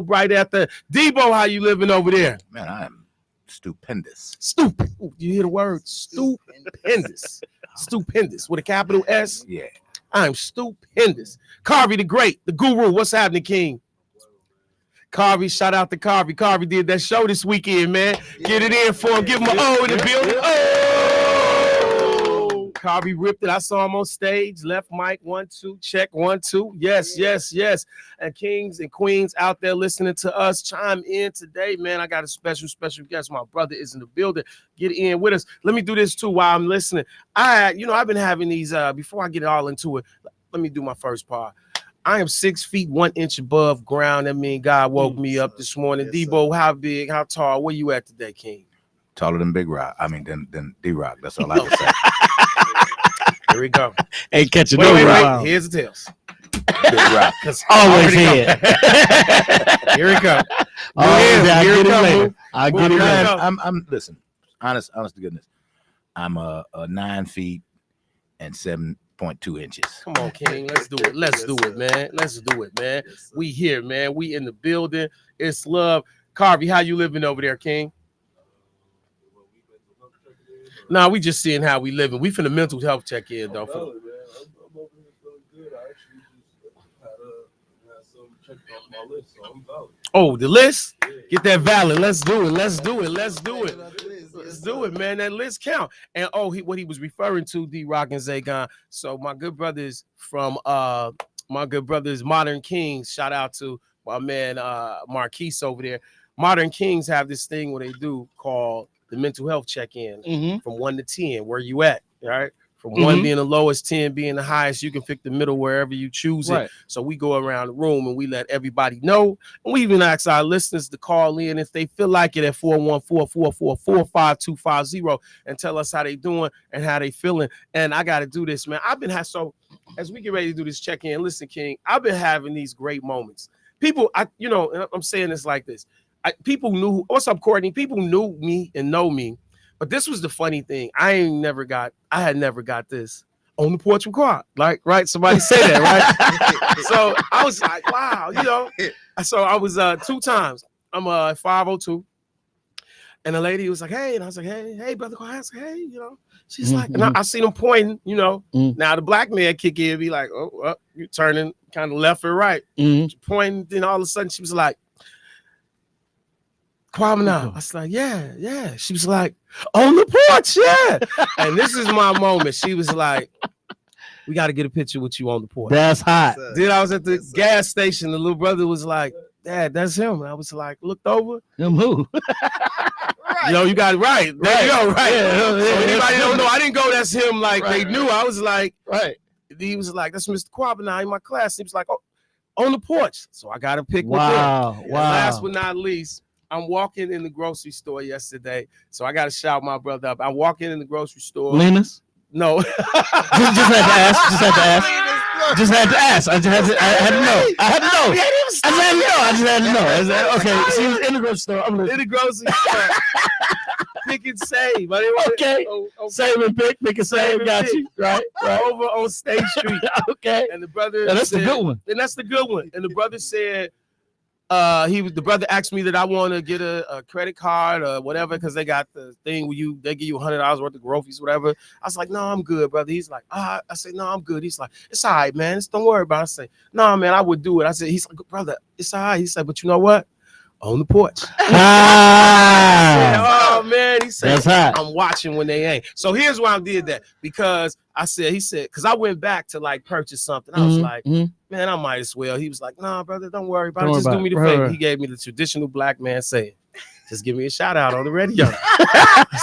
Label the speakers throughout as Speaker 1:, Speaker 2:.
Speaker 1: right after. Debo, how you living over there?
Speaker 2: Man, I am stupendous.
Speaker 1: Stupid. Ooh, you hear the word? Stupendous. Stupendous. With a capital S?
Speaker 2: Yeah.
Speaker 1: I'm stupendous. Carvey the Great, the Guru. What's happening, King? Carvey, shout out to Carvey. Carvey did that show this weekend, man. Get it in for him. Give him an O in the building. Oh! Carvey ripped it. I saw him on stage. Left mic, 1, 2, check, 1, 2. Yes. And kings and queens out there listening to us, chime in today, man. I got a special guest. My brother is in the building. Get in with us. Let me do this too while I'm listening. I've been having these, before I get all into it, let me do my first part. I am 6 feet 1 inch above ground. That means God woke me up this morning. Yes, Debo, how big, how tall? Where you at today, King?
Speaker 2: Taller than Big Rock. I mean, than D-Rock. That's all I can say.
Speaker 1: Here we go.
Speaker 3: Ain't catching
Speaker 1: no round. Here's the tails.
Speaker 2: Big Rock.
Speaker 3: Always here.
Speaker 1: Here we go.
Speaker 3: I'll get it later.
Speaker 2: I'm listen. Honest to goodness. I'm a 9 feet and 7.2 inches.
Speaker 1: Come on, King. Let's do it. Let's do it, man. We here, man. We in the building. It's love. Carvey, how you living over there, King? Nah, we just seeing how we living. We finna mental health check in, though.
Speaker 4: I'm over here feeling good. I actually just had some checked off my list, so I'm valid.
Speaker 1: Oh, the list? Yeah. Get that valid. Let's do it, man. That list count. And what he was referring to, D-Rock and Zagon. So my good brothers from Modern Kings. Shout out to my man Marquise over there. Modern Kings have this thing where they do called the mental health check-in from 1 to 10. Where you at? All right. From 1 being the lowest, 10 being the highest, you can pick the middle wherever you choose it. So we go around the room and we let everybody know. And we even ask our listeners to call in if they feel like it at 414-444-45250 and tell us how they doing and how they feeling. And I got to do this, man. So as we get ready to do this check-in, listen, King, I've been having these great moments. People, I'm saying this like this. People knew, what's up, Courtney? People knew me and know me, but this was the funny thing. I had never got this on the porch with Quad. Like, right? Somebody said that, right? So I was like, wow, So I was 2 times. I'm 502. And the lady was like, hey, and I was like, hey, brother Quad. I was like, hey, She's like, and I seen him pointing, Now the black man kick in, be like, oh, you turning kind of left or right. Pointing, then all of a sudden she was like, Kwame, I was like, yeah. She was like, on the porch, yeah. And this is my moment. She was like, we got to get a picture with you on the porch.
Speaker 3: That's hot.
Speaker 1: Then I was at the gas station. The little brother was like, Dad, that's him. And I was like, looked over.
Speaker 3: Him who?
Speaker 1: You got it right. There you go, right. So anybody don't know, I didn't go, that's him. Like, they knew. I was like, He was like, that's Mr. Kwame in my class. He was like, oh, on the porch. So I got a pic with him. Wow. Last but not least, I'm walking in the grocery store yesterday, so I got to shout my brother up. I'm walking in the grocery store.
Speaker 3: Lena's?
Speaker 1: No.
Speaker 3: just had to ask. I had to know. I just had to know. Okay, she was in the grocery store. I'm
Speaker 1: in the grocery store. Pick and save.
Speaker 3: Okay. Save and pick and save. Got you. Right.
Speaker 1: Over on State Street.
Speaker 3: Okay.
Speaker 1: And the brother
Speaker 3: that's the good one.
Speaker 1: And that's the good one. And the brother said, the brother asked me that I want to get a credit card or whatever because they got the thing where they give you $100 worth of groceries, whatever. I was like, no, I'm good, brother. He's like, I said, no, I'm good. He's like, it's all right, man. Don't worry about it. I say, no, man, I would do it. I said, he's like, brother, it's all right. He said, but you know what? On the porch. Said, oh man, he said, I'm watching when they ain't. So here's why I did that, because he said, because I went back to like purchase something. I was like, man, I might as well. He was like, nah, brother, don't worry about it. Just do me the favor. He gave me the traditional black man saying, just give me a shout out on the radio.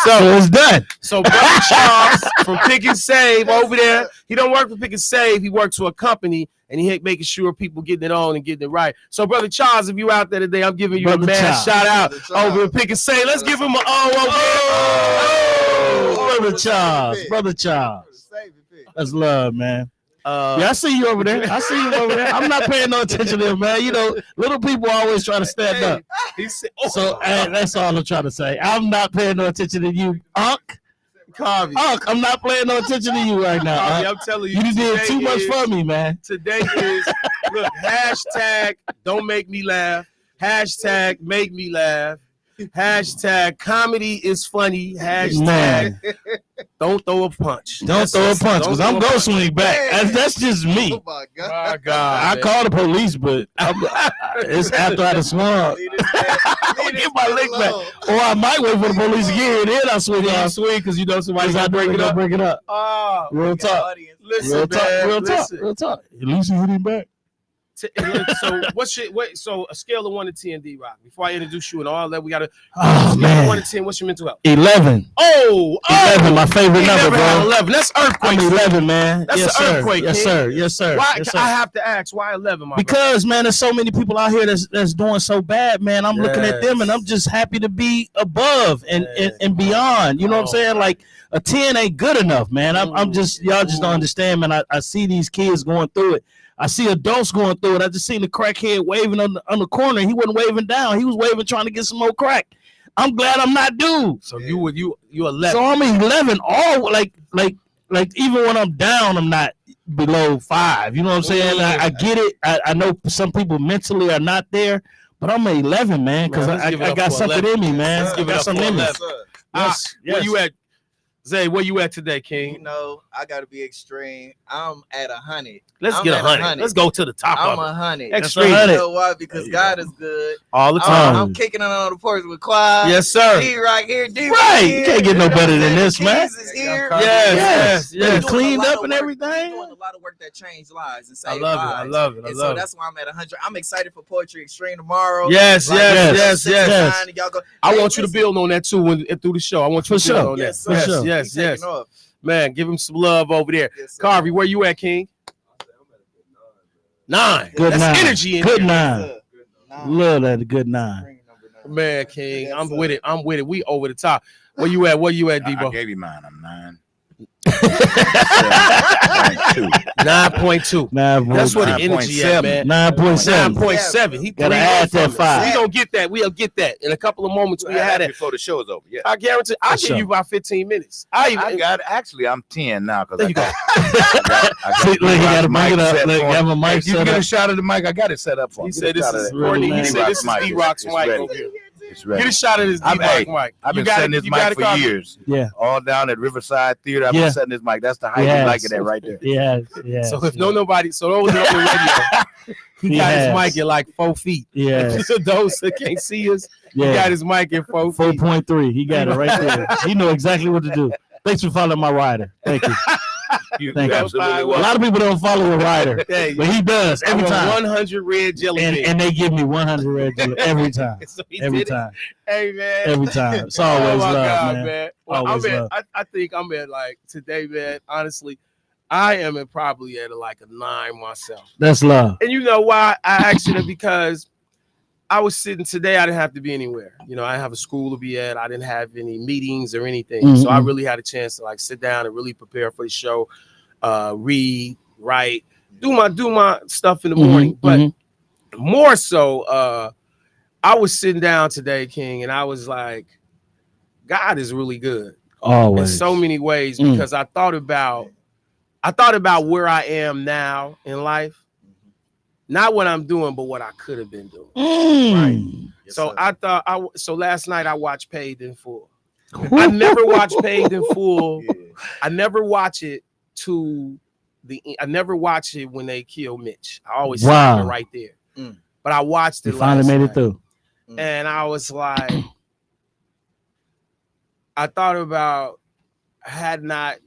Speaker 1: So
Speaker 3: it's done.
Speaker 1: So brother Charles from Pick and Save over there, he don't work for Pick and Save. He works for a company, and he making sure people getting it on and getting it right. So brother Charles, if you out there today, I'm giving you a mad shout out over at Pick and Save. Let's give him an
Speaker 3: Brother Charles. That's love, man. I see you over there. I'm not paying no attention to him, man. Little people always try to stand up. So that's all I'm trying to say. I'm not paying no attention to you, Unc.
Speaker 1: Carvey.
Speaker 3: I'm not paying no attention to you right now.
Speaker 1: Carvey, I'm telling you,
Speaker 3: you did too much for me, man.
Speaker 1: Today is, look, hashtag don't make me laugh. Hashtag make me laugh. Hashtag comedy is funny. Hashtag don't throw a punch.
Speaker 3: Don't throw a punch because I'm gonna swing back. That's just me.
Speaker 5: Oh my God.
Speaker 1: My God,
Speaker 3: I call the police, but it's after I done swung.
Speaker 5: Leave
Speaker 3: I
Speaker 5: this
Speaker 3: get my
Speaker 5: man
Speaker 3: leg back,
Speaker 5: alone.
Speaker 3: or I might wait for the police again, and then I swing off.
Speaker 1: swing because you know somebody's
Speaker 3: Because I
Speaker 1: gonna break it up.
Speaker 3: up.
Speaker 1: Oh,
Speaker 3: Real talk.
Speaker 5: Audience.
Speaker 1: listen,
Speaker 3: Real talk.
Speaker 1: man,
Speaker 3: Real talk.
Speaker 1: listen.
Speaker 3: Real talk. At least you hit him back.
Speaker 1: So so a scale of 1 to 10, D-Rock. Before I introduce you and all that, we gotta
Speaker 3: Oh
Speaker 1: scale of
Speaker 3: man,
Speaker 1: 1 to 10. What's your mental health?
Speaker 3: 11.
Speaker 1: 11,
Speaker 3: my favorite
Speaker 1: he
Speaker 3: number,
Speaker 1: never had
Speaker 3: bro.
Speaker 1: 11. That's earthquake.
Speaker 3: I'm 11, man.
Speaker 1: That's
Speaker 3: yes,
Speaker 1: an
Speaker 3: sir.
Speaker 1: earthquake,
Speaker 3: Yes,
Speaker 1: King.
Speaker 3: sir. Yes, sir.
Speaker 1: Why?
Speaker 3: Yes, sir.
Speaker 1: I have to ask why 11, my brother?
Speaker 3: Because man, there's so many people out here that's doing so bad, man. I'm looking at them and I'm just happy to be above and beyond. You know what I'm saying? Like a 10 ain't good enough, man. I'm just y'all just don't understand, man. I see these kids going through it. I see adults going through it. I just seen the crackhead waving on the corner. He wasn't waving down. He was waving trying to get some more crack. I'm glad I'm not dude.
Speaker 1: So you 11.
Speaker 3: So I'm 11. All like even when I'm down, I'm not below 5. You know what I'm saying? I get it. I know some people mentally are not there, but I'm 11, man, because
Speaker 1: Man, let's give it
Speaker 3: I
Speaker 1: up
Speaker 3: got
Speaker 1: for
Speaker 3: something
Speaker 1: 11.
Speaker 3: in me, man.
Speaker 1: Let's
Speaker 3: I
Speaker 1: give it
Speaker 3: got
Speaker 1: up
Speaker 3: something
Speaker 1: for
Speaker 3: in me.
Speaker 1: 11.
Speaker 3: Yes,
Speaker 1: Where you at? Zay, where you at today,
Speaker 5: You
Speaker 1: King?
Speaker 5: know, I gotta be extreme. I'm at 100.
Speaker 1: Let's
Speaker 5: I'm
Speaker 1: get
Speaker 5: at
Speaker 1: 100. Let's go to the top
Speaker 5: I'm
Speaker 1: of it.
Speaker 5: 100.
Speaker 1: Extreme.
Speaker 5: You
Speaker 3: 100.
Speaker 5: know why? Because
Speaker 3: There you
Speaker 5: God
Speaker 3: go.
Speaker 5: is good.
Speaker 1: All the time.
Speaker 5: I'm kicking it on the porch with Clyde.
Speaker 1: Yes, sir.
Speaker 5: D right here. D
Speaker 3: Right.
Speaker 5: here.
Speaker 3: You can't get no
Speaker 5: You know
Speaker 3: better
Speaker 5: what I'm
Speaker 3: than
Speaker 5: saying?
Speaker 3: this,
Speaker 5: The
Speaker 3: man.
Speaker 5: keys is here.
Speaker 1: Yes.
Speaker 3: They
Speaker 5: We're doing
Speaker 3: cleaned
Speaker 5: a lot
Speaker 3: up
Speaker 5: of
Speaker 3: and
Speaker 5: work.
Speaker 3: everything.
Speaker 5: We're doing a lot of work that changed lives and
Speaker 1: I
Speaker 5: saved
Speaker 1: love it.
Speaker 5: lives.
Speaker 1: I love it. I
Speaker 5: And
Speaker 1: love
Speaker 5: so
Speaker 1: it.
Speaker 5: that's why I'm at 100. I'm excited for Poetry Extreme tomorrow.
Speaker 1: Yes,
Speaker 5: Like,
Speaker 1: yes.
Speaker 5: Y'all go.
Speaker 1: I
Speaker 5: Hey,
Speaker 1: want you to
Speaker 5: listen.
Speaker 1: build on that too through the show. I want you
Speaker 3: For
Speaker 1: to build
Speaker 3: sure.
Speaker 1: on that.
Speaker 5: Yes, sir.
Speaker 3: For sure.
Speaker 1: Yes,
Speaker 5: He
Speaker 1: yes.
Speaker 5: taking off.
Speaker 1: Man, give him some love over there.
Speaker 5: Yes, sir.
Speaker 1: Carvey, where you at, King? 9.
Speaker 3: Good
Speaker 1: That's
Speaker 3: 9.
Speaker 1: energy in
Speaker 3: Good
Speaker 1: here.
Speaker 3: 9. Love that good 9.
Speaker 1: Man, King,
Speaker 5: Yes,
Speaker 1: I'm
Speaker 5: sir.
Speaker 1: with it. I'm with it. We over the top. Where you at? Where you at,
Speaker 2: I
Speaker 1: Debo?
Speaker 2: gave you mine. I'm 9.
Speaker 1: 9.2. That's where the energy at, man.
Speaker 3: 9.7.
Speaker 1: 9.7. He
Speaker 3: Gotta
Speaker 1: 3
Speaker 3: add
Speaker 1: from
Speaker 3: that
Speaker 1: it.
Speaker 3: 5.
Speaker 1: We gonna get that. We'll get that in a couple of moments. We had that.
Speaker 2: before the show is over. Yeah.
Speaker 1: I guarantee. I'll
Speaker 3: For
Speaker 1: give
Speaker 3: sure.
Speaker 1: you about 15 minutes.
Speaker 2: I got actually. I'm 10 now because
Speaker 1: There
Speaker 2: I
Speaker 1: you go.
Speaker 2: got
Speaker 3: See, look, he gotta bring it up.
Speaker 2: set
Speaker 3: Look,
Speaker 2: for
Speaker 3: have
Speaker 2: him.
Speaker 3: a mic
Speaker 2: Hey, you
Speaker 3: set
Speaker 2: get a
Speaker 3: up.
Speaker 2: shot of the mic. I got it set up for him.
Speaker 1: He
Speaker 2: Get
Speaker 1: said
Speaker 2: a
Speaker 1: this
Speaker 2: shot of
Speaker 1: is
Speaker 2: that.
Speaker 3: really
Speaker 1: Courtney. He
Speaker 3: nice.
Speaker 1: said this is
Speaker 2: D-Rock's mic.
Speaker 1: D-Rock's
Speaker 2: It's
Speaker 1: mic
Speaker 2: ready.
Speaker 1: over here.
Speaker 2: It's
Speaker 1: Get
Speaker 2: ready.
Speaker 1: a shot of this
Speaker 2: I've
Speaker 1: D-Rock mic.
Speaker 2: I've
Speaker 1: You
Speaker 2: been
Speaker 1: got
Speaker 2: setting
Speaker 1: it.
Speaker 2: this
Speaker 1: You
Speaker 2: mic
Speaker 1: got it,
Speaker 2: for
Speaker 1: Carvey.
Speaker 2: years.
Speaker 3: Yeah.
Speaker 2: All down at Riverside Theater. I've
Speaker 3: Yeah.
Speaker 2: been setting this mic. That's the height
Speaker 3: Yes.
Speaker 2: you like it at right there.
Speaker 3: Yes.
Speaker 1: So if nobody, so those that on the radio, he got his mic at like 4 feet.
Speaker 3: Yes.
Speaker 1: Those that can't see us, he got
Speaker 3: Yeah.
Speaker 1: his mic at 4 feet.
Speaker 3: 4.3. He got it right there. He know exactly what to do. Thanks for following my rider. Thank you.
Speaker 2: You
Speaker 3: Thank you.
Speaker 2: absolutely
Speaker 3: A
Speaker 2: welcome.
Speaker 3: lot of people don't follow a rider,
Speaker 1: Hey,
Speaker 3: but he does
Speaker 1: I
Speaker 3: every
Speaker 1: want
Speaker 3: time.
Speaker 1: 100 red jelly beans.
Speaker 3: And they give me 100 red jelly every time.
Speaker 1: So he
Speaker 3: Every
Speaker 1: did it.
Speaker 3: time.
Speaker 1: Hey man.
Speaker 3: Every time. It's
Speaker 1: Oh
Speaker 3: always
Speaker 1: my
Speaker 3: love,
Speaker 1: God,
Speaker 3: man.
Speaker 1: Well,
Speaker 3: Always
Speaker 1: I'm at,
Speaker 3: love.
Speaker 1: I think I'm at like today, man. Honestly, I am at probably at like a 9 myself.
Speaker 3: That's love.
Speaker 1: And you know why I asked you that? Because I was sitting today, I didn't have to be anywhere. You know, I have a school to be at. I didn't have any meetings or anything. So I
Speaker 3: Mhm.
Speaker 1: really had a chance to like sit down and really prepare for the show, read, write, do my stuff in the morning. But more so, I was sitting down today, King, and I was like, God is really good in
Speaker 3: Always.
Speaker 1: so many ways, because I thought about where I am now in life. Not what I'm doing, but what I could have been doing. Right.
Speaker 5: Yes,
Speaker 1: So
Speaker 5: sir.
Speaker 1: I thought so last night I watched Paid in Full. I never watched Paid in Full.
Speaker 5: Yeah.
Speaker 1: I never watch it I never watch it when they kill Mitch. I always stop it right there.
Speaker 5: Mm.
Speaker 1: But I watched
Speaker 3: You
Speaker 1: it
Speaker 3: finally
Speaker 1: last
Speaker 3: made
Speaker 1: night,
Speaker 3: it through.
Speaker 1: and I was like, I thought about had not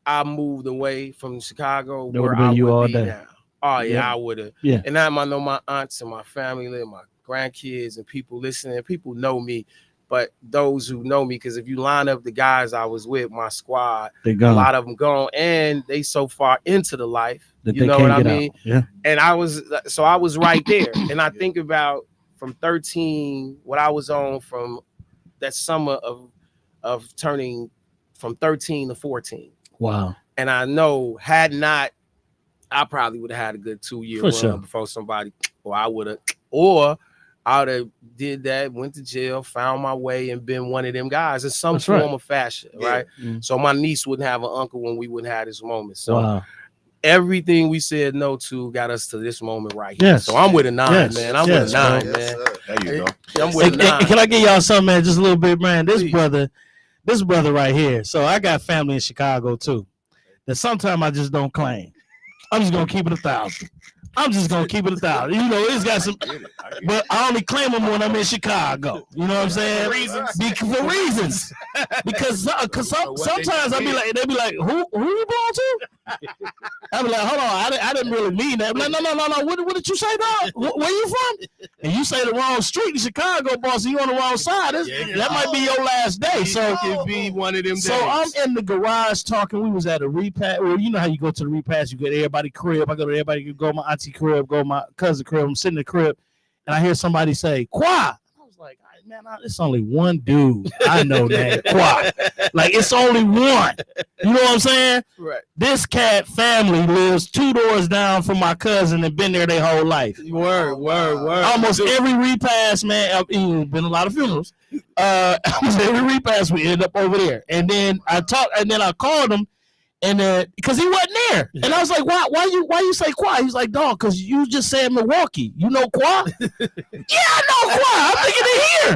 Speaker 1: I moved away from Chicago,
Speaker 3: That
Speaker 1: where
Speaker 3: would've been
Speaker 1: I
Speaker 3: you
Speaker 1: would
Speaker 3: all
Speaker 1: be
Speaker 3: day.
Speaker 1: now. Oh yeah,
Speaker 3: Yeah.
Speaker 1: I would have.
Speaker 3: Yeah.
Speaker 1: And now I know my aunts and my family and my grandkids and people listening. People know me, but those who know me, because if you line up the guys I was with, my squad,
Speaker 3: They're
Speaker 1: a
Speaker 3: gone.
Speaker 1: lot of them gone, and they so far into the life.
Speaker 3: That
Speaker 1: You
Speaker 3: they
Speaker 1: know
Speaker 3: can't
Speaker 1: what I
Speaker 3: get
Speaker 1: mean?
Speaker 3: out. Yeah.
Speaker 1: And I was right there. And I think about from 13, what I was on from that summer of turning from 13 to 14.
Speaker 3: Wow.
Speaker 1: And I know I probably would have had a good 2-year
Speaker 3: For
Speaker 1: run
Speaker 3: sure.
Speaker 1: before somebody, I would have did that, went to jail, found my way, and been one of them guys in some
Speaker 3: That's
Speaker 1: form
Speaker 3: right.
Speaker 1: of fashion,
Speaker 5: Yeah.
Speaker 1: right? So my niece wouldn't have an uncle when we wouldn't have this moment. So
Speaker 3: Wow.
Speaker 1: everything we said no to got us to this moment right here.
Speaker 3: Yes.
Speaker 1: So I'm with a 9,
Speaker 3: Yes.
Speaker 1: man. I'm
Speaker 3: Yes,
Speaker 1: with a 9,
Speaker 5: bro.
Speaker 1: man.
Speaker 5: Yes, sir.
Speaker 2: There you go.
Speaker 1: I'm with a 9.
Speaker 3: Can I give y'all something, man? Just a little bit, man. This
Speaker 1: Please.
Speaker 3: brother right here. So I got family in Chicago too. That sometimes I just don't claim. I'm just gonna keep it 1,000. I'm just gonna keep it 1,000. You know, it's got some, but I only claim them when I'm in Chicago. You know what I'm saying? For reasons. Because sometimes I be like, they be like, who you belong to? I be like, hold on, I didn't really mean that. I'm like, no. What did you say, dog? Where you from? And you say the wrong street in Chicago, boss. And you on the wrong side. That might be your last day. So
Speaker 1: It be one of them days.
Speaker 3: So I'm in the garage talking. We was at a repast. Well, you know how you go to the repast. You go to everybody's crib. I go to everybody. You go to my auntie crib. Go to my cousin crib. I'm sitting in the crib, and I hear somebody say, "Qua." I was like, man, it's only one dude I know named Qua. Like, it's only one. You know what I'm saying?
Speaker 1: Right.
Speaker 3: This cat family lives 2 doors down from my cousin and been there their whole life.
Speaker 1: Word.
Speaker 3: Almost every repast, man. Been a lot of funerals. Almost every repast we end up over there. And then I called him, and then because he wasn't there, and I was like, why you say Qua? He's like, dog, because you just said Milwaukee. You know Qua? Yeah, I know Qua. I'm thinking they here.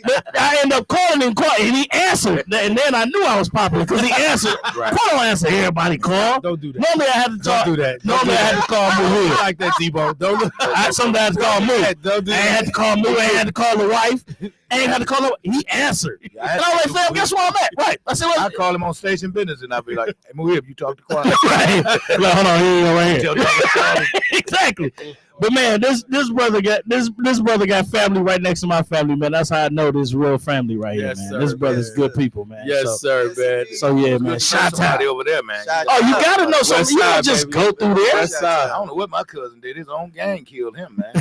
Speaker 3: But I end up calling him Qua, and he answered. And then I knew I was popular because he answered.
Speaker 1: Right.
Speaker 3: Qua don't answer everybody call.
Speaker 1: Don't do that.
Speaker 3: Normally I had to talk.
Speaker 1: Don't do that.
Speaker 3: Normally I had to call Moo.
Speaker 1: Like that, Debo. Don't.
Speaker 3: I sometimes call Moo.
Speaker 1: Don't do
Speaker 3: I ain't had to call Moo. I ain't had to call the wife. I ain't had to call him. He answered. And I was like, fam, guess where I'm at? Right. I said, well,
Speaker 2: I call him on station business, and I'll be like, "Hey, Muhib, you talk to Quan."
Speaker 3: right. Like, hold on, here you go, right here. Exactly. But man, this brother got family right next to my family, man. That's how I know this real family right
Speaker 1: Yes,
Speaker 3: here, man.
Speaker 1: sir.
Speaker 3: This brother's
Speaker 1: Yes,
Speaker 3: good
Speaker 1: sir.
Speaker 3: people, man.
Speaker 1: Yes, sir, man.
Speaker 3: So yeah, man. Shout out.
Speaker 2: Somebody over there, man.
Speaker 3: Oh, you gotta know something. You don't just go through there.
Speaker 1: West
Speaker 2: I
Speaker 1: side.
Speaker 2: don't know what my cousin did. His own gang killed him, man.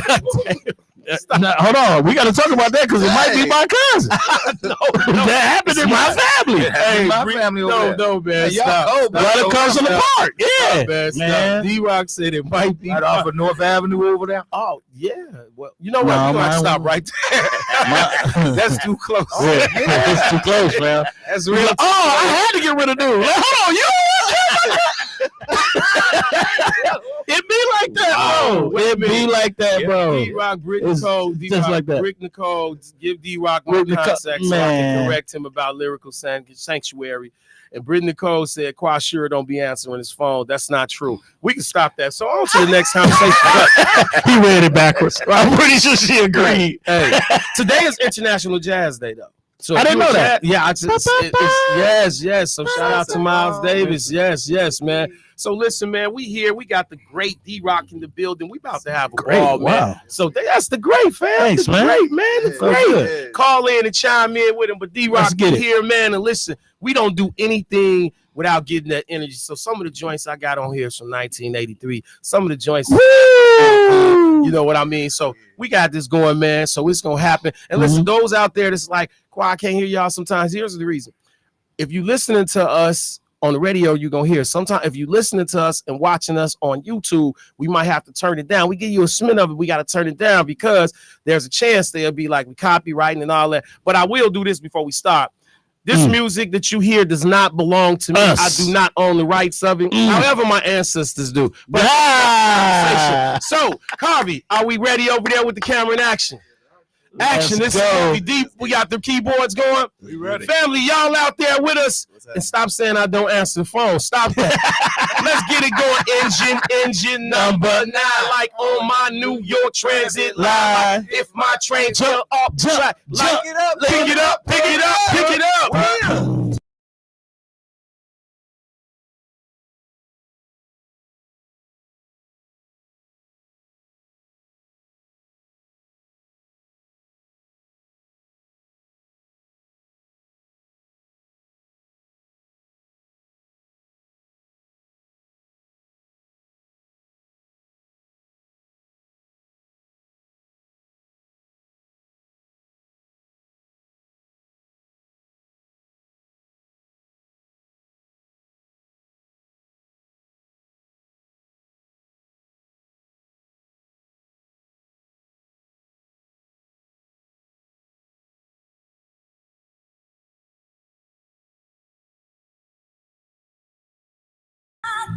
Speaker 3: Now, hold on, we got to talk about that because it might be my cousin. That happened in my family.
Speaker 2: Hey, my family over there.
Speaker 1: No, man.
Speaker 2: Hey, y'all
Speaker 1: Stop.
Speaker 2: cold, bro.
Speaker 3: Brother comes from the park. Yeah,
Speaker 1: Man. D-Rock said it might be.
Speaker 2: Right off of North Avenue over there.
Speaker 1: Oh, yeah. Well, you know what?
Speaker 3: No,
Speaker 1: We're going to
Speaker 3: man.
Speaker 1: stop right there. That's too close.
Speaker 3: Yeah, it's too close, man.
Speaker 1: That's real.
Speaker 3: I had to get rid of dude. Like, hold on, you. It be like that, bro. It be like that, bro.
Speaker 1: D-Rock, Brick
Speaker 3: It's
Speaker 1: Nicole,
Speaker 3: just
Speaker 1: D-Rock,
Speaker 3: like that.
Speaker 1: Brick Nicole, give D-Rock my
Speaker 3: Brick Nicole-
Speaker 1: contact so I can
Speaker 3: man.
Speaker 1: correct him about lyrical sanctuary. And Britt Nicole said, Qua sure don't be answering his phone. That's not true. We can stop that. So on to the next conversation.
Speaker 3: He read it backwards. I'm pretty sure she agreed.
Speaker 1: Hey, today is International Jazz Day, though. So
Speaker 3: I
Speaker 1: if
Speaker 3: didn't
Speaker 1: you
Speaker 3: know
Speaker 1: a
Speaker 3: that.
Speaker 1: Yes. So shout out to Miles Davis. Yes, man. So listen, man, we here. We got the great D-Rock in the building. We about to have a
Speaker 3: Great,
Speaker 1: ball, man.
Speaker 3: wow.
Speaker 1: So that's the great, fam.
Speaker 3: Thanks,
Speaker 1: the
Speaker 3: man.
Speaker 1: great, man. The
Speaker 3: So
Speaker 1: great.
Speaker 3: good.
Speaker 1: Call in and chime in with him. But D-Rock,
Speaker 3: Let's get
Speaker 1: get
Speaker 3: it.
Speaker 1: here, man, and listen. We don't do anything without getting that energy. So some of the joints I got on here is from 1983. Some of the joints, you know what I mean? So we got this going, man. So it's gonna happen. And listen, those out there that's like, Qua, I can't hear y'all sometimes. Here's the reason. If you listening to us on the radio, you're gonna hear. Sometimes if you listening to us and watching us on YouTube, we might have to turn it down. We give you a smidge of it, we got to turn it down because there's a chance they'll be like we copywriting and all that. But I will do this before we start. This music that you hear does not belong to me.
Speaker 3: Us.
Speaker 1: I do not own the rights of it. However, my ancestors do. But so, Harvey, are we ready over there with the camera in action? Action.
Speaker 3: Let's
Speaker 1: This
Speaker 3: go.
Speaker 1: is gonna be deep. We got the keyboards going.
Speaker 2: We ready.
Speaker 1: Family, y'all out there with us. And stop saying I don't answer the phone. Stop that. Let's get it going. Engine number 9, like on my New York Transit line. If my train fell off the track, like, pick it up, pick it up, pick it up.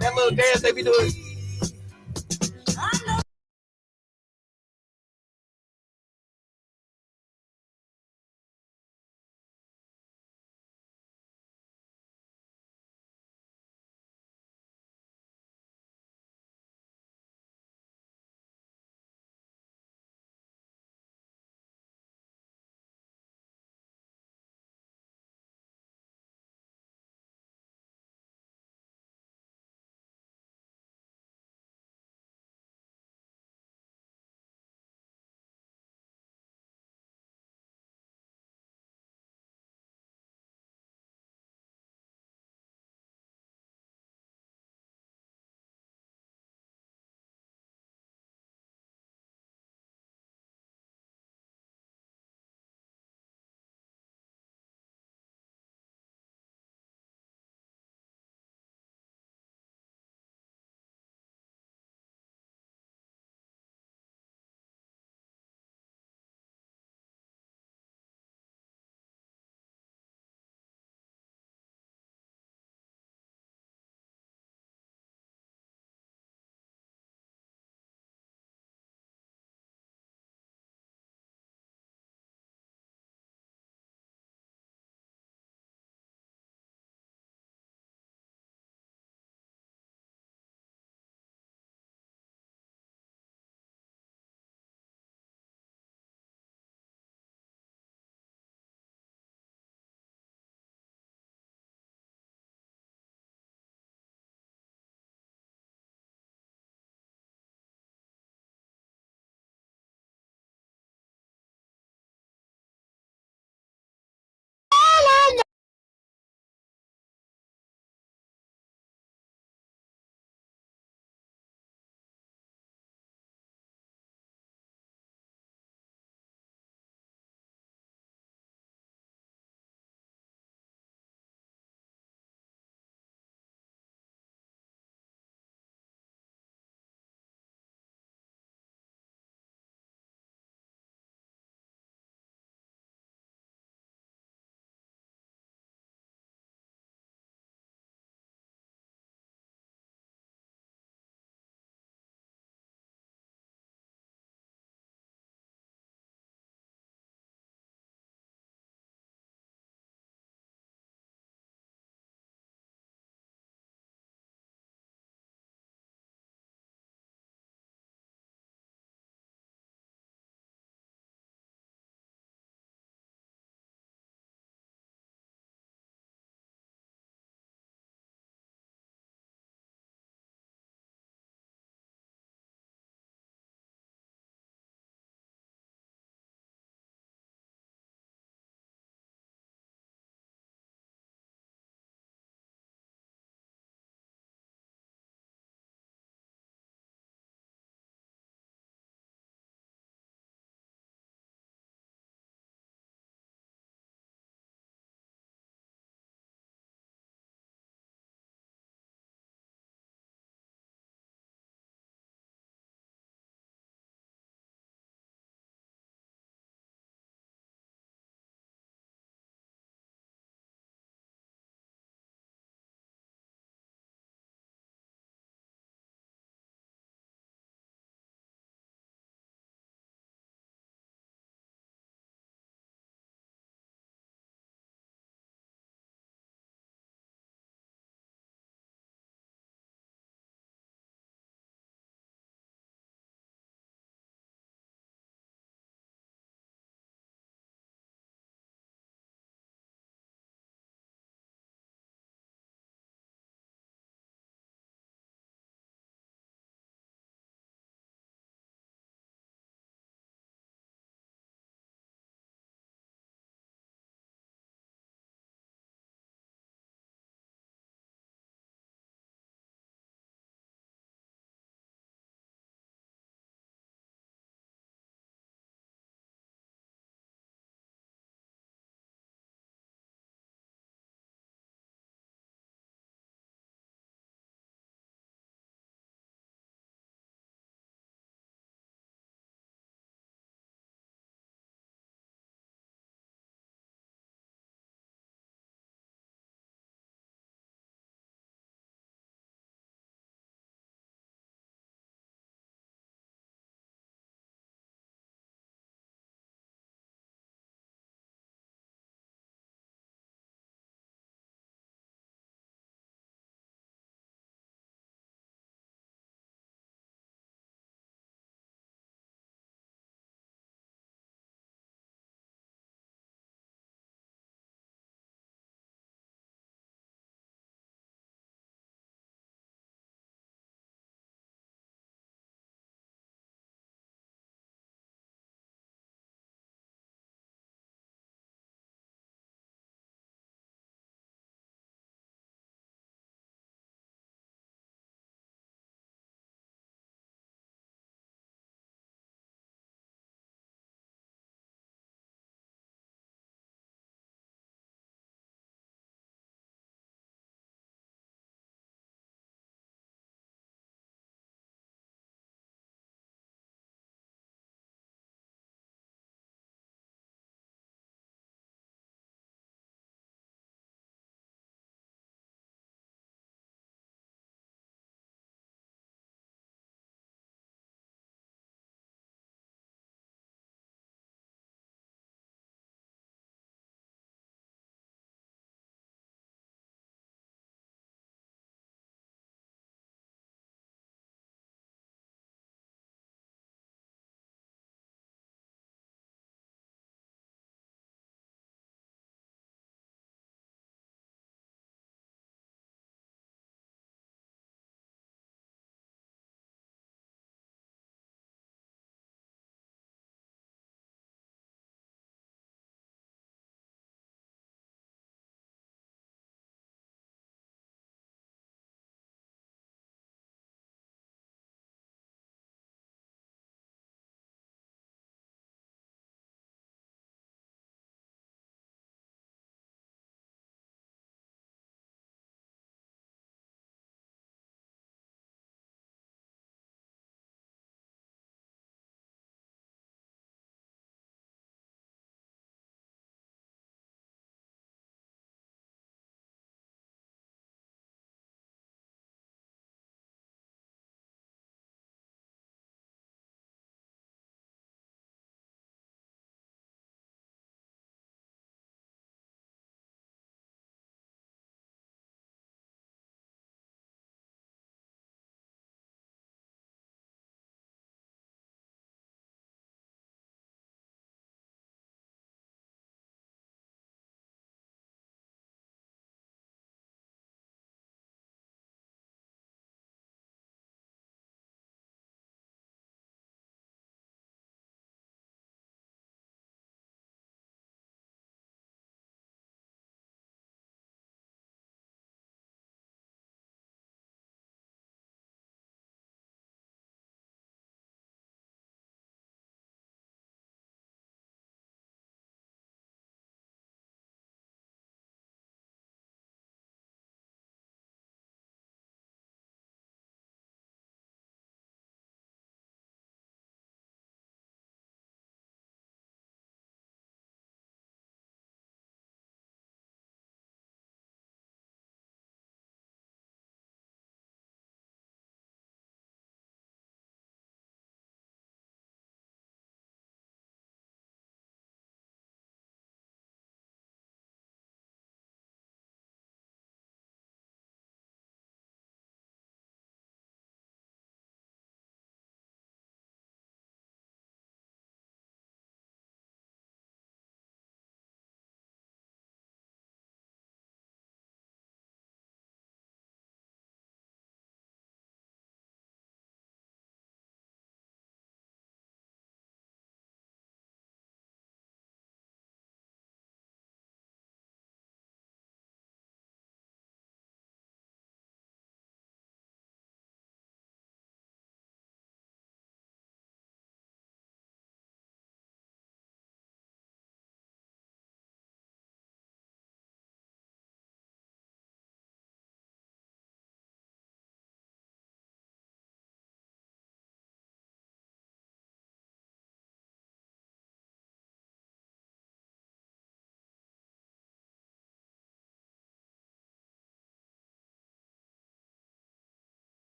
Speaker 5: That little dance they be doing.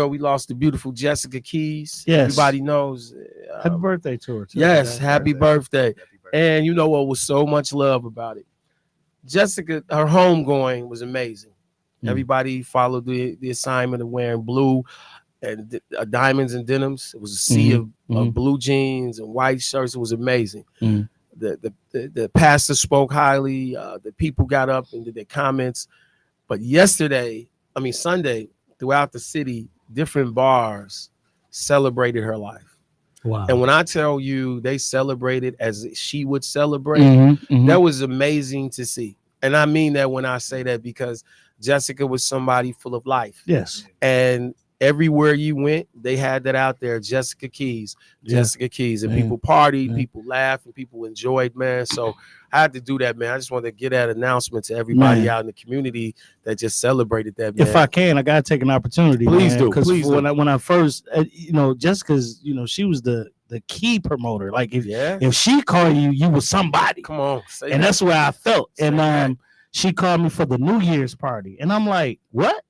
Speaker 1: We lost the beautiful Jessica Keys.
Speaker 3: Yes.
Speaker 1: Everybody knows.
Speaker 3: Happy birthday to her. Too.
Speaker 1: Yes, happy birthday. And you know what was so much love about it? Jessica, her homegoing was amazing. Everybody followed the assignment of wearing blue and diamonds and denims. It was a sea of blue jeans and white shirts. It was amazing. The pastor spoke highly. The people got up and did their comments. But Sunday, throughout the city, different bars celebrated her life.
Speaker 3: Wow.
Speaker 1: And when I tell you they celebrated as she would celebrate, that was amazing to see. And I mean that when I say that, because Jessica was somebody full of life.
Speaker 3: Yes.
Speaker 1: And everywhere you went, they had that out there. Jessica Keys. And people partied, people laughed, and people enjoyed, man. So I had to do that, man. I just wanted to get that announcement to everybody out in the community that just celebrated that, man.
Speaker 3: If I can, I gotta take an opportunity.
Speaker 1: Please do.
Speaker 3: Because
Speaker 1: Please
Speaker 3: when I first, Jessica's, she was the key promoter. Like if she called you, you was somebody.
Speaker 1: Come on,
Speaker 3: and that's where I felt. And she called me for the New Year's party, and I'm like, what?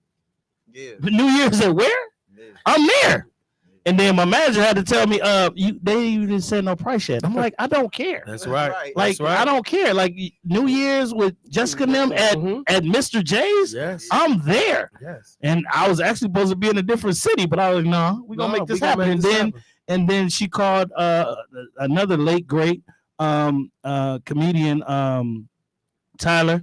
Speaker 5: Yeah.
Speaker 3: New Year's at where? Yeah. I'm there. And then my manager had to tell me, you didn't set no price yet. I'm like, I don't care.
Speaker 1: That's right.
Speaker 3: Like, I don't care. Like New Year's with Jessica and them at Mr. J's.
Speaker 1: Yes.
Speaker 3: I'm there.
Speaker 1: Yes.
Speaker 3: And I was actually supposed to be in a different city, but I was like, no, we're gonna make this happen. And then she called another late great comedian, Tyler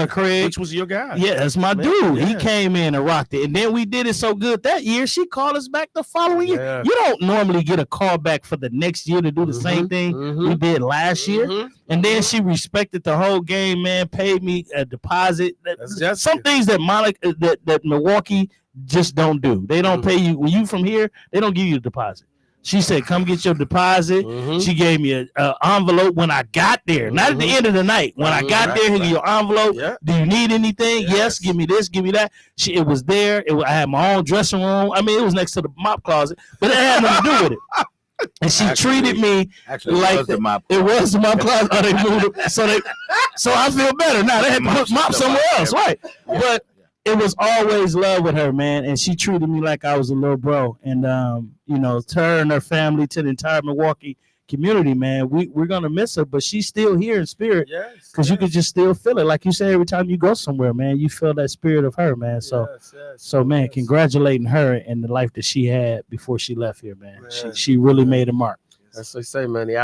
Speaker 3: Craig,
Speaker 1: which was your guy.
Speaker 3: Yeah, that's my dude. Yeah. He came in and rocked it, and then we did it so good that year. She called us back the following year. You don't normally get a call back for the next year to do the same thing we did last year. And then she respected the whole game, man. Paid me a deposit. Some things that that Milwaukee just don't do. They don't pay you when you from here. They don't give you a deposit. She said, come get your deposit. She gave me an envelope when I got there. Not at the end of the night. When I got there, he gave your envelope. Do you need anything? Yes. Give me this. Give me that. It was there. I had my own dressing room. I mean, it was next to the mop closet. But it had nothing to do with it. And she treated me like it was the mop closet. Oh, they moved it. So I feel better now. They had to put mop somewhere else. Right. But it was always love with her, man, and she treated me like I was a little bro. And to her and her family, to the entire Milwaukee community, man, we're gonna miss her, but she's still here in spirit. Because you could just still feel it, like you say, every time you go somewhere, man, you feel that spirit of her, man. So, man, congratulating her and the life that she had before she left here, man. She really made a mark.
Speaker 1: That's what they say, man. The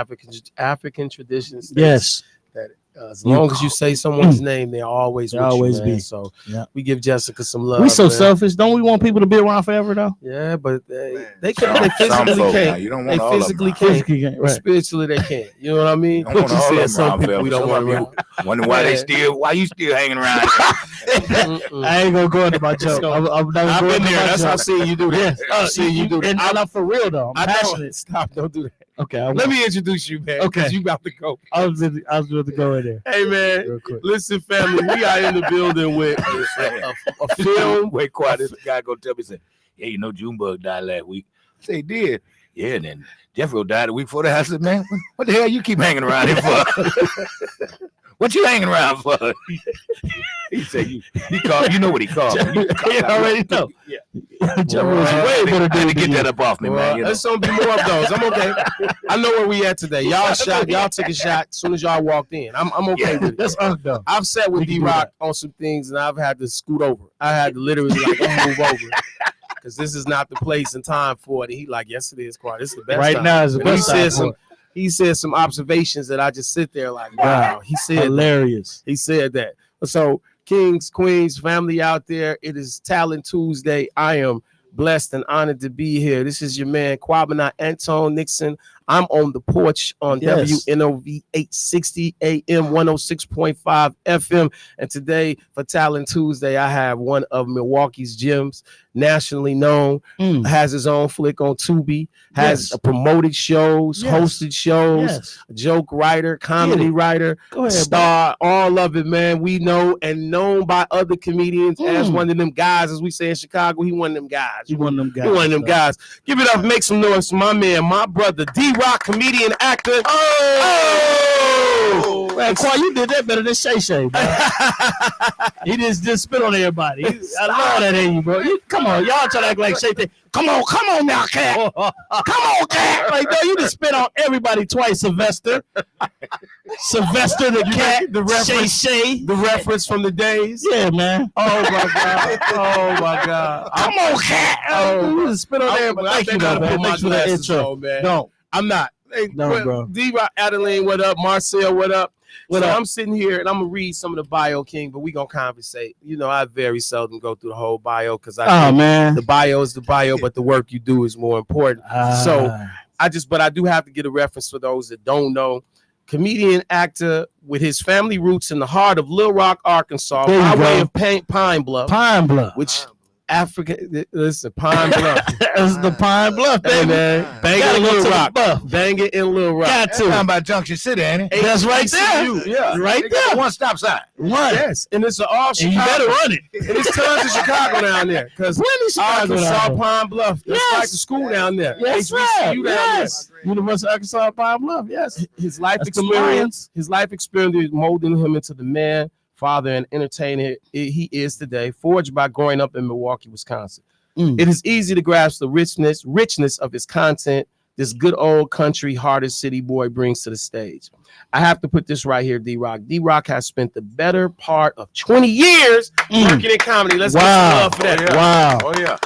Speaker 1: African traditions.
Speaker 3: Yes.
Speaker 1: That as long as you say someone's name, they'll always be. So we give Jessica some love.
Speaker 3: We so selfish. Don't we want people to be around forever though?
Speaker 1: Yeah, but they can't. They physically can't.
Speaker 2: You don't
Speaker 1: want
Speaker 2: they
Speaker 1: physically can't. Right. Spiritually they can't. You know what I mean?
Speaker 2: Don't you said some people
Speaker 1: we don't want around.
Speaker 2: Wonder why you still hanging around?
Speaker 3: I ain't gonna go into my joke. I've
Speaker 1: been there. That's how I see you do that.
Speaker 3: I see you do that. And I'm for real though. I'm passionate.
Speaker 1: Stop. Don't do that.
Speaker 3: Okay,
Speaker 1: let me introduce you, man.
Speaker 3: Okay,
Speaker 1: you about to go.
Speaker 3: I was about to go in there.
Speaker 1: Hey, man, listen, family, we are in the building with a film.
Speaker 2: Wait, quiet. This guy gonna tell me, say, "Yeah, Junebug died last week." I say, he did. Yeah, and then Jeffro died a week before that. I said, man, what the hell you keep hanging around here for? What you hanging around for? He said, he called. You know what he called.
Speaker 3: You already know.
Speaker 2: Yeah.
Speaker 3: Jeffro was way better
Speaker 2: to get that up off me, man.
Speaker 1: There's gonna be more of those. I'm okay. I know where we at today. Y'all took a shot as soon as y'all walked in. I'm okay with it.
Speaker 3: That's undone.
Speaker 1: I've sat with D-Rock on some things, and I've had to scoot over. I had to literally move over. Because this is not the place and time for it. And he like, yes, it is, Quad. This is the best
Speaker 3: right
Speaker 1: time.
Speaker 3: Now is the best time.
Speaker 1: He said some observations that I just sit there like, wow. He said
Speaker 3: hilarious.
Speaker 1: He said that. So kings, queens, family out there, it is Talent Tuesday. I am blessed and honored to be here. This is your man, Kwabena Anton Nixon. I'm on the porch on WNOV 860 AM 106.5 FM. And today for Talent Tuesday, I have one of Milwaukee's gyms, nationally known, has his own flick on Tubi, has promoted shows, hosted shows, joke writer, comedy writer, star, all of it, man. We know and known by other comedians as one of them guys, as we say in Chicago. He one of them guys.
Speaker 3: He one of them
Speaker 1: guys. Give it up, make some noise for my man, my brother, D-Rock, comedian, actor.
Speaker 3: Man, Quan, you did that better than Shay, man. He just spit on everybody. I love that in you, bro. Come on, y'all try to act like Shay. Come on now, cat. Come on, cat. Like, no, you just spit on everybody twice, Sylvester. Sylvester the cat,
Speaker 1: the reference,
Speaker 3: Shay.
Speaker 1: the reference from the days.
Speaker 3: Yeah, man.
Speaker 1: Oh my God. Oh my God.
Speaker 3: Come on, cat.
Speaker 1: Oh,
Speaker 3: You just spit on everybody. Thank you, man. Thanks for that intro.
Speaker 1: Man.
Speaker 3: Don't.
Speaker 1: I'm not. Hey,
Speaker 3: No, bro.
Speaker 1: D-Rock, Adeline, what up? Marcel, what up?
Speaker 3: What
Speaker 1: So
Speaker 3: up?
Speaker 1: I'm sitting here and I'm gonna read some of the bio, King, but we gonna conversate. You know, I very seldom go through the whole bio because I think
Speaker 3: man.
Speaker 1: the bio is the bio, but the work you do is more important. So I do have to get a reference for those that don't know. Comedian, actor with his family roots in the heart of Little Rock, Arkansas,
Speaker 3: There you
Speaker 1: by
Speaker 3: go.
Speaker 1: way of Pine Bluff,
Speaker 3: Which
Speaker 1: African. Listen, Pine Bluff.
Speaker 3: is the Pine Bluff,
Speaker 1: Hey
Speaker 3: baby.
Speaker 1: man, bang
Speaker 3: Gotta
Speaker 1: it in
Speaker 3: go to
Speaker 1: Little
Speaker 3: the
Speaker 1: Rock.
Speaker 3: Buff.
Speaker 1: Bang it in Little Rock.
Speaker 3: Got
Speaker 2: That's
Speaker 3: to.
Speaker 2: talking about Junction City, ain't it?
Speaker 3: That's right there.
Speaker 1: HBCU, yeah.
Speaker 3: Right
Speaker 2: They got
Speaker 3: there.
Speaker 2: one stop sign.
Speaker 3: One.
Speaker 1: Yes, and it's all
Speaker 3: And you
Speaker 1: Chicago.
Speaker 3: better run it.
Speaker 1: And it's tons of Chicago down there because
Speaker 3: Plenty Chicago
Speaker 1: Arkansas,
Speaker 3: down there.
Speaker 1: Pine Bluff. That's
Speaker 3: Yes.
Speaker 1: like the school down there.
Speaker 3: Yes,
Speaker 1: HBCU
Speaker 3: sir.
Speaker 1: down
Speaker 3: Yes. University of Arkansas, Pine Bluff. Yes.
Speaker 1: there. His life
Speaker 3: That's the
Speaker 1: experience. His life experience molding him into the man, father, and entertainer he is today, forged by growing up in Milwaukee, Wisconsin. It is easy to grasp the richness of his content this good old country hearted city boy brings to the stage. I have to put this right here, D-Rock. D-Rock has spent the better part of 20 years working in comedy. Let's get some love for that.
Speaker 3: Wow.
Speaker 2: Oh, yeah.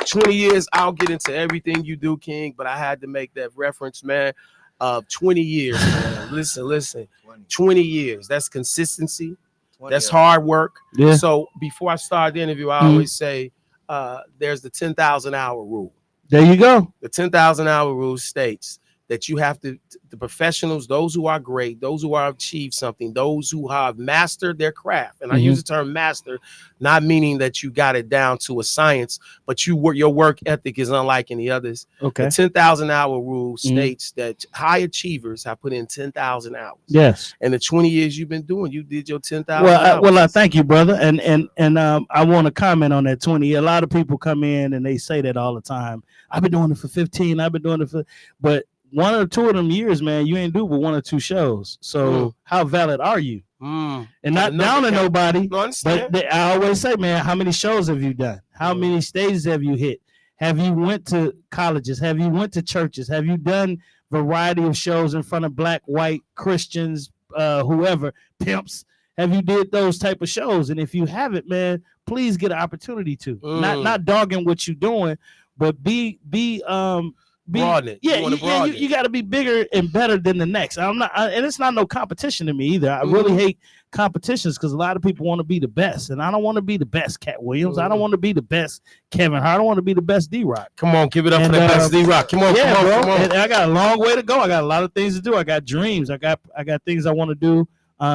Speaker 1: 20 years, I'll get into everything you do, King, but I had to make that reference, man, of 20 years, man. Listen. 20 years. That's consistency. That's hard work.
Speaker 3: Yeah.
Speaker 1: So before I start the interview, I always say there's the 10,000 hour rule.
Speaker 3: There you go.
Speaker 1: The 10,000 hour rule states that you have to, the professionals, those who are great, those who have achieved something, those who have mastered their craft. And I use the term master, not meaning that you got it down to a science, but your work ethic is unlike any others.
Speaker 3: Okay.
Speaker 1: The 10,000 hour rule states that high achievers have put in 10,000 hours.
Speaker 3: Yes.
Speaker 1: And the 20 years you've been doing, you did your 10,000
Speaker 3: Well,
Speaker 1: hours.
Speaker 3: I thank you, brother. And I want to comment on that 20. A lot of people come in and they say that all the time. I've been doing it for 15. I've been doing it for, but 1 or 2 of them years, man, you ain't do but 1 or 2 shows. So how valid are you? And not down to nobody, but I always say, man, how many shows have you done? How many stages have you hit? Have you went to colleges? Have you went to churches? Have you done variety of shows in front of black, white, Christians, whoever, pimps? Have you did those type of shows? And if you haven't, man, please get an opportunity to. Not dogging what you're doing, but be broaden it. Yeah, you got to be bigger and better than the next. I'm not, and it's not no competition to me either. I really hate competitions because a lot of people want to be the best, and I don't want to be the best Cat Williams. I don't want to be the best Kevin Hart. I don't want to be the best D-Rock.
Speaker 1: Come on, give it up for the best D-Rock. Come on,
Speaker 3: yeah,
Speaker 1: come on,
Speaker 3: bro.
Speaker 1: come on.
Speaker 3: And I got a long way to go. I got a lot of things to do. I got dreams. I got things I want to do.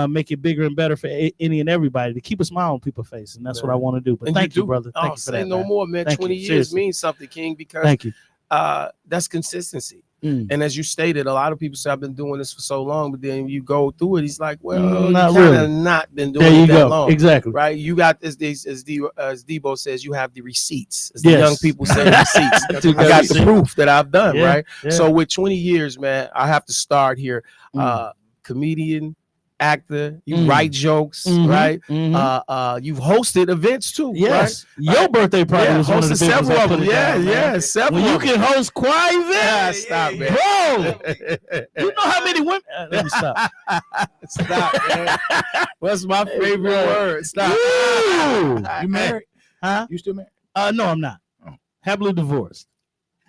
Speaker 3: Make it bigger and better for any and everybody, to keep a smile on people's face, and that's what I want to do. But thank you, brother. Thank you for that.
Speaker 1: No more, man. 20 years means something, King, because
Speaker 3: thank you.
Speaker 1: That's consistency. And as you stated, a lot of people say I've been doing this for so long, but then you go through it, he's like, well,
Speaker 3: not
Speaker 1: you
Speaker 3: really.
Speaker 1: not been doing it that long.
Speaker 3: Exactly.
Speaker 1: Right? You got this, as Debo says, you have the receipts. As the young people say, receipts. I got the proof that I've done, right? Yeah. So with 20 years, man, I have to start here. Comedian, actor, you write jokes, right? You've hosted events too.
Speaker 3: Yes, right? Your birthday party was one of the
Speaker 1: several of them. Yeah, several.
Speaker 3: When you can host choir events,
Speaker 1: stop, man,
Speaker 3: bro. You know how many women? Let me stop.
Speaker 1: Stop, man. What's my favorite word? Stop.
Speaker 2: You married?
Speaker 3: Huh?
Speaker 2: You still married?
Speaker 3: No, I'm not. Happily divorced.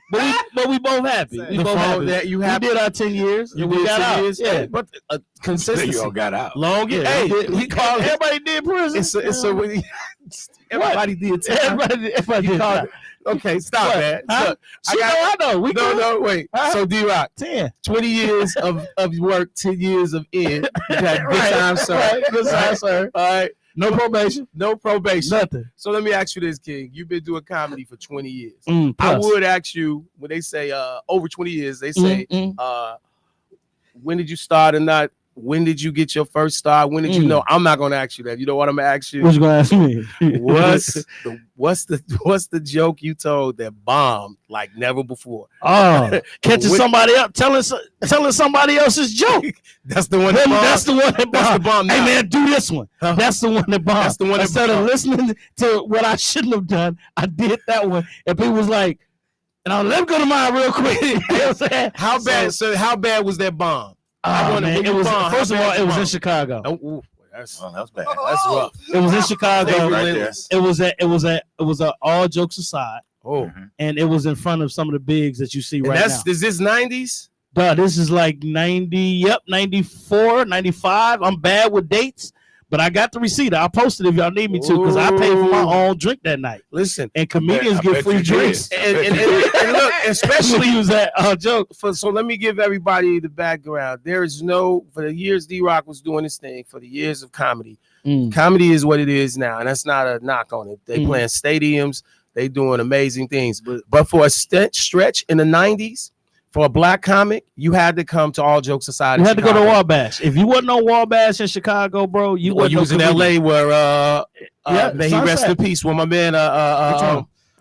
Speaker 3: But we both happy. We both happy. That you happy. We did our 10 years.
Speaker 1: You
Speaker 3: we got out.
Speaker 1: Yeah, but consistency.
Speaker 2: You all got out.
Speaker 1: Long.
Speaker 3: Yeah,
Speaker 1: hey,
Speaker 3: we called. Everybody did prison.
Speaker 1: Everybody did. Everybody did. Okay, stop, man. Look,
Speaker 3: I know. We
Speaker 1: no, wait. So D-Rock,
Speaker 3: 20
Speaker 1: years of work, 10 years of in. You had good time, sir.
Speaker 3: Right. Good time, sir.
Speaker 1: All right.
Speaker 3: No probation.
Speaker 1: No probation.
Speaker 3: Nothing.
Speaker 1: So let me ask you this, King. You've been doing comedy for 20 years. I would ask you, when they say over 20 years, they say, when did you start and not when did you get your first start? When did you know? I'm not gonna ask you that. You know what I'm gonna ask you?
Speaker 3: What you gonna ask me?
Speaker 1: what's the joke you told that bombed like never before?
Speaker 3: Oh, catching somebody up, telling somebody else's joke.
Speaker 1: That's the one that bombed.
Speaker 3: That's the one that bombed.
Speaker 1: That's the bomb.
Speaker 3: Hey man, do this one. That's the one that bombed.
Speaker 1: That's the one.
Speaker 3: Instead of listening to what I shouldn't have done, I did that one, and people was like, And let me go to mine real quick. You know what I'm saying?
Speaker 1: How bad? So how bad was that bomb?
Speaker 3: Man, it was first of all, it was in Chicago.
Speaker 1: Oh, that's
Speaker 2: Oh, that's bad.
Speaker 1: that's rough.
Speaker 3: It was in Chicago.
Speaker 2: Right there.
Speaker 3: It was a all jokes aside,
Speaker 1: Oh,
Speaker 3: and it was in front of some of the bigs that you see
Speaker 1: and
Speaker 3: right now.
Speaker 1: is this 90s?
Speaker 3: Duh, this is like 90, 94, 95. I'm bad with dates, but I got the receipt. I'll post it if y'all need me to, because I paid for my own drink that night.
Speaker 1: Listen,
Speaker 3: And comedians
Speaker 2: I
Speaker 3: get
Speaker 2: bet
Speaker 3: free
Speaker 2: you
Speaker 3: drinks.
Speaker 2: did.
Speaker 1: and look, especially
Speaker 3: use that joke.
Speaker 1: so let me give everybody the background. There is no, for the years D-Rock was doing this thing, for the years of comedy, comedy is what it is now, and that's not a knock on it. They playing stadiums, they doing amazing things, but for a stretch in the 90s, for a black comic, you had to come to All Jokes Aside.
Speaker 3: You had to go to Wabash. If you wasn't on Wabash in Chicago, bro, you
Speaker 1: was in LA where may he rest
Speaker 3: Sunset.
Speaker 1: in peace. Well, my man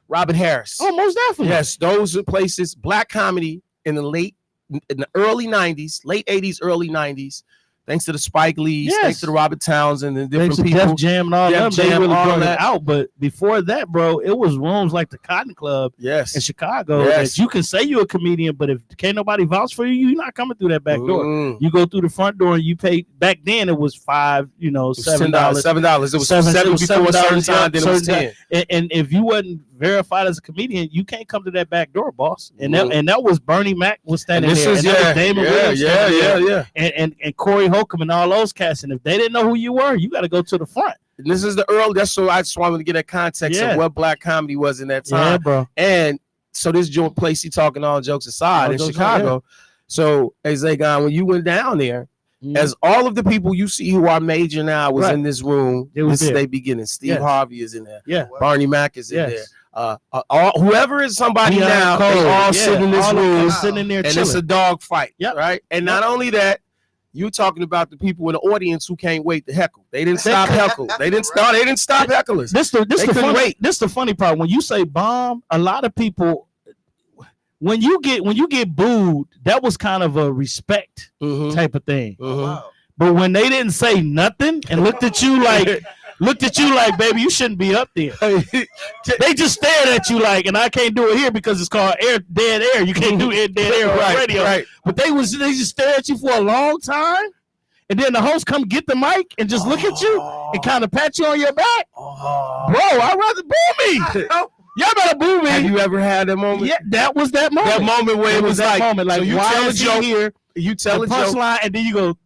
Speaker 1: Robin Harris.
Speaker 3: Oh, most definitely.
Speaker 1: Yes, those are places, black comedy in the early 90s, late 80s, early 90s. Thanks to the Spike Lees,
Speaker 3: Yes.
Speaker 1: thanks to the Robert Townsend and different
Speaker 3: Thanks to
Speaker 1: people.
Speaker 3: Def Jam and all
Speaker 1: Def
Speaker 3: them, they
Speaker 1: Jam,
Speaker 3: really
Speaker 1: all
Speaker 3: brought
Speaker 1: that.
Speaker 3: it out. But before that, bro, it was rooms like the Cotton Club in
Speaker 1: Yes.
Speaker 3: Chicago
Speaker 1: Yes.
Speaker 3: that you can say you're a comedian, but if can't nobody vouch for you, you're not coming through that back door.
Speaker 1: Mm.
Speaker 3: You go through the front door and you pay. Back then, it was $5,
Speaker 1: It was
Speaker 3: $7.
Speaker 1: $7. It was
Speaker 3: $7
Speaker 1: seven before a certain
Speaker 3: $7,
Speaker 1: time, then it was
Speaker 3: certain
Speaker 1: 10.
Speaker 3: And if you wasn't verified as a comedian, you can't come to that back door, boss. And
Speaker 1: Mm.
Speaker 3: that was Bernie Mac was standing
Speaker 1: And this
Speaker 3: there.
Speaker 1: is
Speaker 3: And that was Damon Williams standing there.
Speaker 1: yeah.
Speaker 3: And Corey Holcomb and all those cats. And if they didn't know who you were, you got to go to the front.
Speaker 1: And this is the early. That's so I just wanted to get a context
Speaker 3: Yeah.
Speaker 1: of what black comedy was in that
Speaker 3: Yeah,
Speaker 1: time.
Speaker 3: bro.
Speaker 1: And so this joint place he talking all jokes aside
Speaker 3: All
Speaker 1: in
Speaker 3: jokes
Speaker 1: Chicago. So as they gone, when you went down there,
Speaker 3: Mhm.
Speaker 1: as all of the people you see who are major now was
Speaker 3: Right.
Speaker 1: in this room,
Speaker 3: They was
Speaker 1: this is
Speaker 3: there.
Speaker 1: they beginning. Steve
Speaker 3: Yes.
Speaker 1: Harvey is in there.
Speaker 3: Yeah.
Speaker 1: Barney Mac is in
Speaker 3: Yes.
Speaker 1: there. Whoever is somebody
Speaker 3: Leon
Speaker 1: now,
Speaker 3: Cole,
Speaker 1: they all
Speaker 3: yeah,
Speaker 1: sit in this
Speaker 3: all of them
Speaker 1: room,
Speaker 3: sitting in there
Speaker 1: and
Speaker 3: chilling.
Speaker 1: it's a dog fight,
Speaker 3: Yep.
Speaker 1: right? And not only that, you talking about the people in the audience who can't wait to heckle. They didn't stop heckle. They didn't stop. They didn't stop hecklers.
Speaker 3: This
Speaker 1: They
Speaker 3: the
Speaker 1: couldn't
Speaker 3: funny,
Speaker 1: wait.
Speaker 3: this the funny part. When you say bomb, a lot of people, when you get booed, that was kind of a respect
Speaker 1: Mhm.
Speaker 3: type of thing.
Speaker 1: Mhm.
Speaker 5: Wow.
Speaker 3: But when they didn't say nothing and looked at you like, baby, you shouldn't be up there. They just stared at you like, and I can't do it here because it's called dead air. You can't do dead air on
Speaker 1: Right,
Speaker 3: radio.
Speaker 1: right.
Speaker 3: But they just stare at you for a long time, and then the host come get the mic and just look at you and kind of pat you on your back. Bro, I'd rather boo me. Y'all better boo me.
Speaker 1: Have you ever had that moment?
Speaker 3: Yeah, that was that moment.
Speaker 1: That moment where it was
Speaker 3: that
Speaker 1: like,
Speaker 3: moment. Like,
Speaker 1: so you
Speaker 3: why
Speaker 1: tell a
Speaker 3: is he
Speaker 1: joke,
Speaker 3: here?
Speaker 1: you tell
Speaker 3: The
Speaker 1: a joke,
Speaker 3: punchline, and then you go.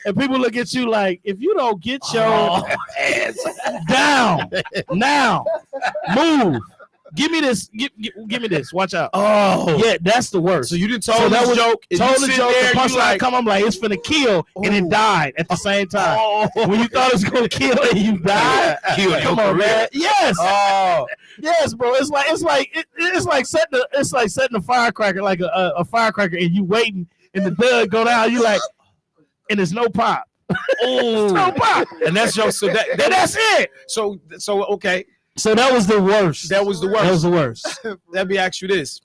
Speaker 3: And people look at you like, if you don't get your ass down now, move. Give me this. Give me this. Watch out.
Speaker 1: Oh,
Speaker 3: Yeah, that's the worst.
Speaker 1: so you didn't
Speaker 3: So
Speaker 1: told
Speaker 3: that
Speaker 1: this
Speaker 3: was-
Speaker 1: joke, and
Speaker 3: Told
Speaker 1: you
Speaker 3: the
Speaker 1: sit
Speaker 3: joke,
Speaker 1: there,
Speaker 3: the
Speaker 1: you
Speaker 3: punchline
Speaker 1: like,
Speaker 3: come. I'm like, it's finna kill, and it died at the same time.
Speaker 1: oh,
Speaker 3: When you thought it was gonna kill and you died,
Speaker 2: Kill
Speaker 3: come
Speaker 2: your
Speaker 3: on,
Speaker 2: career.
Speaker 3: man. Yes,
Speaker 1: oh,
Speaker 3: yes, bro. It's like setting a firecracker like a firecracker, and you waiting, and the dud go down. You like, and there's no pop.
Speaker 1: oh,
Speaker 3: No pop.
Speaker 1: and that's your so
Speaker 3: That's it.
Speaker 1: so okay,
Speaker 3: So that was the worst.
Speaker 1: that was the
Speaker 3: That was
Speaker 1: worst.
Speaker 3: the worst.
Speaker 1: Let me ask you this: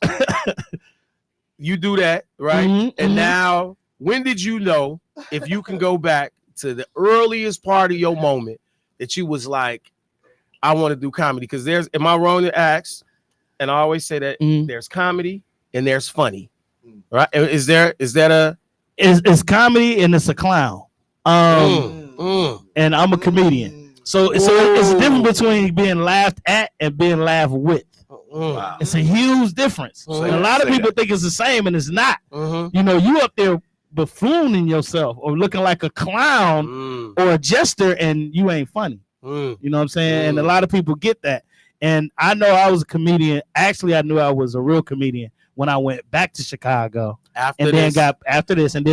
Speaker 1: you do that, right?
Speaker 3: Mhm,
Speaker 1: And
Speaker 3: mhm.
Speaker 1: now, when did you know, if you can go back to the earliest part of your moment, that you was like, I want to do comedy? Because am I wrong to ask? And I always say that
Speaker 3: Mhm.
Speaker 1: there's comedy and there's funny, right? Is that a
Speaker 3: It's comedy and it's a clown. And I'm a comedian. So it's a difference between being laughed at and being laughed with. It's a huge difference.
Speaker 1: Mhm.
Speaker 3: And a lot of people think it's the same, and it's not.
Speaker 1: Mm-hmm.
Speaker 3: You know, you up there buffooning yourself or looking like a clown or a jester, and you ain't funny. You know what I'm saying? And a lot of people get that. And I know I was a comedian. Actually, I knew I was a real comedian when I went back to Chicago
Speaker 1: After
Speaker 3: then
Speaker 1: this,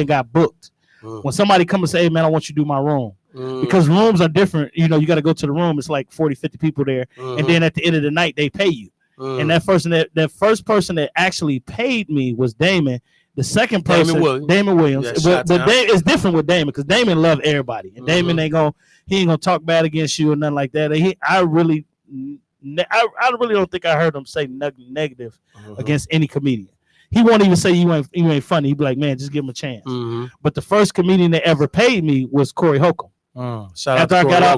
Speaker 3: got booked. When somebody come and say, hey, man, I want you to do my room. Because rooms are different. You know, you got to go to the room. It's like 40, 50 people there. And then at the end of the night, they pay you. And that first person that actually paid me was Damon. The second person, Damon Williams.
Speaker 1: Yeah,
Speaker 3: but it's different with Damon because Damon loved everybody. And Damon ain't gonna talk bad against you or nothing like that. I really don't think I heard him say nothing negative against any comedian. He won't even say you ain't funny. He'd be like, man, just give him a chance. But the first comedian that ever paid me was Corey Holcomb.
Speaker 1: Shout out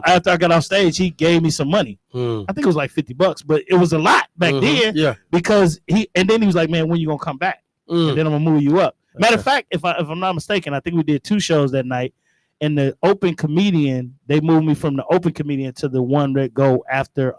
Speaker 3: after I got off stage, he gave me some money. I think it was like $50, but it was a lot back then.
Speaker 1: Yeah,
Speaker 3: because then he was like, "Man, when you gonna come back? And then I'm gonna move you up." Matter of fact, if I'm not mistaken, I think we did 2 shows that night. And the open comedian, they moved me from the open comedian to the one that go after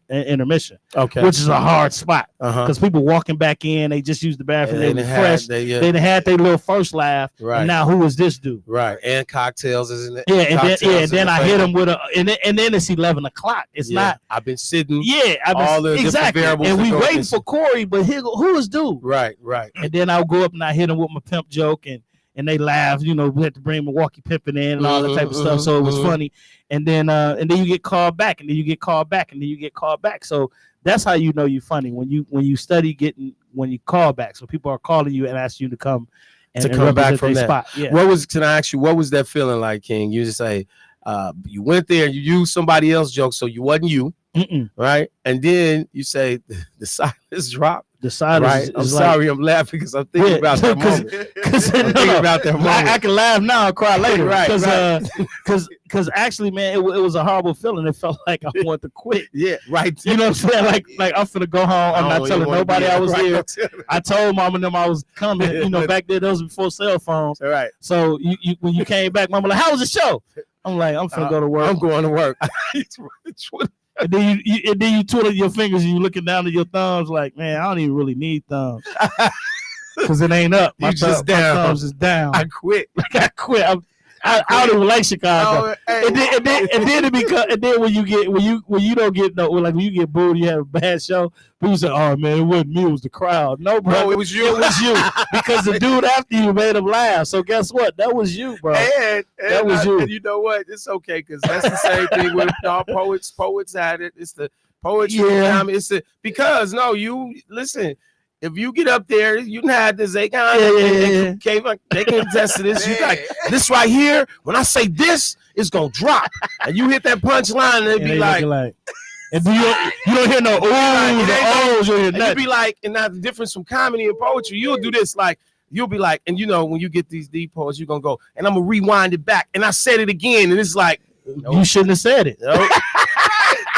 Speaker 3: intermission.
Speaker 1: Okay,
Speaker 3: which is a hard spot because people walking back in, they just use the bathroom. They were fresh. They had their little first laugh. Right. And now who is this dude?
Speaker 1: Right. And cocktails, isn't it?
Speaker 3: Yeah. And then I hit him with and then it's 11 o'clock. It's not.
Speaker 1: I've been sitting.
Speaker 3: Yeah.
Speaker 1: All the different variables.
Speaker 3: And we waiting for Corey, but who is dude?
Speaker 1: Right.
Speaker 3: And then I'll go up and I hit him with my pimp joke and they laughed, we had to bring Milwaukee Pimpin' in and all that type of stuff. So it was funny. And then you get called back, and then you get called back, and then you get called back. So that's how you know you're funny when you study when you call back. So people are calling you and ask you to come
Speaker 1: come back from that
Speaker 3: spot. Yeah.
Speaker 1: Can I ask you, what was that feeling like, King? You just say you went there and you used somebody else's joke, so you wasn't you, right? And then you say the silence dropped.
Speaker 3: The silence.
Speaker 1: Right. I'm sorry, I'm laughing because I'm thinking about that moment. About that moment.
Speaker 3: I can laugh now and cry later,
Speaker 1: right?
Speaker 3: Because actually, man, it was a horrible feeling. It felt like I wanted to quit.
Speaker 1: Yeah, right.
Speaker 3: You know what I'm saying? Like I'm finna go home. I'm not telling nobody I was here. I told mom and them I was coming. Back then those before cell phones.
Speaker 1: All right.
Speaker 3: So you when you came back, mama like, how was the show? I'm like, I'm finna go to work.
Speaker 1: I'm going to work.
Speaker 3: And then you twiddle your fingers and you looking down at your thumbs like, man, I don't even really need thumbs because it ain't up. My thumbs is down.
Speaker 1: I quit.
Speaker 3: I quit. I don't even like Chicago. And then when you don't get when you get booed, you have a bad show. People say, "Oh man, it wasn't me, it was the crowd." No, bro,
Speaker 1: it was you.
Speaker 3: It was you because the dude after you made him laugh. So guess what? That was you, bro.
Speaker 1: And
Speaker 3: that was you.
Speaker 1: And you know what? It's okay because that's the same thing with all poets. Poets had it. It's the poetry. Yeah. Because you listen. If you get up there, you can have this. They can attest to this. You like this right here. When I say this, it's gonna drop, and you hit that punchline, and it be like,
Speaker 3: and you don't hear no ohs, you hear nothing.
Speaker 1: You be like, and now the difference from comedy and poetry, you'll do this like. You'll be like, and when you get these deep poets, you're gonna go, and I'm gonna rewind it back, and I said it again, and it's like,
Speaker 3: nope. You shouldn't have said it.
Speaker 1: Nope.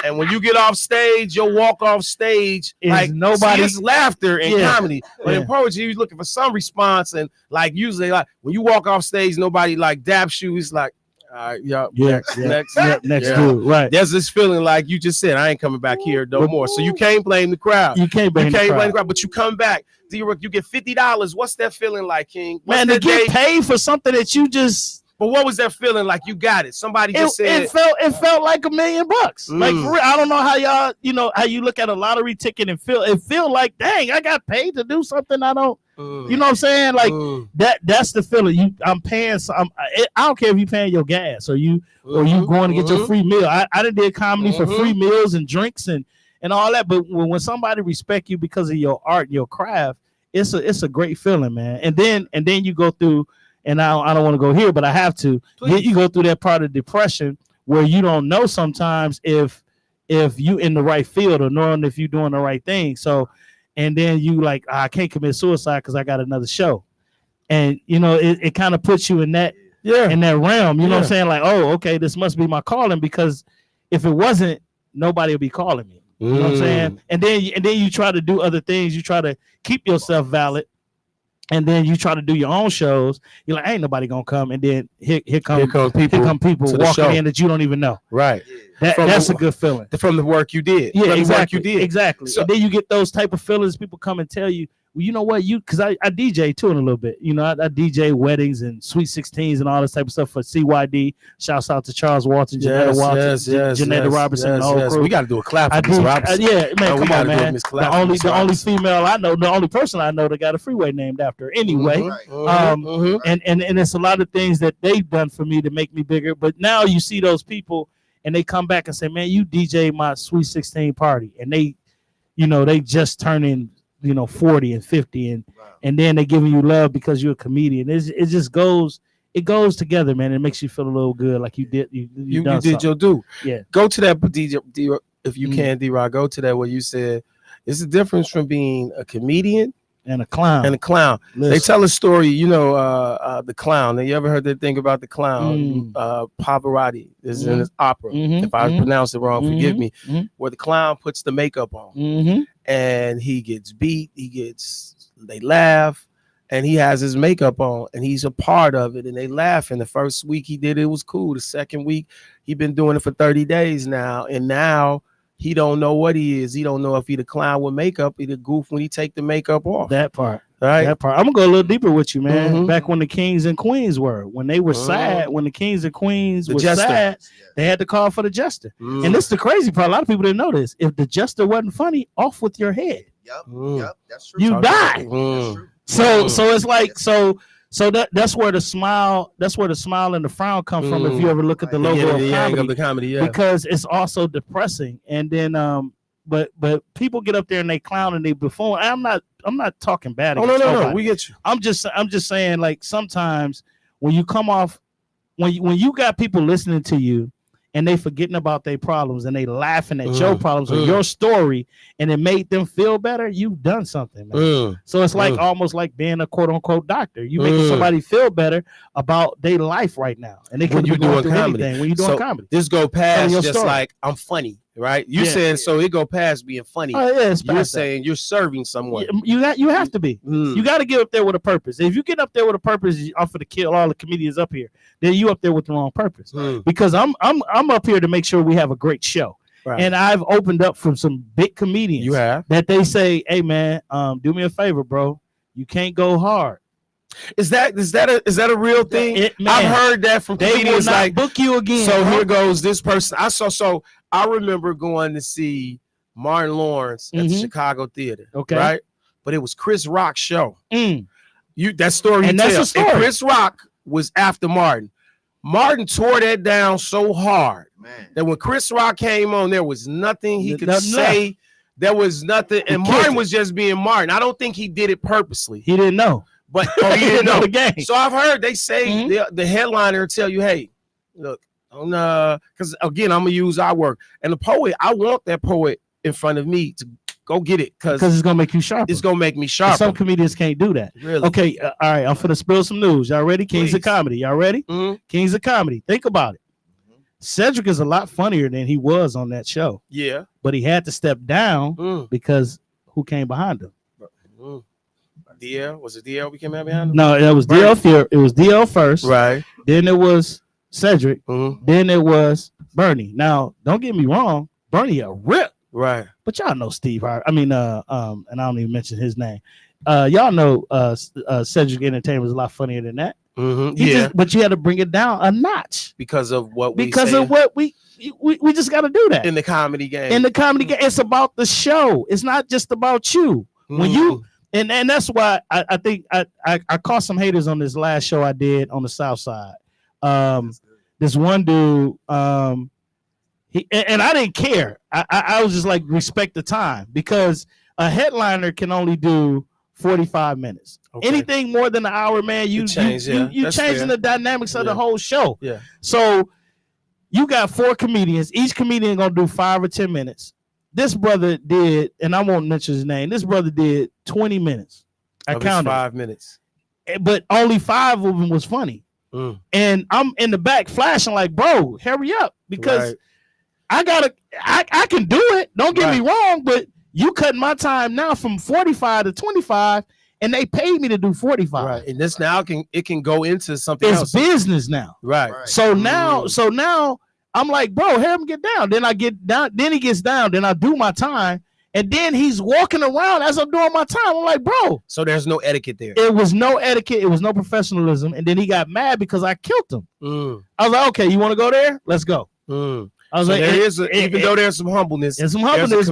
Speaker 1: And when you get off stage, you'll walk off stage like nobody's laughter in comedy. But in poetry, you're looking for some response, and like usually, like when you walk off stage, nobody like daps you. It's like, all right, next dude, right? There's this feeling like you just said, I ain't coming back here no more. So you can't blame the crowd.
Speaker 3: You can't blame the crowd,
Speaker 1: but you come back. You get $50. What's that feeling like, King?
Speaker 3: Man, to get paid for something that you just.
Speaker 1: But what was that feeling like? You got it. Somebody just said
Speaker 3: it felt like $1 million. Like for real, I don't know how y'all, how you look at a lottery ticket and feel like, dang, I got paid to do something I don't. You know what I'm saying? Like that's the feeling. I'm paying some. I don't care if you paying your gas or you going to get your free meal. I did comedy for free meals and drinks and all that. But when somebody respect you because of your art, your craft, it's a great feeling, man. And then you go through. And I don't want to go here, but I have to. You go through that part of depression where you don't know sometimes if you in the right field or knowing if you're doing the right thing. So, and then you like, I can't commit suicide because I got another show. And, it kind of puts you in that realm. You know what I'm saying? Like, oh, okay, this must be my calling because if it wasn't, nobody would be calling me. You know what I'm saying? And then you try to do other things. You try to keep yourself valid. And then you try to do your own shows. You're like, ain't nobody gonna come. And then here come people walking in that you don't even know.
Speaker 1: Right.
Speaker 3: That's a good feeling.
Speaker 1: From the work you did.
Speaker 3: Yeah, exactly. So, and then you get those type of feelings. People come and tell you, well, you know what? Because I DJ too in a little bit. I DJ weddings and Sweet 16s and all this type of stuff for CYD. Shouts out to Charles Walton, Janetta Robertson, and the whole crew.
Speaker 1: We got to do a clap for Miss Robertson.
Speaker 3: Come on, man. The only female I know, the only person I know that got a freeway named after her. Anyway, and it's a lot of things that they've done for me to make me bigger. But now you see those people and they come back and say, man, you DJ my Sweet 16 party. And they just turning 40 and 50 and then they giving you love because you're a comedian. It just goes together, man. It makes you feel a little good, like you did your due. Yeah.
Speaker 1: Go to that DJ if you can, D-Rod. Go to that where you said it's a difference from being a comedian
Speaker 3: And a clown.
Speaker 1: Listen. They tell a story, the clown. Have you ever heard that thing about the clown? Pavarotti is in his opera. If I pronounced it wrong, forgive me. Where the clown puts the makeup on and he gets beat, they laugh, and he has his makeup on and he's a part of it and they laugh. And the first week he did it was cool. The second week he been doing it for 30 days now, and now he don't know what he is. He don't know if he the clown with makeup, he the goof when he take the makeup off.
Speaker 3: That part.
Speaker 1: Right.
Speaker 3: That part. I'm gonna go a little deeper with you, man. Back when the kings and queens when they were sad, when the kings and queens were sad, they had to call for the jester. And this is the crazy part. A lot of people didn't know this. If the jester wasn't funny, off with your head.
Speaker 5: Yep, that's true.
Speaker 3: You die.
Speaker 5: That's
Speaker 3: So it's like that's where the smile and the frown come from. If you ever look at the logo of
Speaker 1: the comedy,
Speaker 3: because it's also depressing. And then but people get up there and they clown and they buffoon. I'm not talking bad.
Speaker 1: No, we get you.
Speaker 3: I'm just saying, like, sometimes when you come off, when you got people listening to you and they forgetting about their problems and they laughing at your problems or your story, and it made them feel better, you've done something, man. So it's like almost like being a quote unquote doctor. You making somebody feel better about their life right now, and they could be going through anything when you're doing comedy.
Speaker 1: This go past just story. Like I'm funny. Right, you saying so it go past being funny.
Speaker 3: Oh yeah,
Speaker 1: you're saying you're serving someone.
Speaker 3: You have to be. You got to get up there with a purpose. If you get up there with a purpose, I'm for to kill all the comedians up here. Then you up there with the wrong purpose. Because I'm up here to make sure we have a great show. Right. And I've opened up from some big comedians.
Speaker 1: You have
Speaker 3: that they say, "Hey man, do me a favor, bro. You can't go hard."
Speaker 1: Is that a real thing? I've heard that from comedians. Like
Speaker 3: book you again.
Speaker 1: So here goes this person. I remember going to see Martin Lawrence at the Chicago Theater.
Speaker 3: Okay,
Speaker 1: right, but it was Chris Rock's show. That story,
Speaker 3: and that's a story.
Speaker 1: And Chris Rock was after Martin. Martin tore that down so hard that when Chris Rock came on, there was nothing he could say. There was nothing, and Martin was just being Martin. I don't think he did it purposely.
Speaker 3: He didn't know.
Speaker 1: But he didn't know the game. So I've heard they say the headliner tell you, hey, look, because again, I'm gonna use our work. And the poet, I want that poet in front of me to go get it because
Speaker 3: it's gonna make you sharper.
Speaker 1: It's gonna make me sharper.
Speaker 3: Some comedians can't do that.
Speaker 1: Really?
Speaker 3: Okay, all right. I'm finna spill some news. Y'all ready? Kings of Comedy. Y'all ready? Kings of Comedy. Think about it. Cedric is a lot funnier than he was on that show.
Speaker 1: Yeah,
Speaker 3: but he had to step down because who came behind him?
Speaker 1: DL? Was it DL we came out behind him?
Speaker 3: No, it was DL. It was DL first.
Speaker 1: Right.
Speaker 3: Then it was Cedric. Then it was Bernie. Now, don't get me wrong. Bernie a rip.
Speaker 1: Right.
Speaker 3: But y'all know Steve Harvey. I mean, and I don't even mention his name. Y'all know Cedric Entertainment was a lot funnier than that. But you had to bring it down a notch.
Speaker 1: Because of what
Speaker 3: we just got to do that.
Speaker 1: In the comedy game.
Speaker 3: It's about the show. It's not just about you. When you... And that's why I think I caught some haters on this last show I did on the South Side. This one dude, and I didn't care. I was just like, respect the time, because a headliner can only do 45 minutes. Okay. Anything more than an hour, man, you changing the dynamics of the whole show.
Speaker 1: Yeah.
Speaker 3: So you got 4 comedians. Each comedian gonna do 5 or 10 minutes. This brother did, and I won't mention his name. This brother did 20 minutes. I counted
Speaker 1: 5 minutes,
Speaker 3: but only 5 of them was funny. And I'm in the back flashing like, bro, hurry up, because I can do it. Don't get me wrong, but you cutting my time now from 45 to 25, and they paid me to do 45.
Speaker 1: Right, and this now it can go into something
Speaker 3: else.
Speaker 1: It's
Speaker 3: business now.
Speaker 1: Right.
Speaker 3: So now I'm like, bro, have him get down. Then I get down. Then he gets down. Then I do my time. And then he's walking around as I'm doing my time. I'm like, bro.
Speaker 1: So there's no etiquette there.
Speaker 3: It was no etiquette. It was no professionalism. And then he got mad because I killed him. I was like, okay, you want to go there? Let's go. I was like,
Speaker 1: even though there's some humbleness.
Speaker 3: There's some humbleness.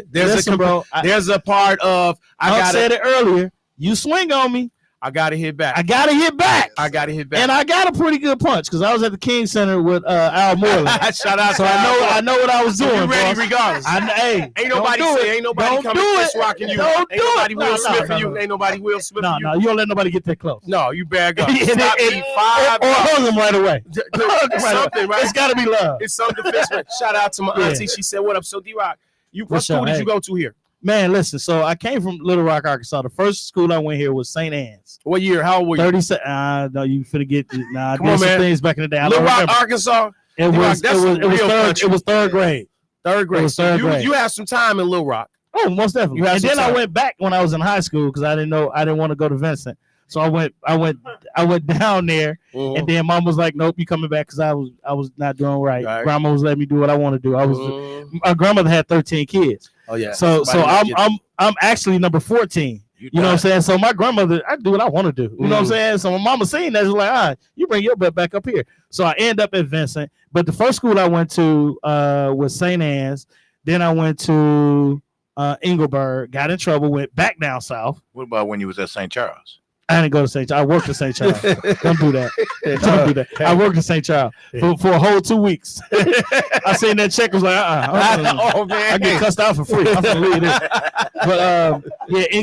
Speaker 1: There's a part of,
Speaker 3: I said it earlier. You swing on me,
Speaker 1: I gotta hit back.
Speaker 3: I gotta hit back.
Speaker 1: And
Speaker 3: I got a pretty good punch because I was at the King Center with Al Moreland.
Speaker 1: Shout out.
Speaker 3: So I know what I was doing.
Speaker 1: You ready regardless.
Speaker 3: Ain't
Speaker 1: nobody coming Chris rocking you.
Speaker 3: Don't do it.
Speaker 1: Ain't nobody Will Smith for you. Ain't nobody Will Smith for you.
Speaker 3: No, you don't let nobody get that close.
Speaker 1: No, you back up.
Speaker 3: Stop me 5 or hug them right away.
Speaker 1: Something, right?
Speaker 3: It's gotta be love.
Speaker 1: It's something defensive. Shout out to my auntie. She said, "What up?" So D-Rock, what school did you go to here?
Speaker 3: Man, listen. So I came from Little Rock, Arkansas. The first school I went here was St. Anne's.
Speaker 1: What year? How old were you?
Speaker 3: 37. No, you finna get. Nah,
Speaker 1: Come on, man.
Speaker 3: Things back in the day. I
Speaker 1: Little
Speaker 3: don't
Speaker 1: Rock,
Speaker 3: remember.
Speaker 1: Arkansas.
Speaker 3: It was third grade.
Speaker 1: Third grade.
Speaker 3: Was third grade.
Speaker 1: You had some time in Little Rock.
Speaker 3: Oh, most definitely. And then I went back when I was in high school because I didn't want to go to Vincent. So I went down there, and then Mom was like, "Nope, you coming back?" Because I was not doing right. Grandma was letting me do what I want to do. My grandmother had 13 kids.
Speaker 1: Oh yeah.
Speaker 3: So I'm actually number 14. You know what I'm saying? So my grandmother, I do what I want to do. You know what I'm saying? So my mama seen that, she's like, you bring your butt back up here. So I end up at Vincent. But the first school I went to was St. Anne's. Then I went to Engelberg, got in trouble, went back down south.
Speaker 2: What about when you was at St. Charles?
Speaker 3: I didn't go to St. Charles. I worked at St. Charles. Don't do that. Don't do that. I worked at St. Charles for a whole 2 weeks. I seen that check, was like,
Speaker 1: oh man,
Speaker 3: I get cussed out for free. I'm gonna leave this. But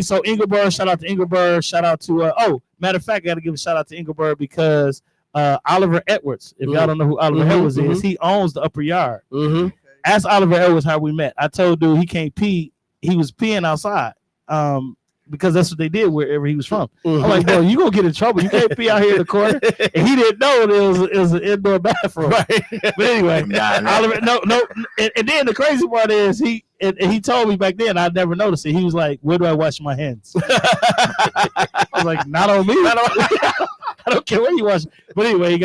Speaker 3: so Engelberg, shout out to Engelberg, shout out to matter of fact, I gotta give a shout out to Engelberg because Oliver Edwards, if y'all don't know who Oliver Edwards is, he owns the Upper Yard. Ask Oliver Edwards how we met. I told dude he can't pee. He was peeing outside. Because that's what they did wherever he was from. I'm like, bro, you gonna get in trouble. You can't pee out here in the corner. And he didn't know it was an indoor bathroom. Right. But anyway, Oliver, no. And then the crazy part is he told me back then, I never noticed it. He was like, where do I wash my hands? I was like, not on me. I don't care where you wash. But anyway, he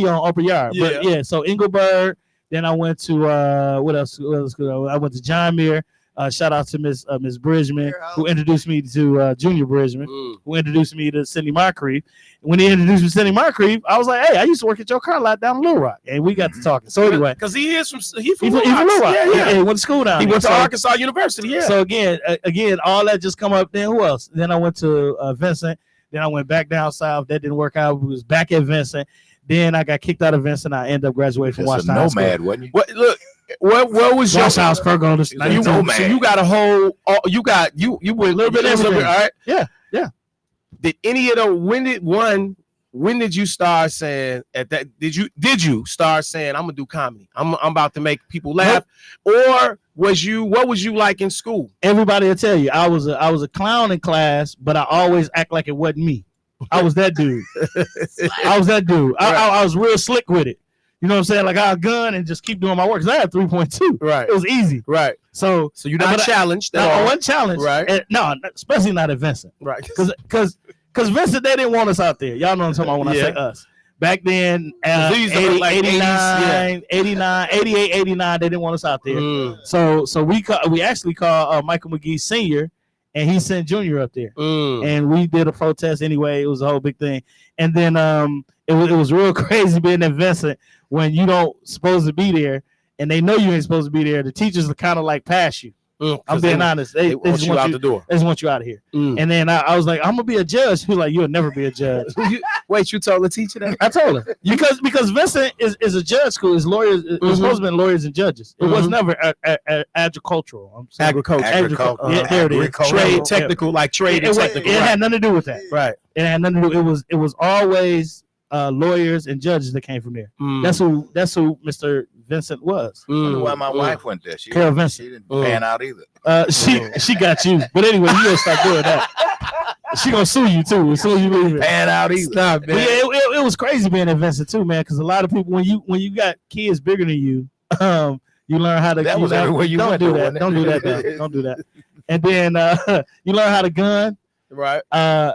Speaker 3: on Upper Yard. But yeah, so Engelberg. Then I went to what else? I went to John Muir. Shout out to Miss Bridgman, who introduced me to Junior Bridgman, who introduced me to Cindy Moncrief. When he introduced me to Cindy Moncrief, I was like, hey, I used to work at your car lot down in Little Rock. And we got to talking. So anyway.
Speaker 1: Because he's from
Speaker 3: Little Rock. Yeah. He went to school down there.
Speaker 1: He went to Arkansas University, yeah.
Speaker 3: So again, all that just come up. Then who else? Then I went to Vincent. Then I went back down south. That didn't work out. We was back at Vincent. Then I got kicked out of Vincent. I ended up graduating from Washington.
Speaker 2: Nomad, wasn't you?
Speaker 1: What was your
Speaker 3: house per goal? So
Speaker 1: you got a whole. You went a little bit everything. All right.
Speaker 3: Yeah.
Speaker 1: Did any of them? When did you start saying at that? Did you start saying I'm gonna do comedy? I'm about to make people laugh, or was you? What was you like in school?
Speaker 3: Everybody will tell you I was a clown in class, but I always act like it wasn't me. I was that dude. I was real slick with it. You know what I'm saying? Like I had a gun and just keep doing my work. Cause I had 3.2.
Speaker 1: Right.
Speaker 3: It was easy.
Speaker 1: Right.
Speaker 3: So
Speaker 1: you're not challenged.
Speaker 3: No, I wasn't challenged.
Speaker 1: Right.
Speaker 3: And, no, especially not at Vincent.
Speaker 1: Right.
Speaker 3: Because Vincent, they didn't want us out there. Y'all know what I'm talking about when I say us. Back then, 89, 88, 89, they didn't want us out there. So we actually called Michael McGee Sr., and he sent Junior up there. And we did a protest anyway. It was a whole big thing. And then it was real crazy being at Vincent when you don't supposed to be there and they know you ain't supposed to be there. The teachers are kind of like pass you. I'm being honest. They
Speaker 1: want
Speaker 3: just
Speaker 1: you out the door.
Speaker 3: They just want you out of here. And then I was like, I'm gonna be a judge. He was like, you'll never be a judge.
Speaker 1: Wait, you told the teacher that?
Speaker 3: I told her because Vincent is a judge school. It's lawyers. It's supposed to be lawyers and judges. It was never agricultural. I'm saying
Speaker 1: Agriculture.
Speaker 3: Yeah, there it is.
Speaker 1: Trade technical, like trade.
Speaker 3: It had nothing to do with that.
Speaker 1: Right.
Speaker 3: It had nothing to do. It was always lawyers and judges that came from there. That's who Mr. Vincent was.
Speaker 2: I wonder why my wife went there. She didn't pan out either.
Speaker 3: She got you. But anyway, you gonna stop doing that. She gonna sue you too as soon as you leave it.
Speaker 2: Pan out either.
Speaker 1: Stop, man.
Speaker 3: Yeah, it was crazy being at Vincent too, man. Because a lot of people, when you got kids bigger than you, you learn how to.
Speaker 2: That was everywhere you went.
Speaker 3: Don't do that. Don't do that. And then you learn how to gun.
Speaker 1: Right.
Speaker 3: I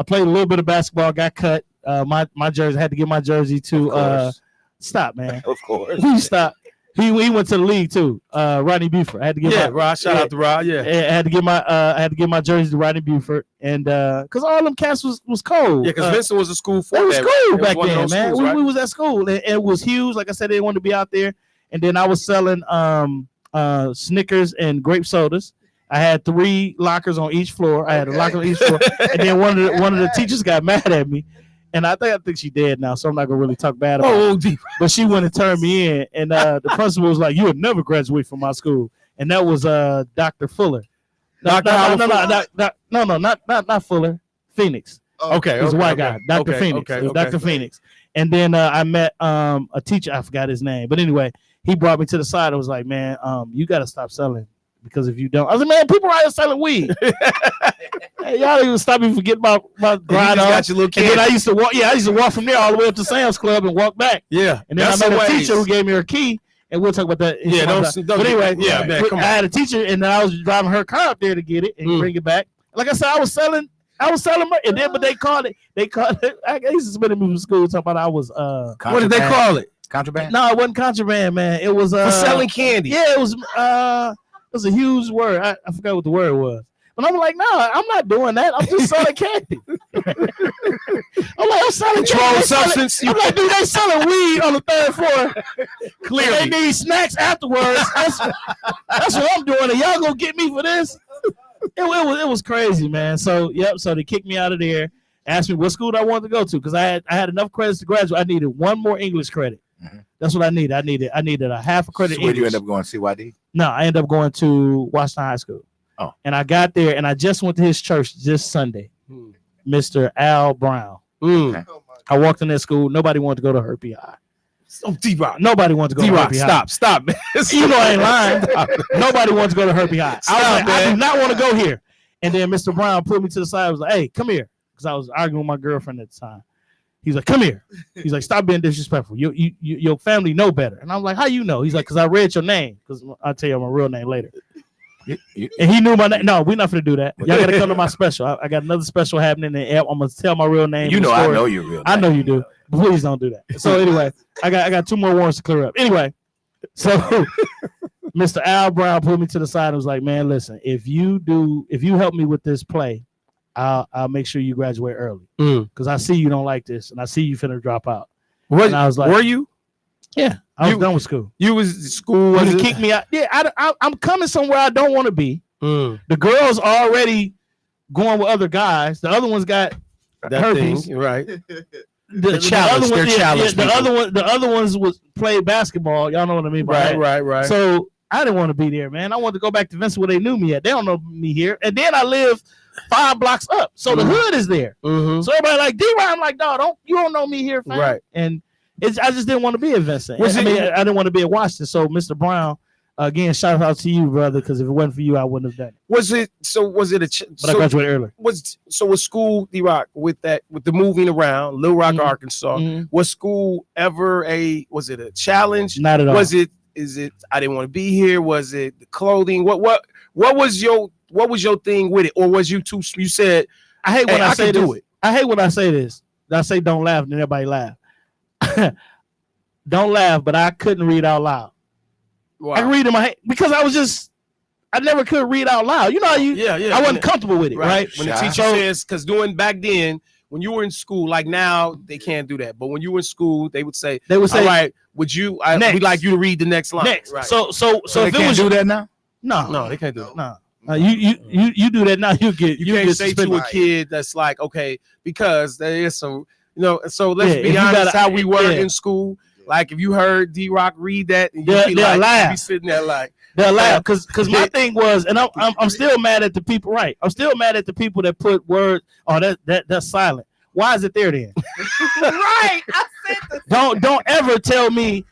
Speaker 3: played a little bit of basketball. Got cut. My jersey. I had to give my jersey to. Stop, man.
Speaker 2: Of course.
Speaker 3: He stopped. He went to the league too. Rodney Buford. I had to give
Speaker 1: Rod. Shout out to Rod. Yeah.
Speaker 3: I had to give my jersey to Rodney Buford, and because all them cats was cold.
Speaker 1: Yeah, because Vincent was a school for
Speaker 3: it was cool back then, man.
Speaker 1: Schools, right?
Speaker 3: We was at school, and it was huge. Like I said, they didn't want to be out there. And then I was selling Snickers and grape sodas. I had 3 lockers on each floor. I had a locker on each floor, and then one of the teachers got mad at me. And I think she's dead now, so I'm not gonna really talk bad about her. But she went and turned me in, and the principal was like, "You would never graduate from my school," and that was Dr. Fuller. No, not Fuller. Phoenix.
Speaker 1: Okay,
Speaker 3: he was a white guy, Dr. Phoenix.
Speaker 1: Okay.
Speaker 3: Dr. Phoenix. And then I met a teacher. I forgot his name, but anyway, he brought me to the side and was like, "Man, you got to stop selling because if you don't, I was like, man, people out here selling weed. Hey, y'all even stop me from getting my grind on.
Speaker 1: Got your little kid.
Speaker 3: And then I used to walk. Yeah, I used to walk from there all the way up to Sam's Club and walk back.
Speaker 1: Yeah,
Speaker 3: and then I met a teacher who gave me her key, and we'll talk about that.
Speaker 1: Yeah,
Speaker 3: but anyway,
Speaker 1: yeah, man, come on.
Speaker 3: I had a teacher, and then I was driving her car up there to get it and bring it back. Like I said, I was selling, and then but they called it. I used to spend it from school talking about I was
Speaker 1: what did they call it?
Speaker 2: Contraband?
Speaker 3: No, it wasn't contraband, man. It was
Speaker 1: for selling candy.
Speaker 3: Yeah, it was a huge word. I forgot what the word was. But I'm like, no, I'm not doing that. I'm just selling candy. I'm selling
Speaker 1: controlled substance.
Speaker 3: I'm like, dude, they selling weed on the 3rd floor. Clearly, they need snacks afterwards. That's what I'm doing. And y'all gonna get me for this? It was crazy, man. So so they kicked me out of there. Asked me what school I wanted to go to because I had enough credits to graduate. I needed one more English credit. Mm-hmm. That's what I needed. I needed a half a credit.
Speaker 2: So where did you end up going? CYD?
Speaker 3: No, I ended up going to Washington High School. Oh, and I got there, and I just went to his church this Sunday, Mr. Al Brown.
Speaker 2: Okay.
Speaker 3: I walked in that school. Nobody wanted to go to Herpy High.
Speaker 1: Oh, D-Rock.
Speaker 3: Nobody wanted to go to Herpy High.
Speaker 1: Stop, man.
Speaker 3: You know I ain't lying. Nobody wanted to go to Herpy High. I do not want to go here. And then Mr. Brown pulled me to the side. I was like, hey, come here. Because I was arguing with my girlfriend at the time. He's like, come here. He's like, stop being disrespectful. Your family know better. And I'm like, how you know? He's like, because I read your name. Because I'll tell you my real name later. And he knew my name. No, we're not going to do that. Y'all got to come to my special. I got another special happening. And I'm going to tell my real name.
Speaker 2: You know, I know your real name.
Speaker 3: I know you do. But please don't do that. So anyway, I got 2 more warrants to clear up. Anyway, so Mr. Al Brown pulled me to the side and was like, man, listen, if you help me with this play, I'll make sure you graduate early. Because I see you don't like this. And I see you finna drop out. And I was like,
Speaker 1: were you?
Speaker 3: Yeah, I was done with school.
Speaker 1: You was school
Speaker 3: was to kick me out. Yeah, I'm coming somewhere I don't want to be. The girls are already going with other guys. The other ones got
Speaker 1: that herpes, thing, right?
Speaker 3: The challenge. The other ones was play basketball. Y'all know what I mean,
Speaker 1: right.
Speaker 3: So I didn't want to be there, man. I wanted to go back to Vincent where they knew me at. They don't know me here, and then I live 5 blocks up, so the hood is there. So everybody like D-Ryan, I'm like, no, you don't know me here, fam. Right? And I just didn't want to be at Vincent. I didn't want to be at Washington. So Mr. Brown, again, shout out to you, brother, because if it wasn't for you, I wouldn't have done it.
Speaker 1: Was it
Speaker 3: I graduated early.
Speaker 1: Was school, D-Rock, with the moving around, Little Rock, Arkansas? Was school ever was it a challenge?
Speaker 3: Not at all.
Speaker 1: Is it I didn't want to be here? Was it the clothing? What was your thing with it? Or was you said,
Speaker 3: I hate when I say this. I hate when I say this. I say don't laugh and everybody laugh. Don't laugh, but I couldn't read out loud. Wow. I read in my head because I never could read out loud. You know how I wasn't comfortable with it, right?
Speaker 1: When the teacher says, because doing back then, when you were in school, like now they can't do that. But when you were in school, they would say, all right, we'd like you to read the next line.
Speaker 3: Next.
Speaker 1: Right.
Speaker 3: So
Speaker 2: they
Speaker 3: if
Speaker 2: can't
Speaker 3: it was
Speaker 2: do that now?
Speaker 1: No, they can't do it.
Speaker 3: No. You do that now, you
Speaker 1: can't say to a kid that's like, okay, because there is some, so let's be honest, how we were in school. Like if you heard D-Rock read that, and you'd be sitting there like
Speaker 3: they'll laugh because my thing was, and I'm still mad at the people. Right, I'm still mad at the people that put words. Oh, that's silent. Why is it there then?
Speaker 5: Right, I said that.
Speaker 3: Don't ever tell me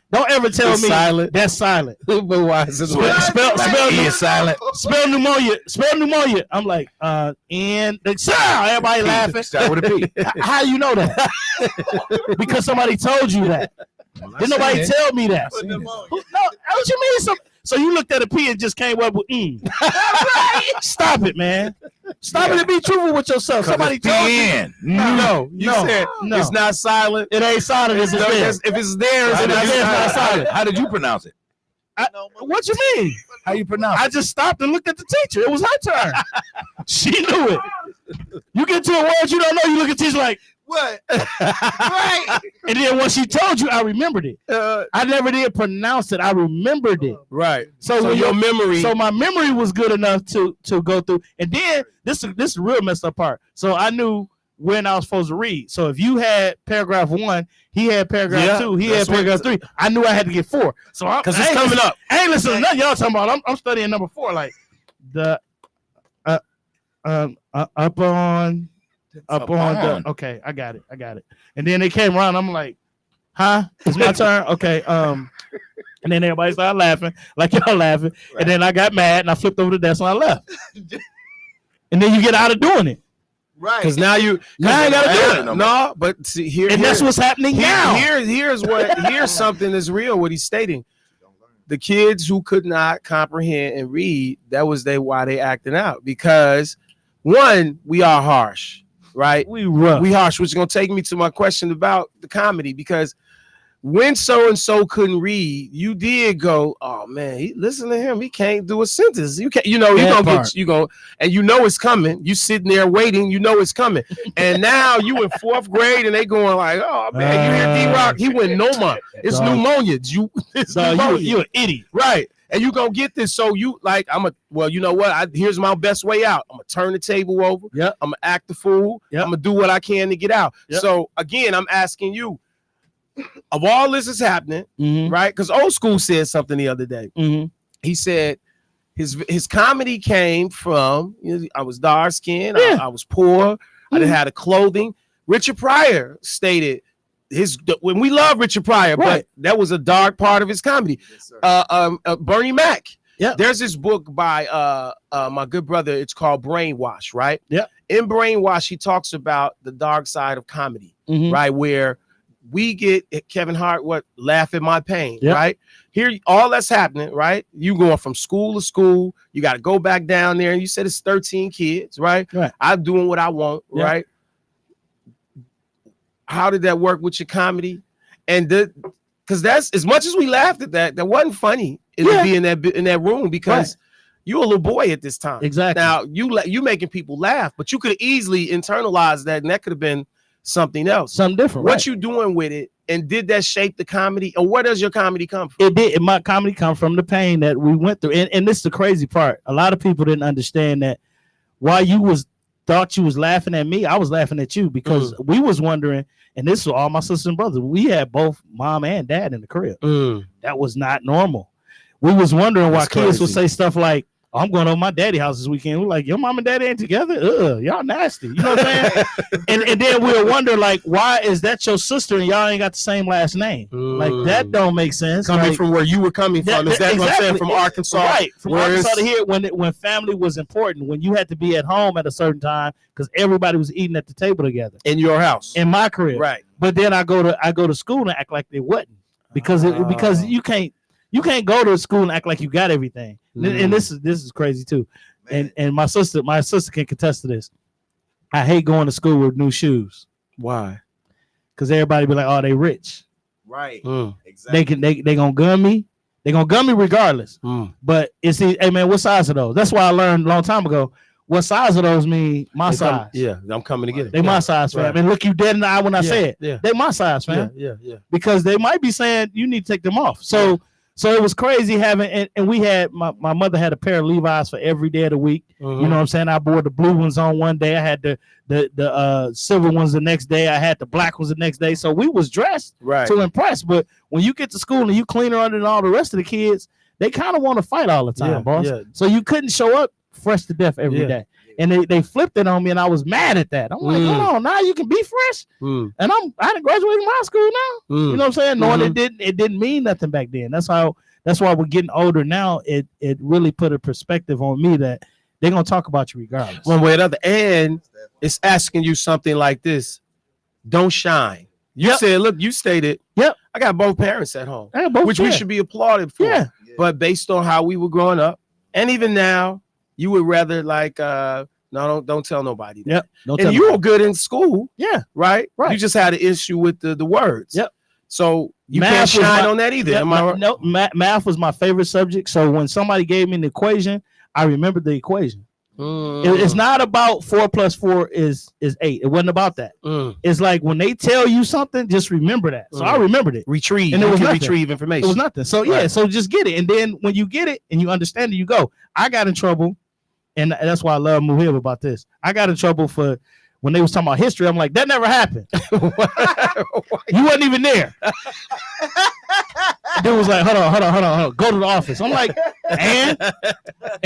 Speaker 1: silent.
Speaker 3: That's silent.
Speaker 1: But why is it
Speaker 3: silent? Spell pneumonia. I'm like, and everybody laughing.
Speaker 2: Start with a P.
Speaker 3: How you know that? Because somebody told you that. Didn't nobody tell me that? No, what you mean? So you looked at a P and just came up with Right. Stop it, man. Stop it and be truthful with yourself. Somebody told you.
Speaker 1: No, you said it's not silent.
Speaker 3: It ain't silent. If
Speaker 1: it's there, it's not silent.
Speaker 2: How did you pronounce it?
Speaker 3: What you mean?
Speaker 2: How you pronounce it?
Speaker 3: I just stopped and looked at the teacher. It was her turn. She knew it. You get to a word you don't know, you look at the teacher like,
Speaker 5: what? Right.
Speaker 3: And then when she told you, I remembered it. I never did pronounce it. I remembered it.
Speaker 1: Right.
Speaker 3: So
Speaker 1: your memory.
Speaker 3: So my memory was good enough to go through. And then this is the real messed up part. So I knew when I was supposed to read. So if you had paragraph 1, he had paragraph 2, he had paragraph 3. I knew I had to get 4. So
Speaker 1: because it's coming up.
Speaker 3: I ain't listening to nothing y'all talking about. I'm studying number 4, like the up on the, okay, I got it. And then they came around. I'm like, Huh? It's my turn. Okay. And then everybody started laughing, like y'all laughing. Right. And then I got mad and I flipped over the desk and I left. And then you get out of doing it.
Speaker 5: Right.
Speaker 1: Because now you
Speaker 3: gotta do it.
Speaker 1: No, but see,
Speaker 3: that's what's happening now.
Speaker 1: Here's something that's real, what he's stating. The kids who could not comprehend and read, that was why they acting out. Because one, we are harsh, right?
Speaker 3: We rough.
Speaker 1: We harsh, which is gonna take me to my question about the comedy, because when so and so couldn't read, you did go, oh man, listen to him. He can't do a sentence. You can't, you go, and you know it's coming. You sitting there waiting, you know it's coming. And now you in 4th grade, and they going like, oh man, you hear D-Rock? He went Noma. It's pneumonia.
Speaker 3: You an idiot,
Speaker 1: right? And you gonna get this. So you like, you know what? Here's my best way out. I'm gonna turn the table over.
Speaker 3: Yeah.
Speaker 1: I'm gonna act the fool.
Speaker 3: Yep.
Speaker 1: I'm gonna do what I can to get out.
Speaker 3: Yep.
Speaker 1: So again, I'm asking you. Of all this is happening, right? Because Old School said something the other day. He said his comedy came from, I was dark skinned, I was poor, I didn't have the clothing. Richard Pryor stated when we love Richard Pryor, but that was a dark part of his comedy. Yes, Bernie Mac. Yeah, there's this book by my good brother. It's called Brainwash, right?
Speaker 3: Yeah.
Speaker 1: In Brainwash, he talks about the dark side of comedy, right? Where we get Kevin Hart, laugh at my pain, right? Here, all that's happening, right? You going from school to school, you got to go back down there, and you said it's 13 kids, right? I'm doing what I want, right? How did that work with your comedy? And because that's, as much as we laughed at that wasn't funny to be in that room, because you're a little boy at this time.
Speaker 3: Exactly.
Speaker 1: Now you making people laugh, but you could easily internalize that, and that could have been something else,
Speaker 3: something different.
Speaker 1: What you doing with it, and did that shape the comedy, or where does your comedy come from?
Speaker 3: It did. My comedy come from the pain that we went through, and this is the crazy part. A lot of people didn't understand that while you thought you was laughing at me, I was laughing at you, because we was wondering, and this was all my sisters and brothers. We had both mom and dad in the crib. That was not normal. We was wondering why kids would say stuff like, I'm going over my daddy house this weekend. We're like, your mom and daddy ain't together? Y'all nasty. You know what I'm saying? and then we'll wonder, like, why is that your sister and y'all ain't got the same last name? Like, that don't make sense.
Speaker 1: Coming from where you were coming from. Is that exactly what I'm saying? From Arkansas?
Speaker 3: Right. From Arkansas to here, when family was important, when you had to be at home at a certain time, because everybody was eating at the table together.
Speaker 1: In your house.
Speaker 3: In my crib.
Speaker 1: Right.
Speaker 3: But then I go to school and act like they wasn't. Because you can't go to school and act like you got everything. And this is crazy too. And my sister can contest to this. I hate going to school with new shoes.
Speaker 1: Why?
Speaker 3: Because everybody be like, oh, they rich.
Speaker 5: Right.
Speaker 3: Exactly. They gonna gun me. They gonna gun me regardless. But it's, hey man, what size are those? That's why I learned a long time ago. What size of those mean my size?
Speaker 1: I'm coming to get it.
Speaker 3: They my size, fam. Right. And look you dead in the eye when I say it. They my size, fam.
Speaker 1: Yeah.
Speaker 3: Because they might be saying you need to take them off. So it was crazy having, and we had, my mother had a pair of Levi's for every day of the week. You know what I'm saying? I wore the blue ones on one day. I had the silver ones the next day. I had the black ones the next day. So we was dressed to impress. But when you get to school and you cleaner under than all the rest of the kids, they kind of want to fight all the time, boss. Yeah. So you couldn't show up fresh to death every day. And they flipped it on me, and I was mad at that. I'm like, hold on, now you can be fresh. And I didn't graduate from high school now. You know what I'm saying? Knowing it didn't mean nothing back then. That's why we're getting older now. It really put a perspective on me that they're gonna talk about you regardless.
Speaker 1: One way or another. And it's asking you something like this: don't shine. You said, look, you stated, I got both parents at home, which we should be applauded for. Yeah. But based on how we were growing up, and even now, you would rather like no, don't tell nobody that. And you were good in school. Yeah. Right. You just had an issue with the words. So you can't shine on that either. Am I right?
Speaker 3: No, math was my favorite subject. So when somebody gave me an equation, I remembered the equation. It's not about 4 + 4 is 8. It wasn't about that. It's like when they tell you something, just remember that. So I remembered it.
Speaker 1: Retrieve.
Speaker 3: And it was
Speaker 1: retrieve information.
Speaker 3: It was nothing. So so just get it. And then when you get it and you understand it, you go. I got in trouble. And that's why I love Muhib about this. I got in trouble for when they was talking about history. I'm like, that never happened. You wasn't even there. Dude was like, hold on. Go to the office. I'm like, and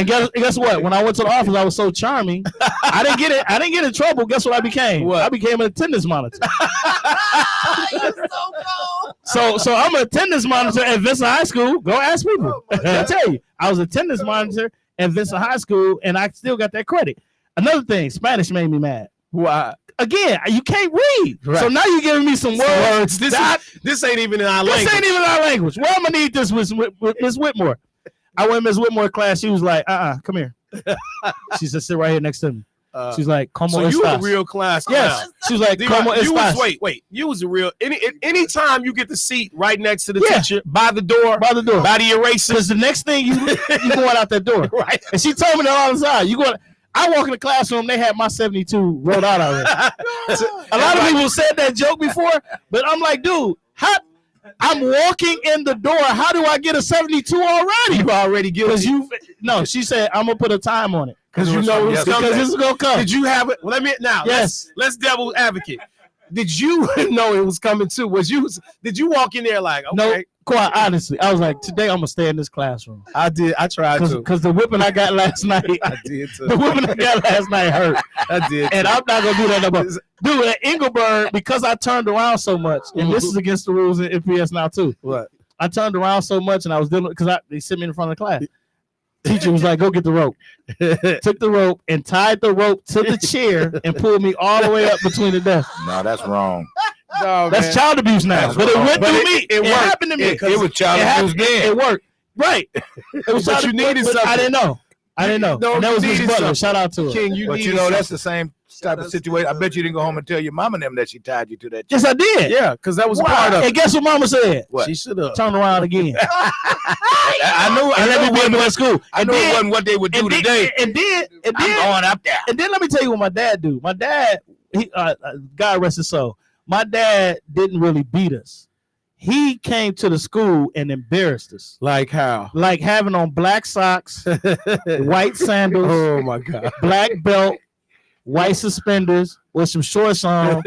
Speaker 3: guess what? When I went to the office, I was so charming. I didn't get it. I didn't get in trouble. Guess what I became?
Speaker 1: What?
Speaker 3: I became an attendance monitor.
Speaker 5: You're so cold.
Speaker 3: So I'm an attendance monitor at Vincent High School. Go ask people. I'll tell you, I was attendance monitor at Vincent High School, and I still got that credit. Another thing, Spanish made me mad.
Speaker 1: Why?
Speaker 3: Again, you can't read. Right. So now you're giving me some words.
Speaker 1: This ain't even in our language.
Speaker 3: This ain't even our language. Well, I'm gonna need this with Miss Whitmore. I went in Miss Whitmore class. She was like, come here. She said, sit right here next to me. She's like, "Como
Speaker 1: so
Speaker 3: estás?"
Speaker 1: you were a real class clown.
Speaker 3: Yes. She was like, "Como estás?"
Speaker 1: Wait. You was a real. Anytime you get the seat right next to the teacher, by the door, by the eraser.
Speaker 3: Because the next thing you going out that door,
Speaker 1: right?
Speaker 3: And she told me that all the time. You going? I walk in the classroom. They had my 72 wrote out already. A lot of people said that joke before, but I'm like, dude, I'm walking in the door. How do I get a 72 already?
Speaker 1: You already guilty.
Speaker 3: No, she said I'm gonna put a time on it
Speaker 1: because you know it's
Speaker 3: because this is gonna come.
Speaker 1: Did you have it? Let me now.
Speaker 3: Yes.
Speaker 1: Let's devil's advocate. Did you know it was coming too? Did you walk in there like, okay?
Speaker 3: No, quite honestly, I was like, today I'm gonna stay in this classroom.
Speaker 1: I did. I tried to.
Speaker 3: Because the whipping I got last night,
Speaker 1: I did too.
Speaker 3: The whipping I got last night hurt.
Speaker 1: I did.
Speaker 3: And I'm not gonna do that no more. Dude, at Engelberg, because I turned around so much, and this is against the rules in FPS now too.
Speaker 1: What?
Speaker 3: I turned around so much, and I was dealing because they sit me in front of the class. Teacher was like, "Go get the rope." Took the rope and tied the rope to the chair and pulled me all the way up between the desks.
Speaker 2: No, that's wrong.
Speaker 1: No,
Speaker 3: that's child abuse now.
Speaker 2: That's
Speaker 3: but
Speaker 2: wrong.
Speaker 3: it went through me. It happened to me.
Speaker 2: It was child abuse then.
Speaker 3: It worked. Right. It was
Speaker 1: but you needed something.
Speaker 3: I didn't know. No, and that was Miss Butler. Shout out to her.
Speaker 1: King,
Speaker 2: but you know, that's the same type of situation. I bet you didn't go home and tell your mom and them that she tied you to that chair.
Speaker 3: Yes, I did.
Speaker 1: Yeah, because that was part of it.
Speaker 3: And guess what Mama said?
Speaker 2: What?
Speaker 1: She should have
Speaker 3: turned around again.
Speaker 2: I knew it wasn't what school. I knew it wasn't what they would do today.
Speaker 3: And then
Speaker 2: I'm going up there.
Speaker 3: And then let me tell you what my dad do. My dad, God rest his soul. My dad didn't really beat us. He came to the school and embarrassed us.
Speaker 1: Like how?
Speaker 3: Like having on black socks, white sandals.
Speaker 1: Oh my God.
Speaker 3: Black belt, white suspenders with some shorts on.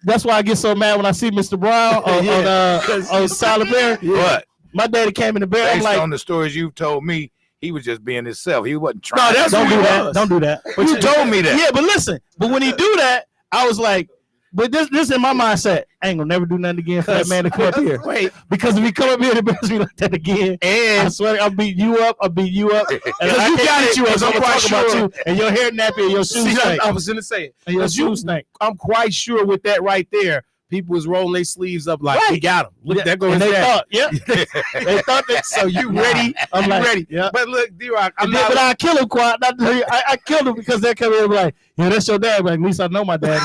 Speaker 3: That's why I get so mad when I see Mr. Brown on Tyler Perry.
Speaker 2: What?
Speaker 3: My daddy came in the bear.
Speaker 2: Based
Speaker 3: I'm like,
Speaker 2: on the stories you've told me, he was just being himself. He wasn't trying.
Speaker 1: No, that's
Speaker 3: don't do that. Don't do that.
Speaker 2: But you told me that.
Speaker 3: Yeah, but listen. But when he do that, I was like, but this in my mindset, I ain't gonna never do nothing again for that man to come up here.
Speaker 1: Wait,
Speaker 3: because if he come up here and embarrass me like that again, and I swear I'll beat you up. And I
Speaker 1: you got it.
Speaker 3: You up. So I'm
Speaker 1: quite
Speaker 3: talking about you and your hair nappy and your shoes stink.
Speaker 1: I was gonna say it.
Speaker 3: And your shoes stink.
Speaker 1: I'm quite sure with that right there. People was rolling their sleeves up like, we got him. Look, there goes
Speaker 3: they
Speaker 1: that.
Speaker 3: thought, they thought that.
Speaker 1: So you ready?
Speaker 3: I'm like,
Speaker 1: ready.
Speaker 3: Yeah.
Speaker 1: But look, D-Rock,
Speaker 3: but I kill him quite. I killed him because they come in and be like, yeah, that's your dad. But at least I know my dad.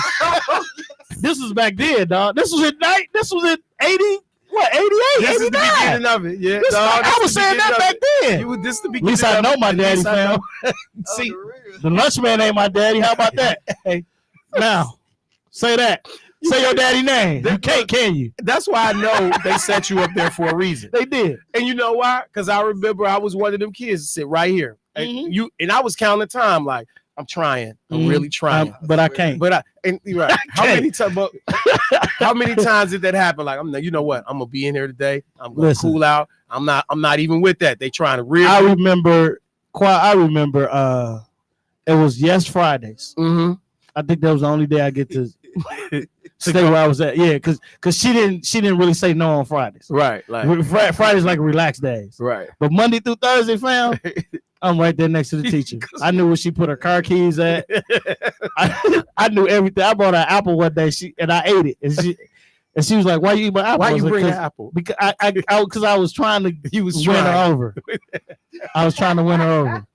Speaker 3: This was back then, dog. This was in 80, what, 88,
Speaker 1: this
Speaker 3: 89.
Speaker 1: Is the beginning of it. Yeah,
Speaker 3: I was saying that back then.
Speaker 1: This the
Speaker 3: at least I know my daddy, fam.
Speaker 1: See,
Speaker 3: the lunch man ain't my daddy. How about that? Hey, now, say that. Say your daddy name. You can't, can you?
Speaker 1: That's why I know they set you up there for a reason.
Speaker 3: They did.
Speaker 1: And you know why? Because I remember I was one of them kids to sit right here. And I was counting time like, I'm trying. I'm really trying.
Speaker 3: But I can't.
Speaker 1: But you're right. How many times did that happen? Like, you know what? I'm gonna be in here today. I'm gonna cool out. I'm not even with that. They trying to really.
Speaker 3: I remember it was Yes Fridays.
Speaker 1: Mm-hmm.
Speaker 3: I think that was the only day I get to stay where I was at. Yeah, because she didn't really say no on Fridays.
Speaker 1: Right. Like
Speaker 3: Fridays like relaxed days.
Speaker 1: Right.
Speaker 3: But Monday through Thursday, fam, I'm right there next to the teacher. I knew where she put her car keys at. I knew everything. I bought an apple one day, and I ate it. And she was like, "Why you eat my apple?"
Speaker 1: Why you bring an apple?
Speaker 3: Because I was trying to win her over. I was trying to win her over,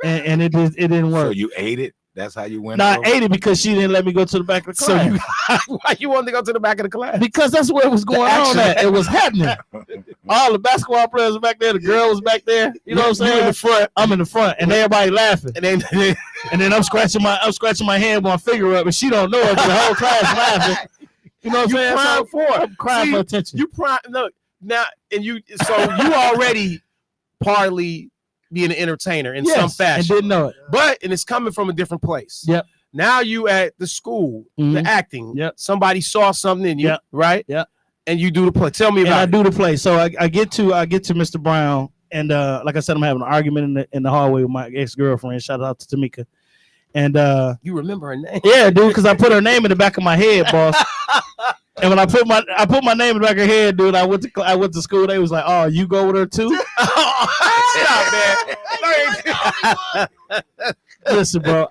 Speaker 3: and it didn't work.
Speaker 2: So you ate it. That's how you went.
Speaker 3: No, I ate it because she didn't let me go to the back of the class.
Speaker 1: So why you wanted to go to the back of the class?
Speaker 3: Because that's where it was going on. It was happening. All the basketball players were back there. The girl was back there. You know what I'm saying?
Speaker 1: You in the front.
Speaker 3: I'm in the front, and everybody laughing. And then I'm scratching my hand, my finger up, and she don't know it. The whole class laughing. You know what I'm saying? I'm crying for attention.
Speaker 1: Look now, and so you already partly being an entertainer in some fashion.
Speaker 3: And didn't know it.
Speaker 1: And it's coming from a different place.
Speaker 3: Yep.
Speaker 1: Now you at the school, the acting.
Speaker 3: Yep.
Speaker 1: Somebody saw something in you, right?
Speaker 3: Yep.
Speaker 1: And you do the play. Tell me about it.
Speaker 3: I do the play. So I get to Mr. Brown, and like I said, I'm having an argument in the hallway with my ex-girlfriend. Shout out to Tamika. And
Speaker 1: you remember her name?
Speaker 3: Yeah, dude, because I put her name in the back of my head, boss. And when I put my name in the back of her head, dude, I went to school. They was like, "Oh, you go with her too?"
Speaker 1: Stop, man.
Speaker 3: Listen, bro.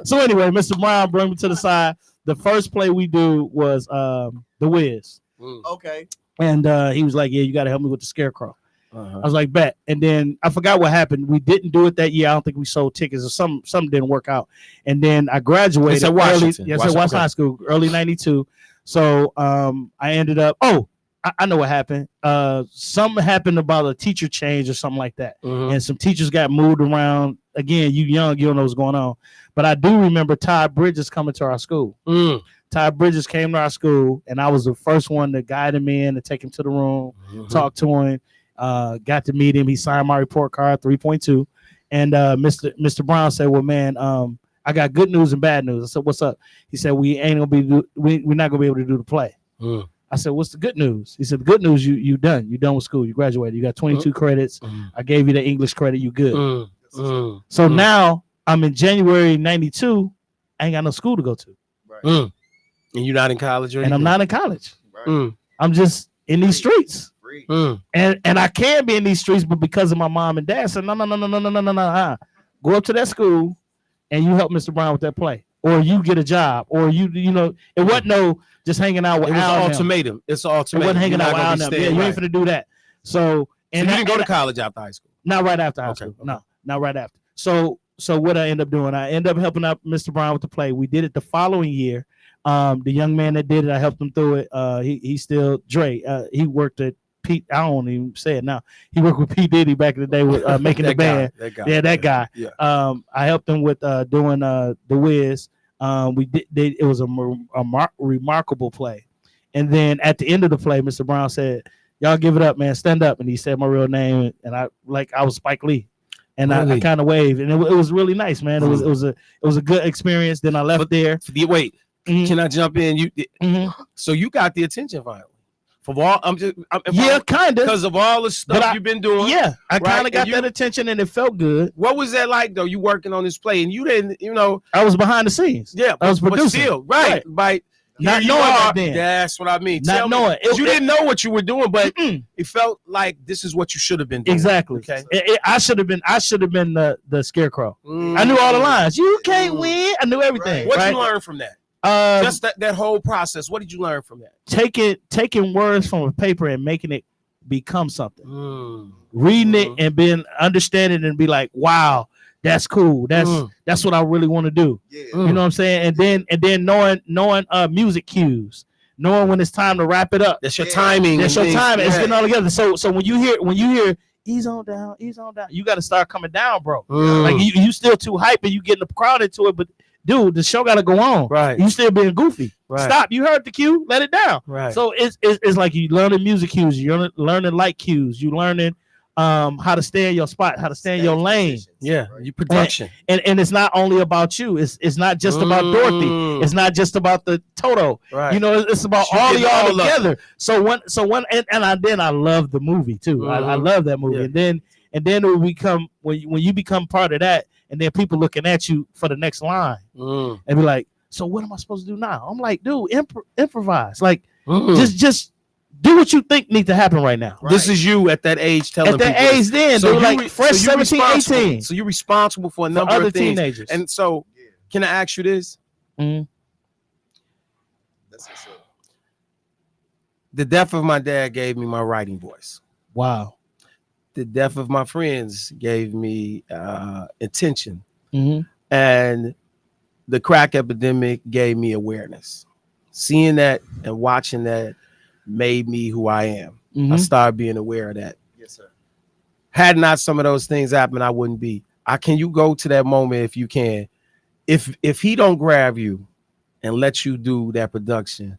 Speaker 3: So anyway, Mr. Brown brought me to the side. The first play we do was The Wiz.
Speaker 5: Okay.
Speaker 3: And he was like, "Yeah, you got to help me with the Scarecrow."
Speaker 1: Uh-huh.
Speaker 3: I was like, "Bet." And then I forgot what happened. We didn't do it that year. I don't think we sold tickets, or something didn't work out. And then I graduated.
Speaker 1: It's at Washington.
Speaker 3: Yes, at Washington High School, early '92. So I ended up. Oh, I know what happened. Something happened about a teacher change or something like that, and some teachers got moved around. Again, you young, you don't know what's going on. But I do remember Ty Bridges coming to our school. Ty Bridges came to our school, and I was the first one to guide him in, to take him to the room, talk to him. Got to meet him. He signed my report card, 3.2. And Mr. Brown said, "Well, man, I got good news and bad news." I said, "What's up?" He said, we're not gonna be able to do the play. I said, "What's the good news?" He said, "The good news, you done with school. You graduated. You got 22 credits. I gave you the English credit. You good." So now I'm in January '92. I ain't got no school to go to.
Speaker 5: Right.
Speaker 1: And you're not in college, or
Speaker 3: and I'm not in college.
Speaker 5: Right.
Speaker 3: I'm just in these streets.
Speaker 5: Free.
Speaker 3: And I can be in these streets, but because of my mom and dad said, no. Go up to that school and you help Mr. Brown with that play. Or you get a job. Or you know, it wasn't no just hanging out with
Speaker 1: It was
Speaker 3: Al
Speaker 1: an
Speaker 3: and them.
Speaker 1: ultimatum. It's an
Speaker 3: It
Speaker 1: ultimatum.
Speaker 3: wasn't hanging
Speaker 1: You're
Speaker 3: out
Speaker 1: not
Speaker 3: with Al
Speaker 1: gonna
Speaker 3: and
Speaker 1: be
Speaker 3: them.
Speaker 1: staying,
Speaker 3: Yeah, you
Speaker 1: right.
Speaker 3: ain't finna do that. So
Speaker 1: And you didn't go to college after high school.
Speaker 3: not right after high
Speaker 1: Okay,
Speaker 3: school.
Speaker 1: okay.
Speaker 3: No, not right after. So what I end up doing, I end up helping out Mr. Brown with the play. We did it the following year. The young man that did it, I helped him through it. He still Dre. He worked at Pete. I don't even say it now. He worked with P. Diddy back in the day with making the band.
Speaker 1: That guy.
Speaker 3: Yeah, that guy.
Speaker 1: Yeah.
Speaker 3: I helped him with doing The Wiz. We did. It was a remarkable play. And then at the end of the play, Mr. Brown said, "Y'all give it up, man. Stand up." And he said my real name, and I was Spike Lee. And
Speaker 1: Really?
Speaker 3: I kind of waved, and it was really nice, man. It was a good experience. Then I left there.
Speaker 1: Wait, can I jump in? So you got the attention finally. For all
Speaker 3: Yeah, kind of.
Speaker 1: because of all the stuff you've been doing.
Speaker 3: Yeah, I
Speaker 1: right?
Speaker 3: kind of got
Speaker 1: And
Speaker 3: that attention, and it felt good.
Speaker 1: What was that like though? You working on this play, and you didn't,
Speaker 3: I was behind the scenes.
Speaker 1: Yeah,
Speaker 3: I was
Speaker 1: but
Speaker 3: producing.
Speaker 1: still, right.
Speaker 3: Not
Speaker 1: Here you
Speaker 3: knowing
Speaker 1: are.
Speaker 3: that then.
Speaker 1: That's what I mean.
Speaker 3: Not
Speaker 1: Tell me,
Speaker 3: knowing.
Speaker 1: 'cause you didn't know what you were doing, but it felt like this is what you should have been doing.
Speaker 3: Exactly.
Speaker 1: Okay.
Speaker 3: I should have been the Scarecrow. I knew all the lines. You can't win. I knew everything.
Speaker 1: What
Speaker 3: right?
Speaker 1: you learn from that? Just that whole process. What did you learn from that?
Speaker 3: Taking words from a paper and making it become something. Reading it and being understanding and be like, wow, that's cool. That's what I really want to do.
Speaker 5: Yeah.
Speaker 3: You know what I'm saying? And then knowing music cues, knowing when it's time to wrap it up.
Speaker 1: That's your timing.
Speaker 3: That's your
Speaker 1: and
Speaker 3: time.
Speaker 1: things.
Speaker 3: It's
Speaker 1: Yeah.
Speaker 3: getting all together. So when you hear ease on down, you got to start coming down, bro. Like you still too hype and you getting the crowd into it, but dude, the show got to go on.
Speaker 1: Right.
Speaker 3: You still being goofy.
Speaker 1: Right.
Speaker 3: Stop. You heard the cue. Let it down.
Speaker 1: Right.
Speaker 3: So it's like you learning music cues. You're learning light cues. You learning how to stay in your spot, how to stay in your lane.
Speaker 1: Yeah. You production.
Speaker 3: And it's not only about you. It's not just about Dorothy. It's not just about the Toto.
Speaker 1: Right.
Speaker 3: You know, it's about
Speaker 1: You
Speaker 3: all
Speaker 1: get
Speaker 3: y'all
Speaker 1: all of
Speaker 3: together. So I love the movie too. I love that movie.
Speaker 1: Yeah.
Speaker 3: And then it will become when you become part of that, and then people looking at you for the next line and be like, so what am I supposed to do now? I'm like, dude, improvise. Like just do what you think needs to happen right now.
Speaker 5: Right.
Speaker 1: This is you at that age telling
Speaker 3: At that
Speaker 1: people
Speaker 3: age then,
Speaker 1: So
Speaker 3: dude,
Speaker 1: you
Speaker 3: like
Speaker 1: re-
Speaker 3: fresh
Speaker 1: so you're
Speaker 3: 17,
Speaker 1: responsible.
Speaker 3: 18
Speaker 1: So you're responsible for a
Speaker 3: for
Speaker 1: number
Speaker 3: other
Speaker 1: of things.
Speaker 3: teenagers.
Speaker 1: And so, can I ask you this?
Speaker 5: That's what's up.
Speaker 1: The death of my dad gave me my writing voice.
Speaker 3: Wow.
Speaker 1: The death of my friends gave me attention.
Speaker 3: Mm-hmm.
Speaker 1: And the crack epidemic gave me awareness. Seeing that and watching that made me who I am. I started being aware of that.
Speaker 5: Yes, sir.
Speaker 1: Had not some of those things happened, I wouldn't be. Can you go to that moment if you can? If he don't grab you and let you do that production,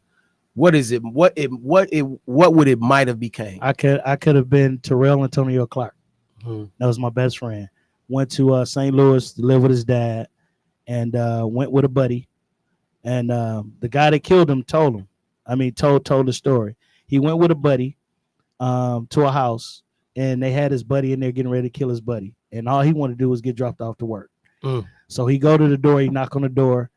Speaker 1: what is it? What would it might have became?
Speaker 3: I could have been Terrell Antonio Clark.
Speaker 1: Mhm.
Speaker 3: That was my best friend. Went to St. Louis to live with his dad, and went with a buddy. And the guy that killed him told the story. He went with a buddy to a house, and they had his buddy in there getting ready to kill his buddy. And all he wanted to do was get dropped off to work. So he go to the door, he knock on the door,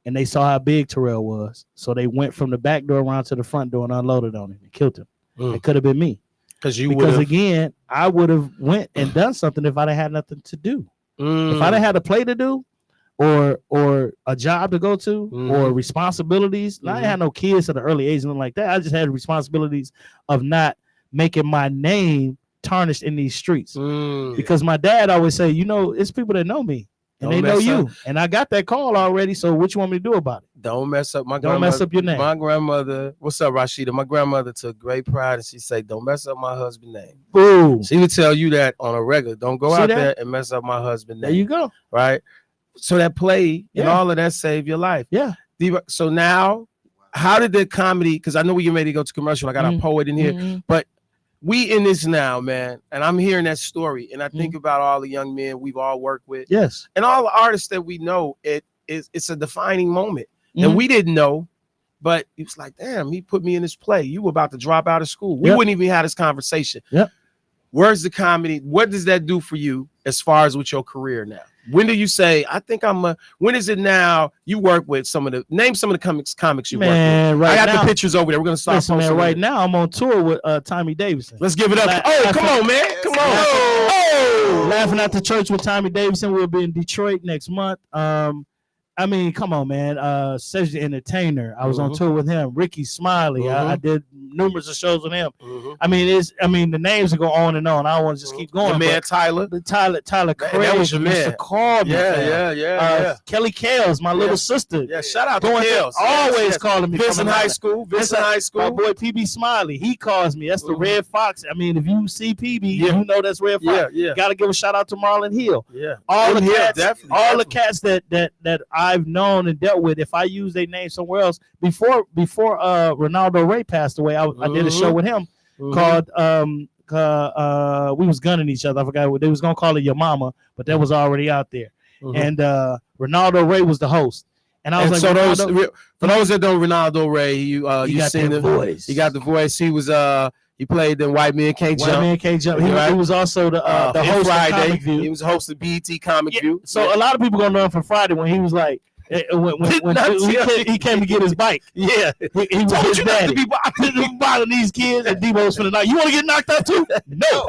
Speaker 3: and they saw how big Terrell was. So they went from the back door around to the front door and unloaded on him and killed him. It could have been me. Because again, I would have went and done something if I had nothing to do. If I had a play to do, or a job to go to, or responsibilities. I had no kids at an early age, nothing like that. I just had responsibilities of not making my name tarnished in these streets. Because my dad always say, it's people that know me and they know you. And I got that call already. So what you want me to do about it?
Speaker 1: Don't mess up
Speaker 3: Don't mess up your name.
Speaker 1: My grandmother, what's up, Rashida? My grandmother took great pride and she said, don't mess up my husband's name.
Speaker 3: Boom.
Speaker 1: She would tell you that on a regular. Don't go out there and mess up my husband's name.
Speaker 3: There you go.
Speaker 1: Right? So that play and all of that saved your life.
Speaker 3: Yeah.
Speaker 1: So now, how did the comedy, because I know we're ready to go to commercial. I got a poet in here, but we in this now, man. And I'm hearing that story. And I think about all the young men we've all worked with.
Speaker 3: Yes.
Speaker 1: And all the artists that we know, it's a defining moment. And we didn't know, but it was like, damn, he put me in this play. You were about to drop out of school. We wouldn't even have this conversation.
Speaker 3: Yep.
Speaker 1: Where's the comedy? What does that do for you as far as with your career now? When do you say, I think when is it now you work with name some of the comics you work with?
Speaker 3: Right,
Speaker 1: I got the pictures over there. We're going to start posting.
Speaker 3: Right now I'm on tour with Tommy Davidson.
Speaker 1: Let's give it up. Come on, man. Come on.
Speaker 3: Laughing at the Church with Tommy Davidson. We'll be in Detroit next month. I mean, come on, man. Cedric the Entertainer. I was on tour with him. Ricky Smiley. I did numerous of shows with him. I mean, the names go on and on. I don't want to just keep going.
Speaker 1: The man Tyler
Speaker 3: Craig.
Speaker 1: That was your man.
Speaker 3: Mr. Corbin.
Speaker 1: Yeah.
Speaker 3: Kelly Kales, my little sister.
Speaker 1: Yeah, shout out to Kales.
Speaker 3: Always calling me.
Speaker 1: Vincent High School.
Speaker 3: My boy PB Smiley. He calls me. That's the Red Fox. I mean, if you see PB, you know that's Red Fox.
Speaker 1: Yeah.
Speaker 3: Got to give a shout out to Marlon Hill.
Speaker 1: Yeah.
Speaker 3: All the cats that I've known and dealt with. If I use their name somewhere else, before Ronaldo Ray passed away, I did a show with him called we was gunning each other. I forgot what they was gonna call it, Your Mama, but that was already out there. And Ronaldo Ray was the host. And I was like,
Speaker 1: so for those that don't Ronaldo Ray, you seen the voice. He got the voice. He was he played the White Man Can't Jump.
Speaker 3: White Man Can't Jump. He was also the host
Speaker 1: Friday.
Speaker 3: of Comic View.
Speaker 1: He was the host of BET Comic View.
Speaker 3: So a lot of people gonna know him from Friday when he was like, when he came to get his bike. Yeah, he was his daddy. Be bothering these kids, and Debo's for the night. You want to get knocked out too? No.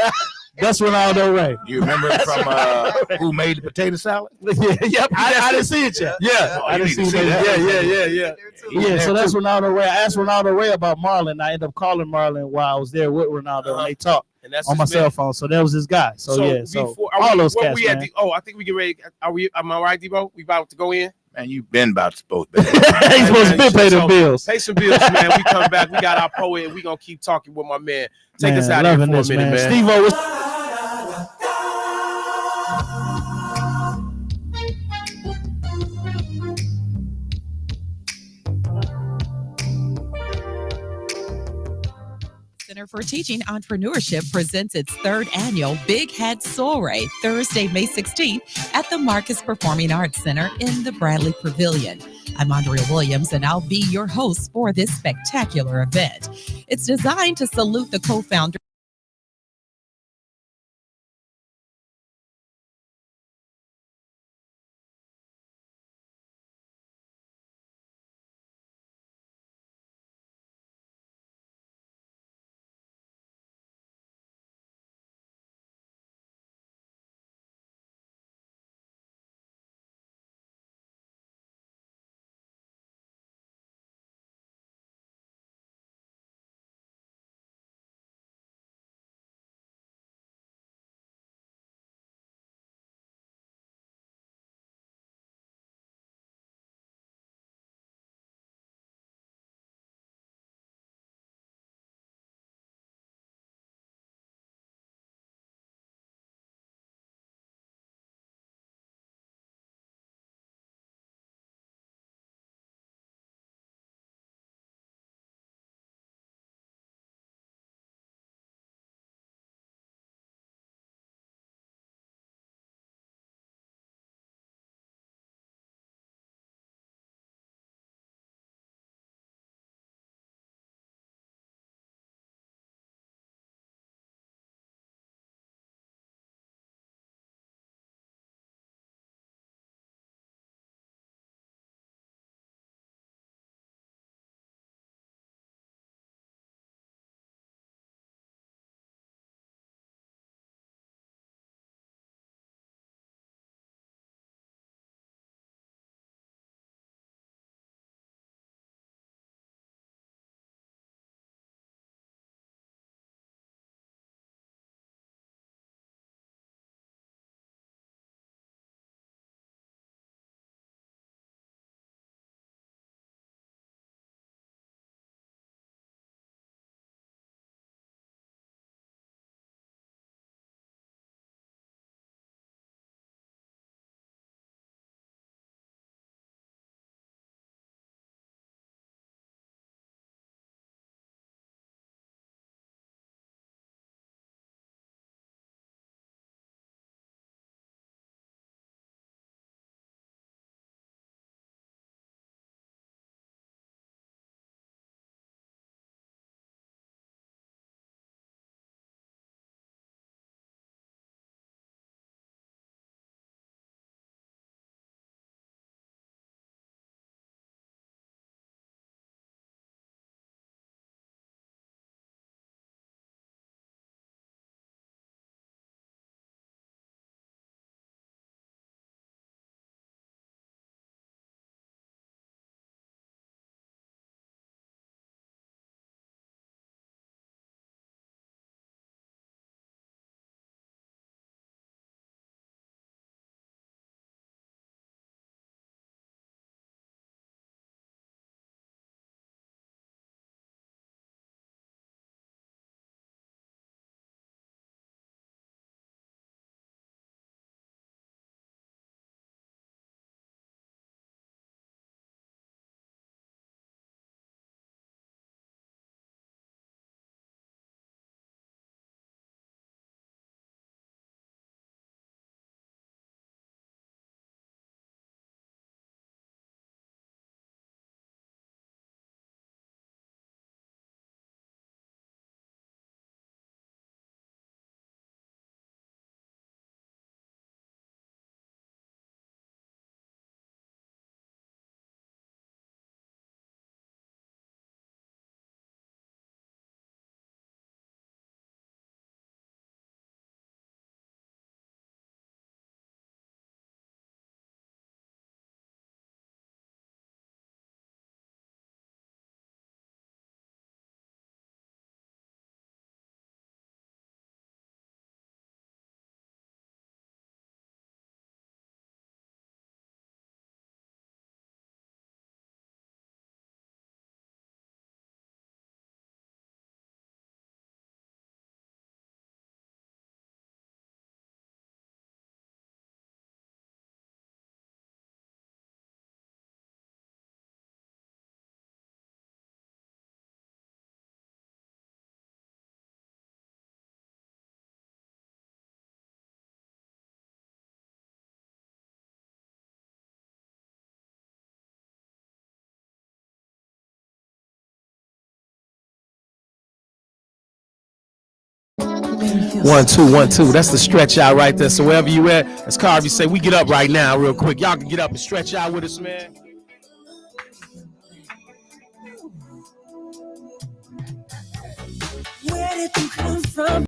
Speaker 3: That's Ronaldo Ray.
Speaker 2: Do you remember from Who Made the Potato Salad?
Speaker 3: Yep. I didn't see it yet.
Speaker 1: Yeah,
Speaker 3: I didn't see that. Yeah. So that's Ronaldo Ray. I asked Ronaldo Ray about Marlon. I ended up calling Marlon while I was there with Ronaldo, and they talked. And that's on my cell phone. So that was his guy. So all those cats, man.
Speaker 1: I think we get ready. Am I right, Debo? We about to go in?
Speaker 2: Man, you've been about supposed to.
Speaker 3: He's supposed to pay them bills.
Speaker 1: Pay some bills, man. We come back. We got our poet, and we gonna keep talking with my man. Take us out of here for a minute, man.
Speaker 3: Steve-O was.
Speaker 6: Center for Teaching Entrepreneurship presents its third annual Big Head Soiree Thursday, May 16th at the Marcus Performing Arts Center in the Bradley Pavilion. I'm Andrea Williams, and I'll be your host for this spectacular event. It's designed to salute the co-founder
Speaker 1: 1 2 1 2. That's the stretch out right there. So wherever you at, as Carvey say, we get up right now, real quick. Y'all can get up and stretch out with us, man.
Speaker 7: Where did you come from?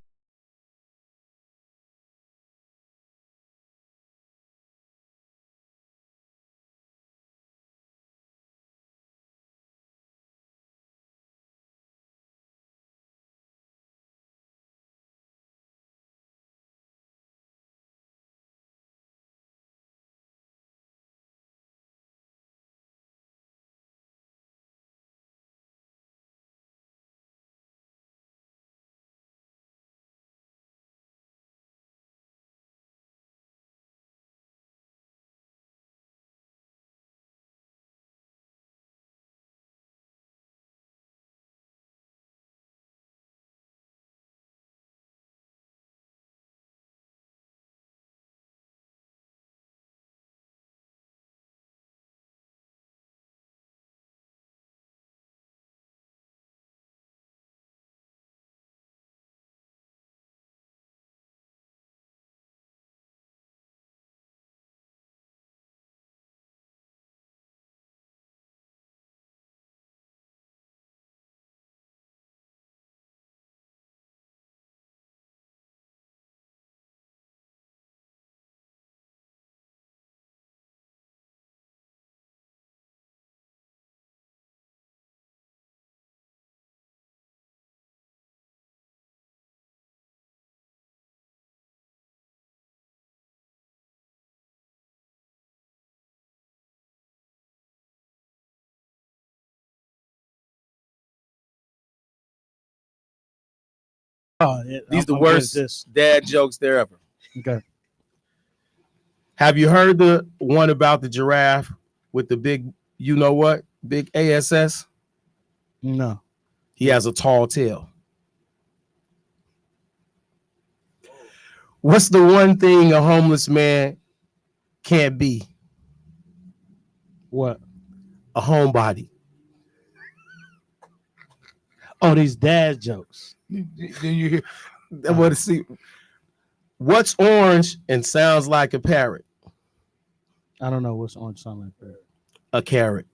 Speaker 3: Oh, yeah,
Speaker 1: These the
Speaker 3: I'm good at
Speaker 1: worst
Speaker 3: this.
Speaker 1: dad jokes there ever.
Speaker 3: Okay.
Speaker 1: Have you heard the one about the giraffe with the big, you know what, big ASS?
Speaker 3: No.
Speaker 1: He has a tall tail. What's the one thing a homeless man can't be?
Speaker 3: What?
Speaker 1: A homebody.
Speaker 3: Oh, these dad jokes.
Speaker 2: Then you hear
Speaker 1: I want to see. What's orange and sounds like a parrot?
Speaker 3: I don't know what's orange sound like that.
Speaker 1: A carrot.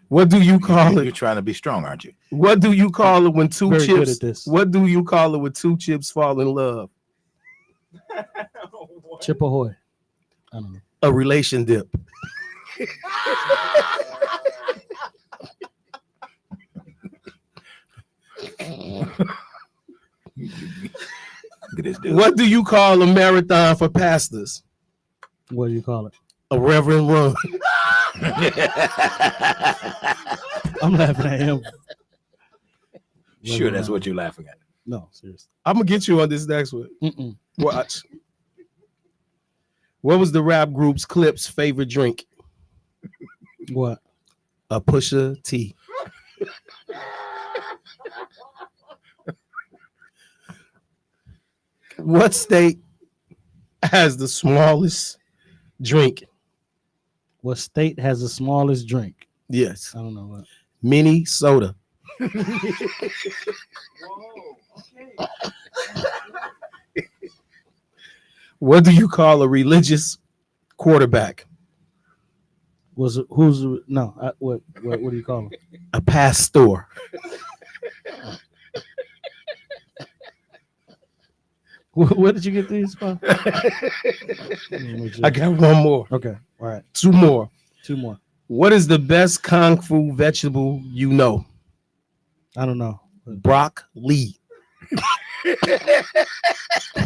Speaker 1: What do you call
Speaker 2: you're
Speaker 1: it?
Speaker 2: trying to be strong, aren't you?
Speaker 1: What do you call it when two
Speaker 3: Very good
Speaker 1: chips?
Speaker 3: at this.
Speaker 1: What do you call it when two chips fall in love?
Speaker 3: Chip Ahoy. I don't know.
Speaker 1: A relation dip.
Speaker 2: Look at this dude.
Speaker 1: What do you call a marathon for pastors?
Speaker 3: What do you call it?
Speaker 1: A reverend run.
Speaker 3: I'm laughing at him.
Speaker 2: Sure, that's what you're laughing at.
Speaker 3: No, seriously.
Speaker 1: I'm gonna get you on this next one.
Speaker 3: Mm-mm.
Speaker 1: Watch. What was the rap group's Clip's favorite drink?
Speaker 3: What?
Speaker 1: A Pusha T. What state has the smallest drink?
Speaker 3: What state has the smallest drink?
Speaker 1: Yes.
Speaker 3: I don't know what.
Speaker 1: Minnesota. What do you call a religious quarterback?
Speaker 3: What do you call him?
Speaker 1: A pastor.
Speaker 3: Where did you get these from?
Speaker 1: I got one more.
Speaker 3: Okay. All right.
Speaker 1: Two more.
Speaker 3: Two more.
Speaker 1: What is the best kung fu vegetable you know?
Speaker 3: I don't know.
Speaker 1: Broccoli.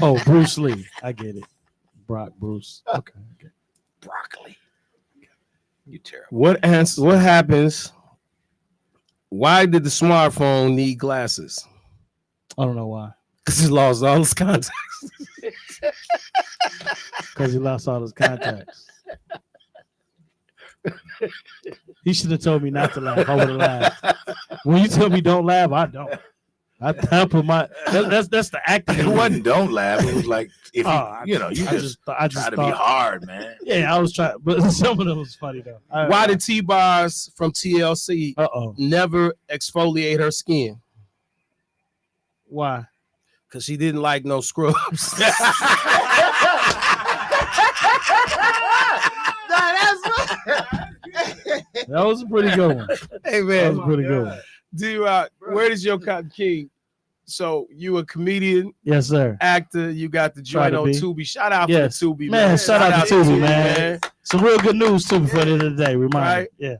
Speaker 3: Oh, Bruce Lee. I get it. Bruce. Okay.
Speaker 1: Broccoli.
Speaker 2: You terrible.
Speaker 1: What happens? Why did the smartphone need glasses?
Speaker 3: I don't know why.
Speaker 1: Because he lost all his contacts.
Speaker 3: Because he lost all his contacts. He should have told me not to laugh. I would have laughed. When you tell me don't laugh, I don't. I put my that's the acting.
Speaker 2: It wasn't don't laugh. It was like if you
Speaker 3: I just
Speaker 2: try to be hard, man.
Speaker 3: Yeah, I was trying, but some of them was funny though.
Speaker 1: Why did T-Bars from TLC never exfoliate her skin?
Speaker 3: Why?
Speaker 1: Because she didn't like no scrubs.
Speaker 3: That was a pretty good one.
Speaker 1: Hey man,
Speaker 3: that was a pretty good one.
Speaker 1: D-Rock, where does your King? So you a comedian?
Speaker 3: Yes, sir.
Speaker 1: Actor. You got the joint on Tubi. Shout out for the Tubi,
Speaker 3: man. Shout out to Tubi, man. Some real good news too before the end of the day. Remind me. Yeah.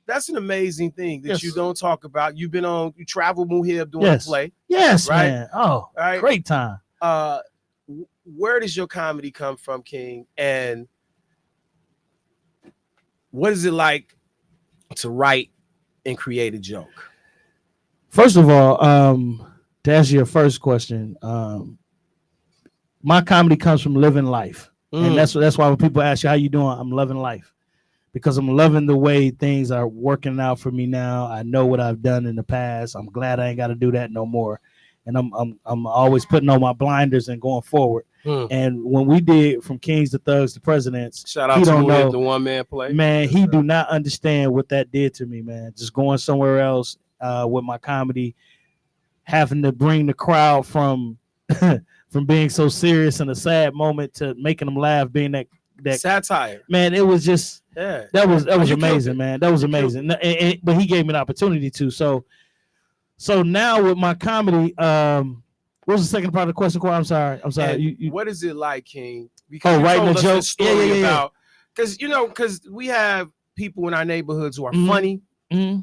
Speaker 1: That's an amazing thing that you don't talk about. You've been on. You travel Muhib doing the play.
Speaker 3: Yes, right? Man. Oh, great time.
Speaker 1: Where does your comedy come from, King? And what is it like to write and create a joke?
Speaker 3: First of all, to answer your first question, my comedy comes from living life, and that's why when people ask you how you doing, I'm loving life, because I'm loving the way things are working out for me now. I know what I've done in the past. I'm glad I ain't got to do that no more, and I'm always putting on my blinders and going forward. And when we did From Kings to Thugs to Presidents,
Speaker 1: shout out to the one man play.
Speaker 3: Man, he do not understand what that did to me, man. Just going somewhere else with my comedy, having to bring the crowd from from being so serious in a sad moment to making them laugh, being that
Speaker 1: satire. Man,
Speaker 3: it was just that was amazing, man. That was amazing. But he gave me an opportunity to. So now with my comedy, what was the second part of the question, Corey? I'm sorry.
Speaker 1: What is it like, King? Because
Speaker 3: writing a joke.
Speaker 1: Because we have people in our neighborhoods who are funny,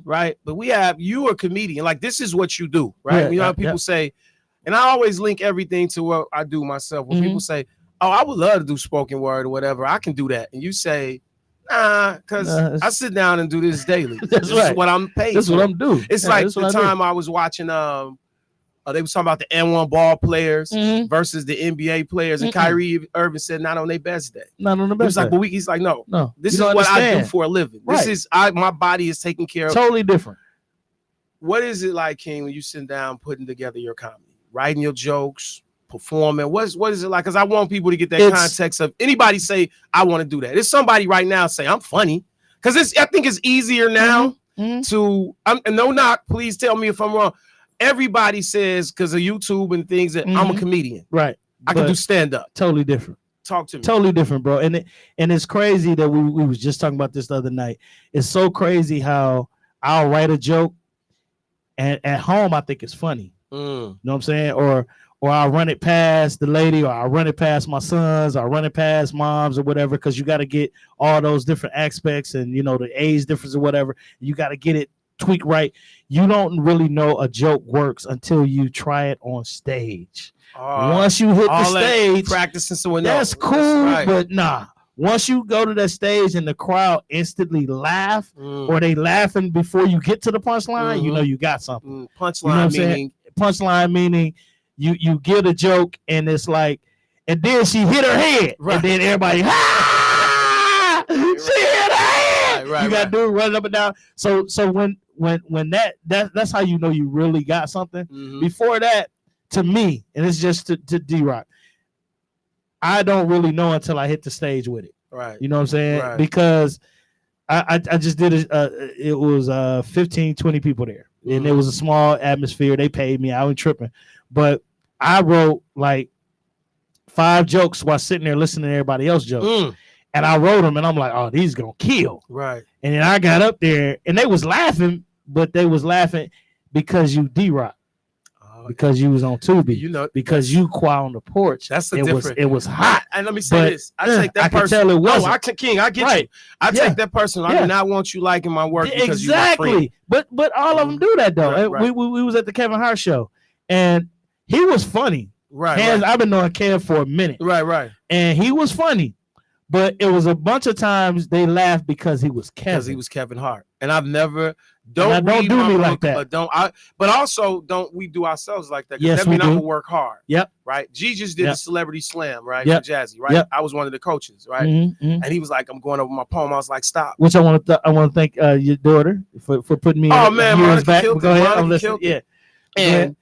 Speaker 1: right? But you are a comedian. Like, this is what you do, right? People say, and I always link everything to what I do myself. When people say, "Oh, I would love to do spoken word or whatever," I can do that, and you say, "Nah," because I sit down and do this daily. This is what I'm paid.
Speaker 3: This is what I'm doing.
Speaker 1: It's like the time I was watching. They was talking about the N1 ball players versus the NBA players, and Kyrie Irving said not on their best day.
Speaker 3: Not on the best day.
Speaker 1: He's like, no. This is what I do for a living. Right. This is my body is taken care of.
Speaker 3: Totally different.
Speaker 1: What is it like, King, when you sit down putting together your comedy, writing your jokes, performing? What is it like? Because I want people to get that context of anybody say I want to do that. It's somebody right now say I'm funny, because I think it's easier now to. And no knock, please tell me if I'm wrong. Everybody says because of YouTube and things that I'm a comedian.
Speaker 3: Right.
Speaker 1: I can do stand up.
Speaker 3: Totally different.
Speaker 1: Talk to me.
Speaker 3: Totally different, bro. And it's crazy that we was just talking about this the other night. It's so crazy how I'll write a joke and at home I think it's funny. You know what I'm saying? Or I'll run it past the lady, or I'll run it past my sons, or I'll run it past moms or whatever, because you got to get all those different aspects and the age difference or whatever. You got to get it tweak right. You don't really know a joke works until you try it on stage. Once you hit the stage,
Speaker 1: practicing someone
Speaker 3: else, that's cool. Right. But nah, once you go to that stage and the crowd instantly laugh, or they laughing before you get to the punchline, you got something.
Speaker 1: Punchline
Speaker 3: meaning you get a joke and it's like, and then she hit her head, and then everybody she hit her head. You got dude running up and down. So when that's how you know you really got something. Before that, to me, and it's just to D-Rock, I don't really know until I hit the stage with it.
Speaker 1: Right.
Speaker 3: You know what I'm saying? Right. Because I just did it was 15, 20 people there. And it was a small atmosphere. They paid me. I was tripping. But I wrote like 5 jokes while sitting there listening to everybody else jokes. And I wrote them, and I'm like, oh, these gonna kill.
Speaker 1: Right.
Speaker 3: And then I got up there, and they was laughing, but they was laughing because you D-Rock. Because you was on Tubi, because you quiet on the porch.
Speaker 1: That's the difference.
Speaker 3: It was hot.
Speaker 1: And let me say this: I take that person.
Speaker 3: I can tell it wasn't.
Speaker 1: I get you. I take that person. I do not want you liking my work because you my friend.
Speaker 3: But all of them do that though. Right. We was at the Kevin Hart show, and he was funny.
Speaker 1: Right.
Speaker 3: I've been knowing Kev for a minute.
Speaker 1: Right.
Speaker 3: And he was funny, but it was a bunch of times they laughed because he was Kevin.
Speaker 1: Because he was Kevin Hart, and I've never.
Speaker 3: Don't do me like that.
Speaker 1: But also don't we do ourselves like that?
Speaker 3: Yes,
Speaker 1: that means I'm gonna work hard.
Speaker 3: Yep.
Speaker 1: Right. G just did a celebrity slam, right?
Speaker 3: Yep.
Speaker 1: For Jazzy, right?
Speaker 3: Yep.
Speaker 1: I was one of the coaches, right? And he was like, "I'm going over my poem." I was like, "Stop."
Speaker 3: Which I want to thank your daughter for putting me.
Speaker 1: Oh man,
Speaker 3: years back. Go ahead.
Speaker 1: I'm listening. Yeah. And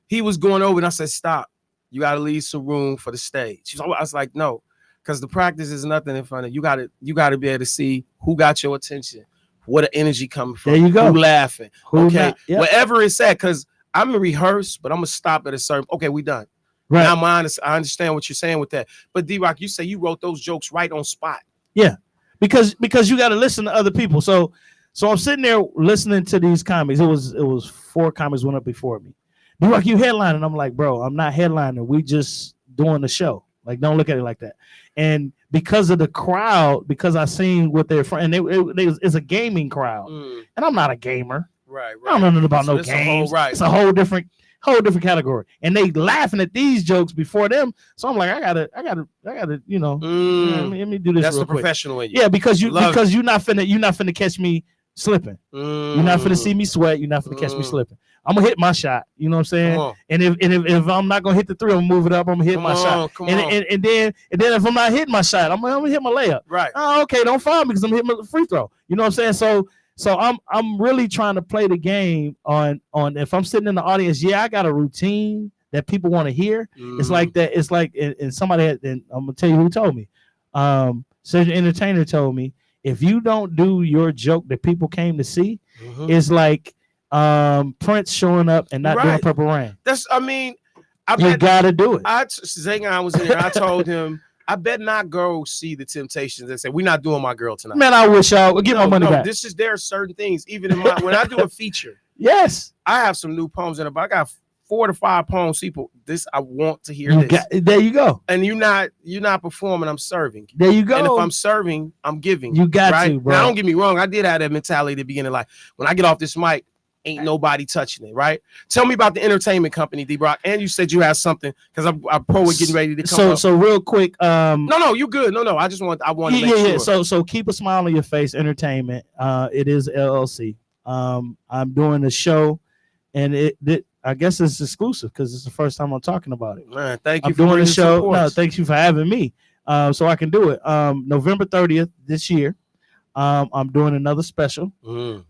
Speaker 1: he was going over, and I said, "Stop! You got to leave some room for the stage." I was like, "No, because the practice is nothing in front of you. You got to be able to see who got your attention, where the energy coming from.
Speaker 3: There you go.
Speaker 1: Who laughing?
Speaker 3: Who
Speaker 1: okay,
Speaker 3: not? Yep.
Speaker 1: Wherever it's at. Because I'm gonna rehearse, but I'm gonna stop at a certain. Okay, we done.
Speaker 3: Right.
Speaker 1: Now, I understand what you're saying with that. But D-Rock, you say you wrote those jokes right on spot.
Speaker 3: Yeah, because you got to listen to other people. So I'm sitting there listening to these comics. It was 4 comics went up before me. D-Rock, you headlining? I'm like, bro, I'm not headlining. We just doing the show. Like, don't look at it like that. And because of the crowd, because I seen what they're from, and it's a gaming crowd, and I'm not a gamer.
Speaker 1: Right.
Speaker 3: I don't know nothing about no games. It's a whole different category. And they laughing at these jokes before them. So I'm like, I gotta, you know, let me do this.
Speaker 1: That's
Speaker 3: real
Speaker 1: the
Speaker 3: quick.
Speaker 1: professional in you.
Speaker 3: Yeah, because you're not finna catch me slipping. You're not finna see me sweat. You're not finna catch me slipping. I'm gonna hit my shot. You know what I'm saying? And if I'm not gonna hit the 3, I'm gonna move it up. I'm gonna hit my shot. And then if I'm not hitting my shot, I'm gonna hit my layup.
Speaker 1: Right.
Speaker 3: Oh, okay. Don't foul me because I'm hitting my free throw. You know what I'm saying? So I'm really trying to play the game on if I'm sitting in the audience. Yeah, I got a routine that people want to hear. It's like that. It's like and somebody had, and I'm gonna tell you who told me. Such an entertainer told me, if you don't do your joke that people came to see, it's like Prince showing up and not doing Purple Rain. You gotta do it.
Speaker 1: Zangon was in there. I told him, I bet not go see the Temptations and say, we're not doing My Girl Tonight.
Speaker 3: Man, I wish y'all would get my money back.
Speaker 1: There are certain things, even in when I do a feature.
Speaker 3: Yes. I
Speaker 1: have some new poems in it, but I got 4 to 5 poems. People, I want to hear this.
Speaker 3: There you go.
Speaker 1: And you're not performing, I'm serving.
Speaker 3: There you go.
Speaker 1: And if I'm serving, I'm giving.
Speaker 3: You got to, bro.
Speaker 1: Now, don't get me wrong. I did have that mentality at the beginning. Like, when I get off this mic, ain't nobody touching it, right? Tell me about the entertainment company, D-Brock. And you said you had something, because I'm probably getting ready to come up.
Speaker 3: So real quick.
Speaker 1: No, you good. No. I want to make sure.
Speaker 3: So keep a smile on your face. Entertainment. It is LLC. I'm doing a show, and I guess it's exclusive because it's the first time I'm talking about it.
Speaker 1: Man, thank you.
Speaker 3: I'm doing a show. No, thank you for having me. So I can do it. November 30th this year. I'm doing another special.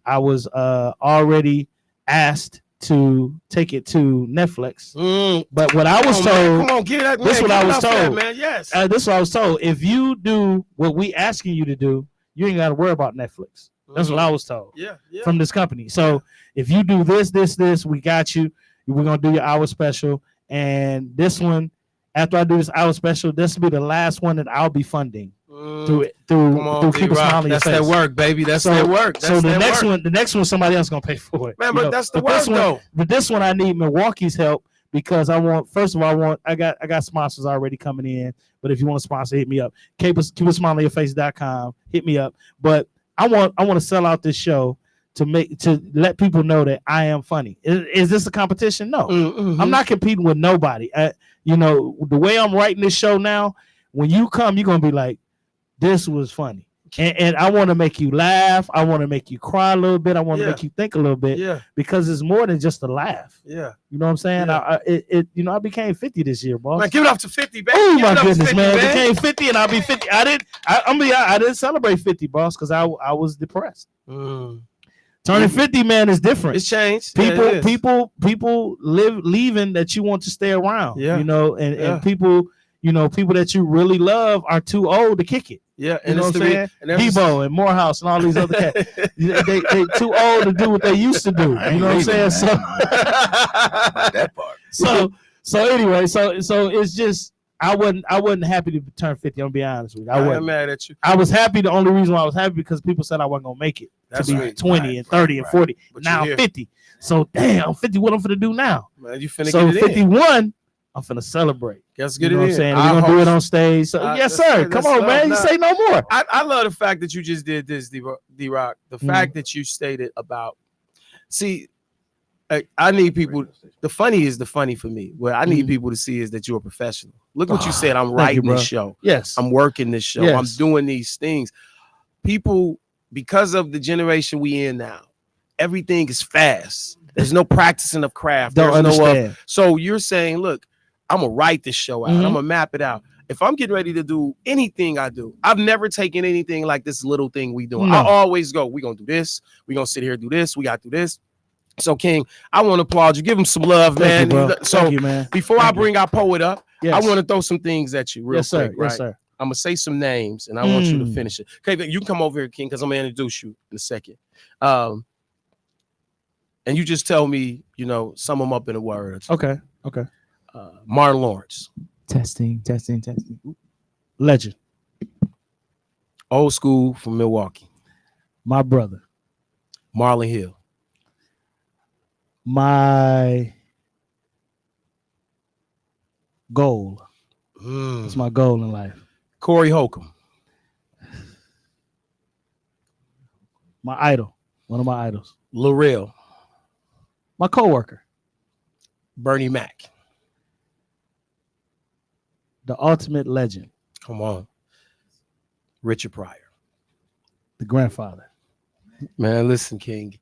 Speaker 3: I was already asked to take it to Netflix, but what I was told,
Speaker 1: come on, get that.
Speaker 3: This is what I was told,
Speaker 1: man. Yes,
Speaker 3: this is what I was told. If you do what we asking you to do, you ain't got to worry about Netflix. That's what I was told.
Speaker 1: Yeah.
Speaker 3: From this company. So if you do this, we got you. We're gonna do your hour special, and this one, after I do this hour special, this will be the last one that I'll be funding. Through Keep a Smile on Your
Speaker 1: That's
Speaker 3: Face.
Speaker 1: their work, baby. That's their work.
Speaker 3: So the next one, somebody else gonna pay for it.
Speaker 1: Man, but that's the work, though.
Speaker 3: But this one, I need Milwaukee's help because I got sponsors already coming in. But if you want to sponsor, hit me up. Keep a Smile on Your Face.com. Hit me up. But I want to sell out this show to let people know that I am funny. Is this a competition? No, I'm not competing with nobody. The way I'm writing this show now, when you come, you're gonna be like, this was funny. And I want to make you laugh. I want to make you cry a little bit. I want to make you think a little bit. Yeah. Because it's more than just a laugh.
Speaker 1: Yeah.
Speaker 3: You know what I'm saying? Yeah. I became 50 this year, boss.
Speaker 1: Man, give it up to 50, baby.
Speaker 3: Oh my goodness, 50, man. I became 50 and I'll be 50. I didn't celebrate 50, boss, because I was depressed. Turning 50, man, is different.
Speaker 1: It's changed.
Speaker 3: People leaving that you want to stay around.
Speaker 1: Yeah.
Speaker 3: And people, people that you really love are too old to kick it.
Speaker 1: Yeah,
Speaker 3: and you know what I'm saying? Debo and Morehouse and all these other cats. they too old to do what they used to do. You know what I'm saying? So
Speaker 2: that part.
Speaker 3: So anyway, so it's just I wasn't happy to turn 50. I'm gonna be honest with you. I wasn't
Speaker 1: mad at you.
Speaker 3: I was happy. The only reason why I was happy because people said I wasn't gonna make it to be 20 and 30 and 40. But now I'm 50. So damn, I'm 50. What I'm finna do now?
Speaker 1: Man, you finna
Speaker 3: so
Speaker 1: get it
Speaker 3: 51. In. I'm finna celebrate.
Speaker 1: Let's get
Speaker 3: you know
Speaker 1: it
Speaker 3: what I'm
Speaker 1: in.
Speaker 3: saying? We're gonna do it on stage. So yes, sir. Come on, man. You say no more.
Speaker 1: I love the fact that you just did this, D-Rock. The fact that you stated about. See, I need people. The funny is the funny for me. What I need people to see is that you're a professional. Look what you said. I'm writing this show.
Speaker 3: Yes.
Speaker 1: I'm working this show.
Speaker 3: Yes.
Speaker 1: I'm doing these things. People, because of the generation we in now, everything is fast. There's no practicing of craft.
Speaker 3: Don't understand.
Speaker 1: So you're saying, look, I'm gonna write this show out. I'm gonna map it out. If I'm getting ready to do anything I do, I've never taken anything like this little thing we doing. I always go, we're gonna do this. We're gonna sit here and do this. We gotta do this. So, King, I want to applaud you. Give him some love,
Speaker 3: Thank
Speaker 1: man.
Speaker 3: you, bro.
Speaker 1: So,
Speaker 3: Thank you, man.
Speaker 1: before
Speaker 3: Thank
Speaker 1: I
Speaker 3: you.
Speaker 1: bring our poet up,
Speaker 3: Yes.
Speaker 1: I want to throw some things at you real
Speaker 3: Yes, sir.
Speaker 1: quick, right?
Speaker 3: Yes, sir.
Speaker 1: I'm gonna say some names, and I want you to
Speaker 3: Mm.
Speaker 1: finish it. Okay, you can come over here, King, because I'm gonna introduce you in a second. And you just tell me, sum them up in a word.
Speaker 3: Okay. Okay.
Speaker 1: Martin Lawrence,
Speaker 8: Testing.
Speaker 3: Legend.
Speaker 1: old school from Milwaukee.
Speaker 3: My brother.
Speaker 1: Marlon Hill,
Speaker 3: My goal. That's my goal in life.
Speaker 1: Corey Holcomb,
Speaker 3: My idol. One of my idols.
Speaker 1: Lorel,
Speaker 3: My coworker.
Speaker 1: Bernie Mac.
Speaker 3: The ultimate legend.
Speaker 1: Come on, Richard Pryor.
Speaker 3: The grandfather.
Speaker 1: Man, listen, King.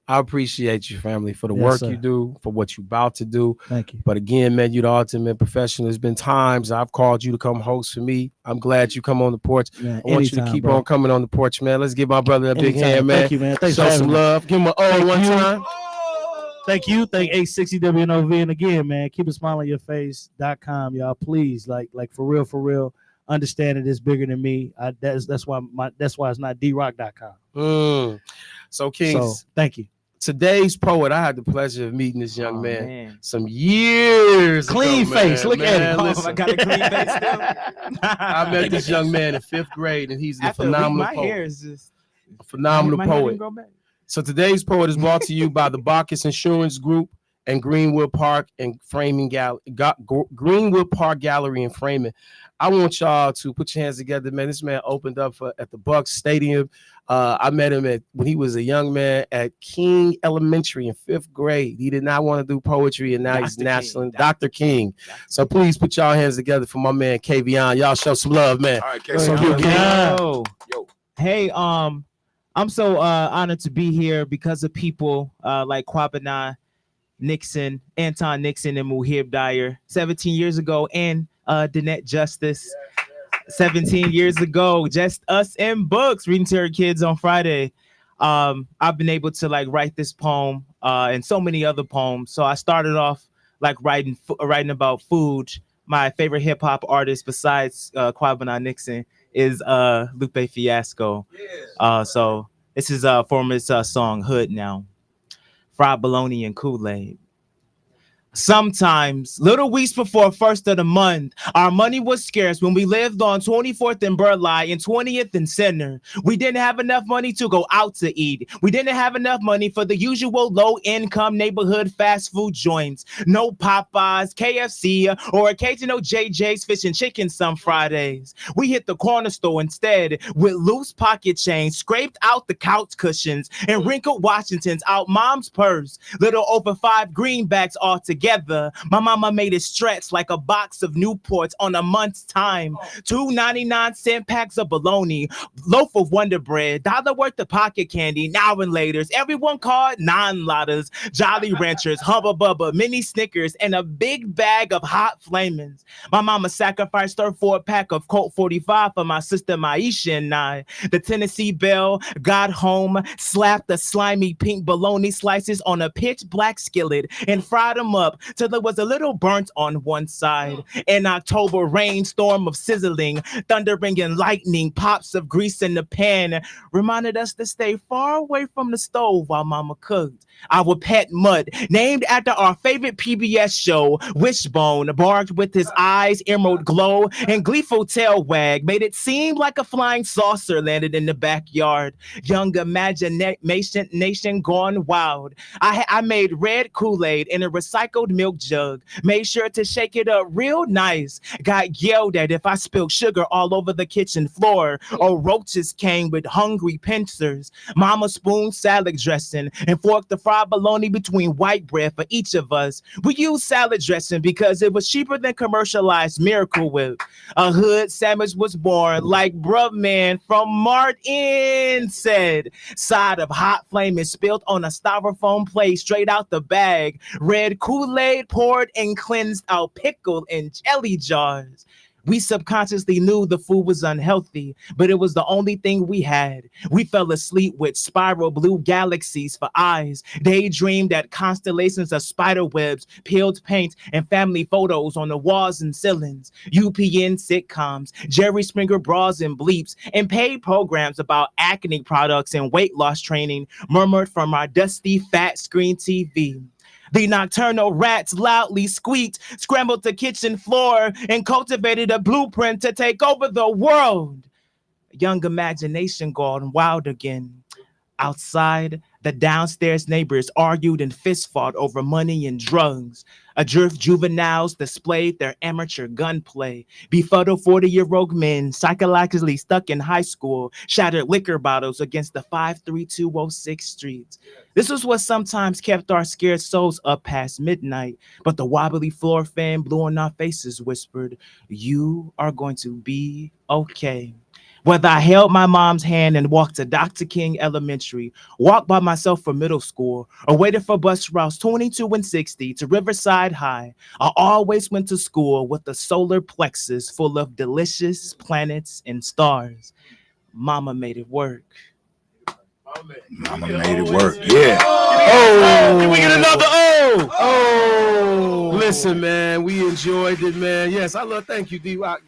Speaker 1: I appreciate you, family, for the
Speaker 3: Yes,
Speaker 1: work
Speaker 3: sir.
Speaker 1: you do, for what you're about to do.
Speaker 3: Thank you.
Speaker 1: But again, man, you're the ultimate professional. There's been times I've called you to come host for me. I'm glad you come on the porch.
Speaker 3: Man,
Speaker 1: I want you to keep on coming on the porch, man. Let's give my brother a big hand, man.
Speaker 3: Thank you, man. Thanks
Speaker 1: Show
Speaker 3: for
Speaker 1: some
Speaker 3: having me.
Speaker 1: love. Give him an O
Speaker 3: Thank
Speaker 1: one
Speaker 3: you.
Speaker 1: time.
Speaker 3: Thank you. Thank 860 WNOV. And again, man, keep a smile on your face.com, y'all. Please, like for real. Understand it is bigger than me. That's why it's not drock.com.
Speaker 1: So, Kings,
Speaker 3: So thank you.
Speaker 1: today's poet, I had the pleasure of meeting this young
Speaker 8: Oh,
Speaker 1: man some years
Speaker 3: Clean
Speaker 1: ago,
Speaker 3: face.
Speaker 1: man.
Speaker 3: Look at
Speaker 1: Man,
Speaker 3: it.
Speaker 1: listen.
Speaker 8: I got a clean face still.
Speaker 1: I met this young man in 5th grade, and he's a
Speaker 8: After a week,
Speaker 1: phenomenal
Speaker 8: my
Speaker 1: poet.
Speaker 8: hair is just
Speaker 1: A phenomenal
Speaker 8: my hair didn't
Speaker 1: poet.
Speaker 8: grow back.
Speaker 1: So today's poet is brought to you by the Bacchus Insurance Group and Greenwood Park and Greenwood Park Gallery and Framing. I want y'all to put your hands together, man. This man opened up at the Bucks Stadium. I met him when he was a young man at King Elementary in 5th grade. He did not want to do poetry, and now he's national. Dr. King. So please put y'all hands together for my man Kavion. Y'all show some love, man.
Speaker 2: All right,
Speaker 1: So
Speaker 2: Kevin.
Speaker 1: you can.
Speaker 8: Yo. Hey, I'm so honored to be here because of people like Kwabena Nixon, Anton Nixon, and Muhib Dyer 17 years ago, and Danette Justice 17 years ago. Just us and books, reading to our kids on Friday. I've been able to write this poem and so many other poems. So I started off writing about food. My favorite hip hop artist besides Kwabena Nixon is Lupe Fiasco. So this is from his song Hood Now. Fried bologna and Kool-Aid. Sometimes, little weeks before 1st of the month, our money was scarce when we lived on 24th and Burleigh and 20th and Center. We didn't have enough money to go out to eat. We didn't have enough money for the usual low-income neighborhood fast food joints. No Popeyes, KFC, or occasional JJ's Fish and Chicken some Fridays. We hit the corner store instead with loose pocket change, scraped out the couch cushions, and wrinkled Washingtons out mom's purse. Little over 5 greenbacks altogether. My mama made it stretch like a box of Newports on a month's time. 2.99 packs of bologna, loaf of Wonder Bread, $1 worth of pocket candy, now and laters. Everyone called non-lotters, Jolly Ranchers, Hubba Bubba, mini Snickers, and a big bag of hot flamings. My mama sacrificed her 4-pack of Colt 45 for my sister Maisha and I. The Tennessee Belle got home, slapped the slimy pink bologna slices on a pitch black skillet, and fried them up till there was a little burnt on one side. An October rainstorm of sizzling, thundering and lightning, pops of grease in the pan reminded us to stay far away from the stove while mama cooked. Our pet Mutt, named after our favorite PBS show, Wishbone, barked with his eyes emerald glow, and gleeful tail wag made it seem like a flying saucer landed in the backyard. Young imagination nation gone wild. I made red Kool-Aid in a recycled milk jug, made sure to shake it up real nice. Got yelled at if I spilled sugar all over the kitchen floor, or roaches came with hungry pincers. Mama spooned salad dressing and forked the fried bologna between white bread for each of us. We used salad dressing because it was cheaper than commercialized Miracle Whip. A hood sandwich was born, like bruh man from Martin said. Side of hot flaming spilled on a styrofoam plate straight out the bag. Red Kool-Aid poured and cleansed out pickled in jelly jars. We subconsciously knew the food was unhealthy, but it was the only thing we had. We fell asleep with spiral blue galaxies for eyes, daydreamed at constellations of spider webs, peeled paint, and family photos on the walls and ceilings, UPN sitcoms, Jerry Springer bras and bleeps, and paid programs about acne products and weight loss training murmured from our dusty fat screen TV. The nocturnal rats loudly squeaked, scrambled the kitchen floor, and cultivated a blueprint to take over the world. Young imagination gone wild again. Outside, the downstairs neighbors argued and fist fought over money and drugs. Adrift juveniles displayed their amateur gunplay. Befuddled 40-year-old men psychologically stuck in high school shattered liquor bottles against the 53206 streets. This was what sometimes kept our scared souls up past midnight. But the wobbly floor fan blew in our faces, whispered, "You are going to be okay." Whether I held my mom's hand and walked to Dr. King Elementary, walked by myself for middle school, or waited for bus routes 22 and 60 to Riverside High, I always went to school with a solar plexus full of delicious planets and stars. Mama made it work.
Speaker 2: Mama made it work. Yeah.
Speaker 1: Oh, can we get another O? Oh, listen, man, we enjoyed it, man. Yes, thank you, D-Rock.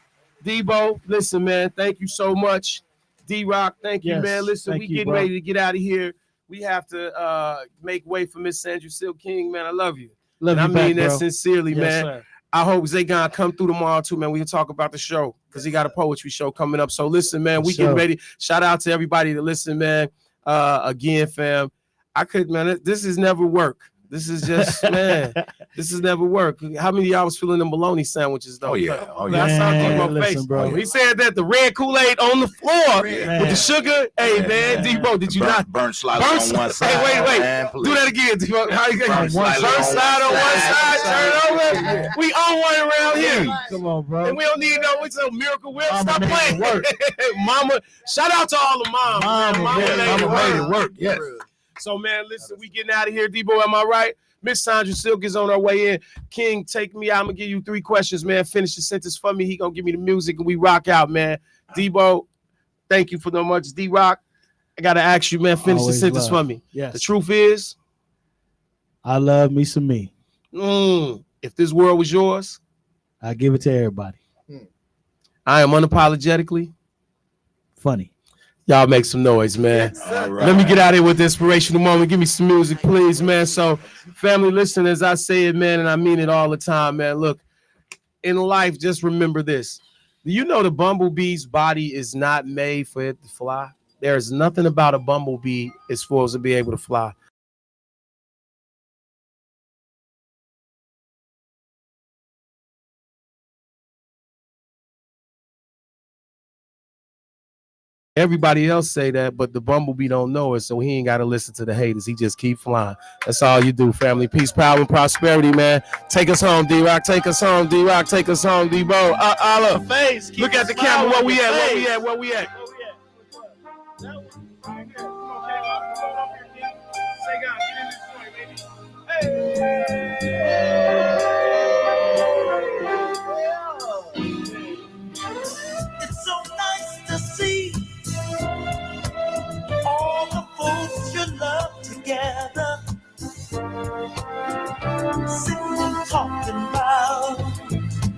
Speaker 1: Debo, listen, man, thank you so much. D-Rock, thank you, man. Listen, we getting ready to get out of here. We have to make way for Miss Sandra Silk King, man. I love you.
Speaker 3: Love you
Speaker 1: I mean
Speaker 3: back,
Speaker 1: that
Speaker 3: bro.
Speaker 1: sincerely, man.
Speaker 3: Sir.
Speaker 1: I hope Zay gonna come through tomorrow too, man. We can talk about the show because he got a poetry show coming up. So listen, man, we getting ready. Shout out to everybody that listen, man. Again, fam, I could, man. This is never work. This is just, man. This is never work. How many of y'all was feeling them bologna sandwiches though?
Speaker 2: Oh yeah. Oh
Speaker 1: I
Speaker 2: yeah.
Speaker 1: saw
Speaker 3: Man,
Speaker 1: Debo
Speaker 3: listen,
Speaker 1: face,
Speaker 3: bro.
Speaker 1: He said that the red Kool-Aid on the floor
Speaker 3: Man.
Speaker 1: with the sugar. Hey, man, Debo, did you not?
Speaker 2: Burn slider on one side?
Speaker 1: Hey, wait.
Speaker 2: Man,
Speaker 1: Do that again. Debo. How you
Speaker 2: Burn slider
Speaker 1: Burn side on one side, turn over.
Speaker 2: Yeah.
Speaker 1: We own one around here.
Speaker 3: Come on, bro.
Speaker 1: And we don't need it's a miracle whip.
Speaker 3: Mama
Speaker 1: Stop
Speaker 3: made
Speaker 1: playing.
Speaker 3: it work.
Speaker 1: Mama, shout out to all the moms.
Speaker 3: Mama
Speaker 1: made it work.
Speaker 2: Yes.
Speaker 1: So, man, listen, we getting out of here. Debo, am I right? Miss Sandra Silk is on her way in. King, take me out. I'm going to give you 3 questions, man. Finish the sentence for me. He going to give me the music and we rock out, man. Debo, thank you for so much. D-Rock, I got to ask you, man, finish
Speaker 3: Always
Speaker 1: the sentence
Speaker 3: love.
Speaker 1: for me.
Speaker 3: Yes.
Speaker 1: The truth is,
Speaker 3: I love me some me.
Speaker 1: if this world was yours,
Speaker 3: I give it to everybody.
Speaker 1: I am unapologetically.
Speaker 3: Funny.
Speaker 1: Y'all make some noise, man.
Speaker 2: All right.
Speaker 1: Let me get out of here with the inspirational moment. Give me some music, please, man. So, family, listen, as I say it, man, and I mean it all the time, man. Look, in life, just remember this. Do you know the bumblebee's body is not made for it to fly? There is nothing about a bumblebee as far as to be able to fly. Everybody else say that, but the bumblebee don't know it, so he ain't got to listen to the haters. He just keep flying. That's all you do, family. Peace, power, and prosperity, man. Take us home, D-Rock. Take us home, D-Rock. Take us home, D-Bo. Look. Look at the camera. Where we at? Where we at?
Speaker 7: It's so nice to see all the folks you love together. Sitting